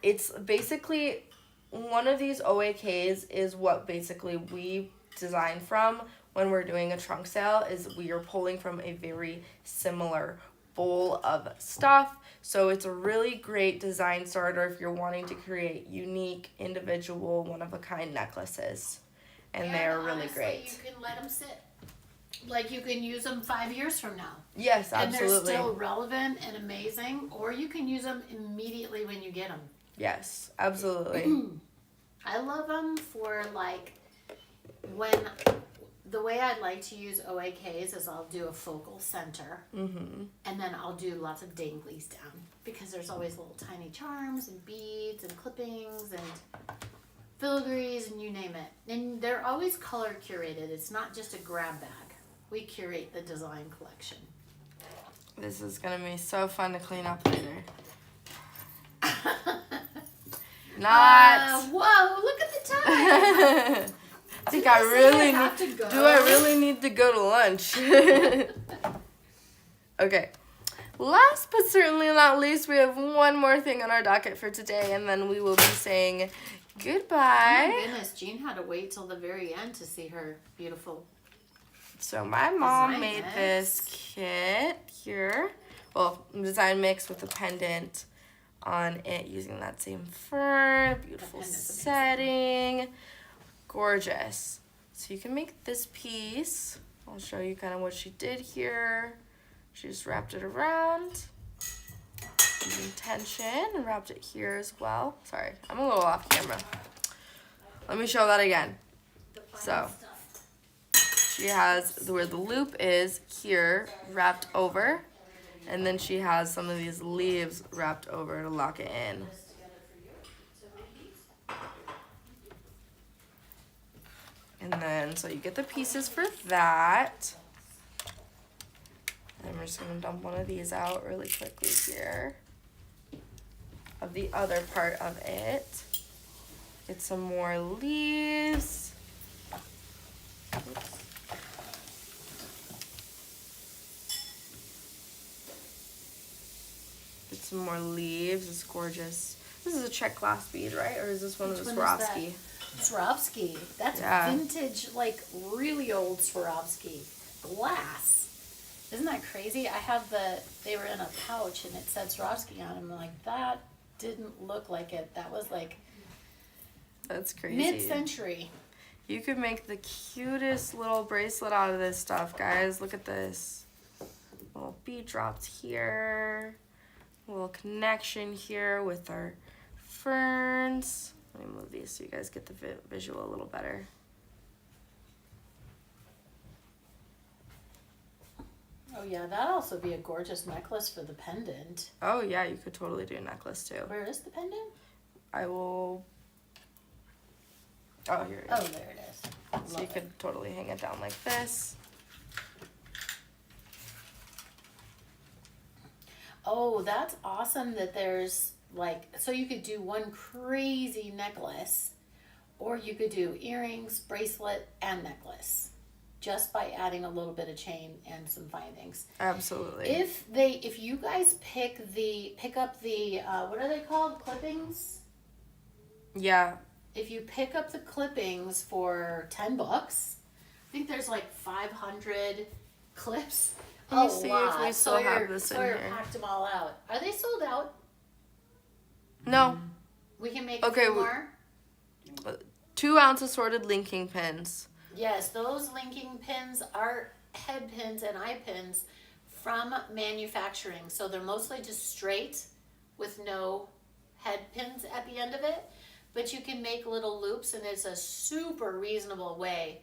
it's basically one of these OAKs is what basically we design from when we're doing a trunk sale is we are pulling from a very similar bowl of stuff. So it's a really great design starter if you're wanting to create unique, individual, one-of-a-kind necklaces. And they're really honestly, great. You can let them sit. Like you can use them 5 years from now. Yes, absolutely. And they're still relevant and amazing. Or you can use them immediately when you get them. Yes, absolutely. I love them for like when the way I like to use OAKs is I'll do a focal center and then I'll do lots of danglies down because there's always little tiny charms and beads and clippings and filigrees and you name it. And they're always color curated. It's not just a grab bag. We curate the design collection. This is going to be so fun to clean up later. Not. Whoa, look at the time. I think I really have need. to go? Do I really need to go to lunch? Okay. Last but certainly not least, we have one more thing on our docket for today, and then we will be saying Oh goodbye. my goodness, Jean had to wait till the very end to see her beautiful. So my mom Design made mix. this kit here. Well, design mix with a pendant on it using that same fern. Beautiful pendant's amazing. setting. Gorgeous. So you can make this piece. I'll show you kind of what she did here. She just wrapped it around using tension and wrapped it here as well. Sorry, I'm a little off camera. Let me show that again. So she has where the loop is here wrapped over, and then she has some of these leaves wrapped over to lock it in. And then, so you get the pieces for that. And we're just gonna dump one of these out really quickly here. Of the other part of it. Get some more leaves. Oops. Get some more leaves. It's gorgeous. This is a check glass bead, right? Or is this one of the Which one is that? Swarovski? Swarovski. That's Yeah. vintage, like really old Swarovski glass. Isn't that crazy? I have they were in a pouch and it said Swarovski on them. I'm like, that didn't look like it. That was like That's crazy. mid-century. You could make the cutest little bracelet out of this stuff, guys. Look at this. Little bead drops here. A little connection here with our ferns. Let me move these so you guys get the visual a little better. Oh yeah, that'd also be a gorgeous necklace for the pendant. Oh yeah, you could totally do a necklace too. Where is the pendant? I will. Oh, here it Oh, is. there it is. So Love you it. could totally hang it down like this. Oh, that's awesome that there's like, so you could do one crazy necklace, or you could do earrings, bracelet, and necklace, just by adding a little bit of chain and some findings. Absolutely. If you guys pick up the what are they called? Clippings? Yeah. if you pick up the clippings for $10, I think there's like 500 clips. Let me see if we still have this in Sawyer here. packed them all out. Are they sold out? No. We can make Okay, a few more. 2 ounce assorted linking pins. Yes, those linking pins are head pins and eye pins from manufacturing. So they're mostly just straight with no head pins at the end of it. But you can make little loops, and it's a super reasonable way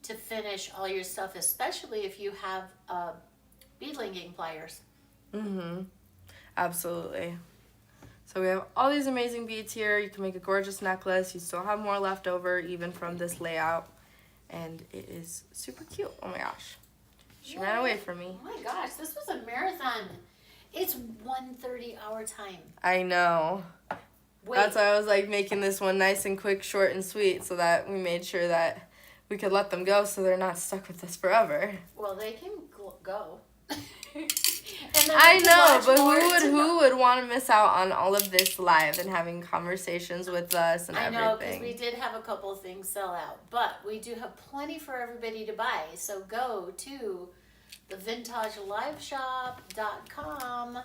to finish all your stuff, especially if you have bead linking pliers. Mm-hmm. Absolutely. So we have all these amazing beads here. You can make a gorgeous necklace. You still have more left over even from this layout. And it is super cute. Oh my gosh. She ran away from me. Oh my gosh, this was a marathon. It's 1:30 our time. I know. Wait, That's why I was like making this one nice and quick, short and sweet, so that we made sure that we could let them go so they're not stuck with us forever. well, they can go. And then I we can know, watch but more who would want to miss out on all of this live and having conversations with us and I know, because everything? we did have a couple of things sell out, but we do have plenty for everybody to buy. So go to the vintageliveshop.com,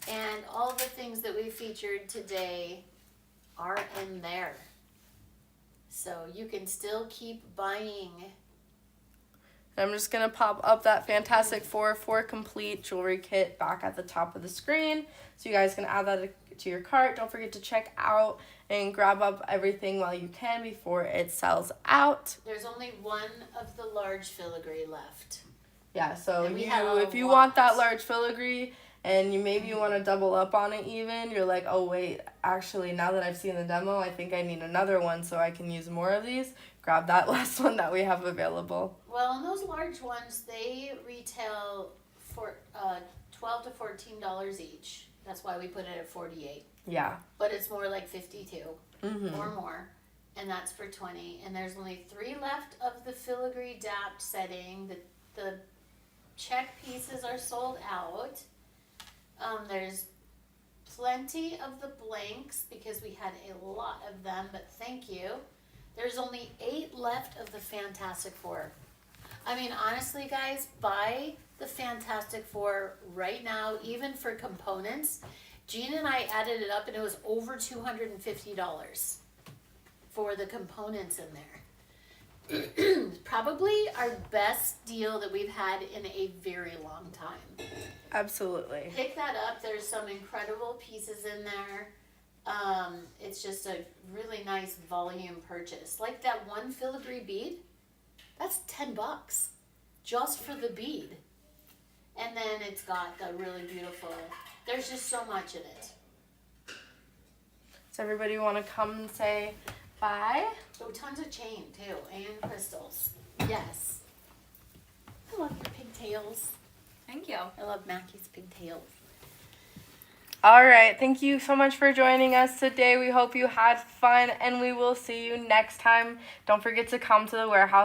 and all the things that we featured today are in there. So you can still keep buying. I'm just going to pop up that Fantastic Four complete jewelry kit back at the top of the screen. So you guys can add that to your cart. Don't forget to check out and grab up everything while you can before it sells out. There's only one of the large filigree left. Yeah, so And we have a if you lot. want that large filigree and you want to double up on it even, you're like, oh wait, actually now that I've seen the demo, I think I need another one so I can use more of these. Grab that last one that we have available. Well, and those large ones, they retail for $12 to $14 each. That's why we put it at 48. Yeah. But it's more like 52 Mm-hmm. or more, and that's for 20. And there's only 3 left of the filigree dapped setting. The check pieces are sold out. There's plenty of the blanks because we had a lot of them, but thank you. There's only 8 left of the Fantastic Four. I mean, honestly, guys, buy the Fantastic Four right now, even for components. Gina and I added it up, and it was over $250 for the components in there. Probably our best deal that we've had in a very long time. Absolutely. Pick that up. There's some incredible pieces in there. It's just a really nice volume purchase. Like that one filigree bead, that's $10 just for the bead. And then it's got the really beautiful, there's just so much in it. Does everybody want to come and say bye? Oh, tons of chain too, and crystals. Yes. I love your pigtails. Thank you. I love Mackie's pigtails. All right. Thank you so much for joining us today. We hope you had fun, and we will see you next time. Don't forget to come to the warehouse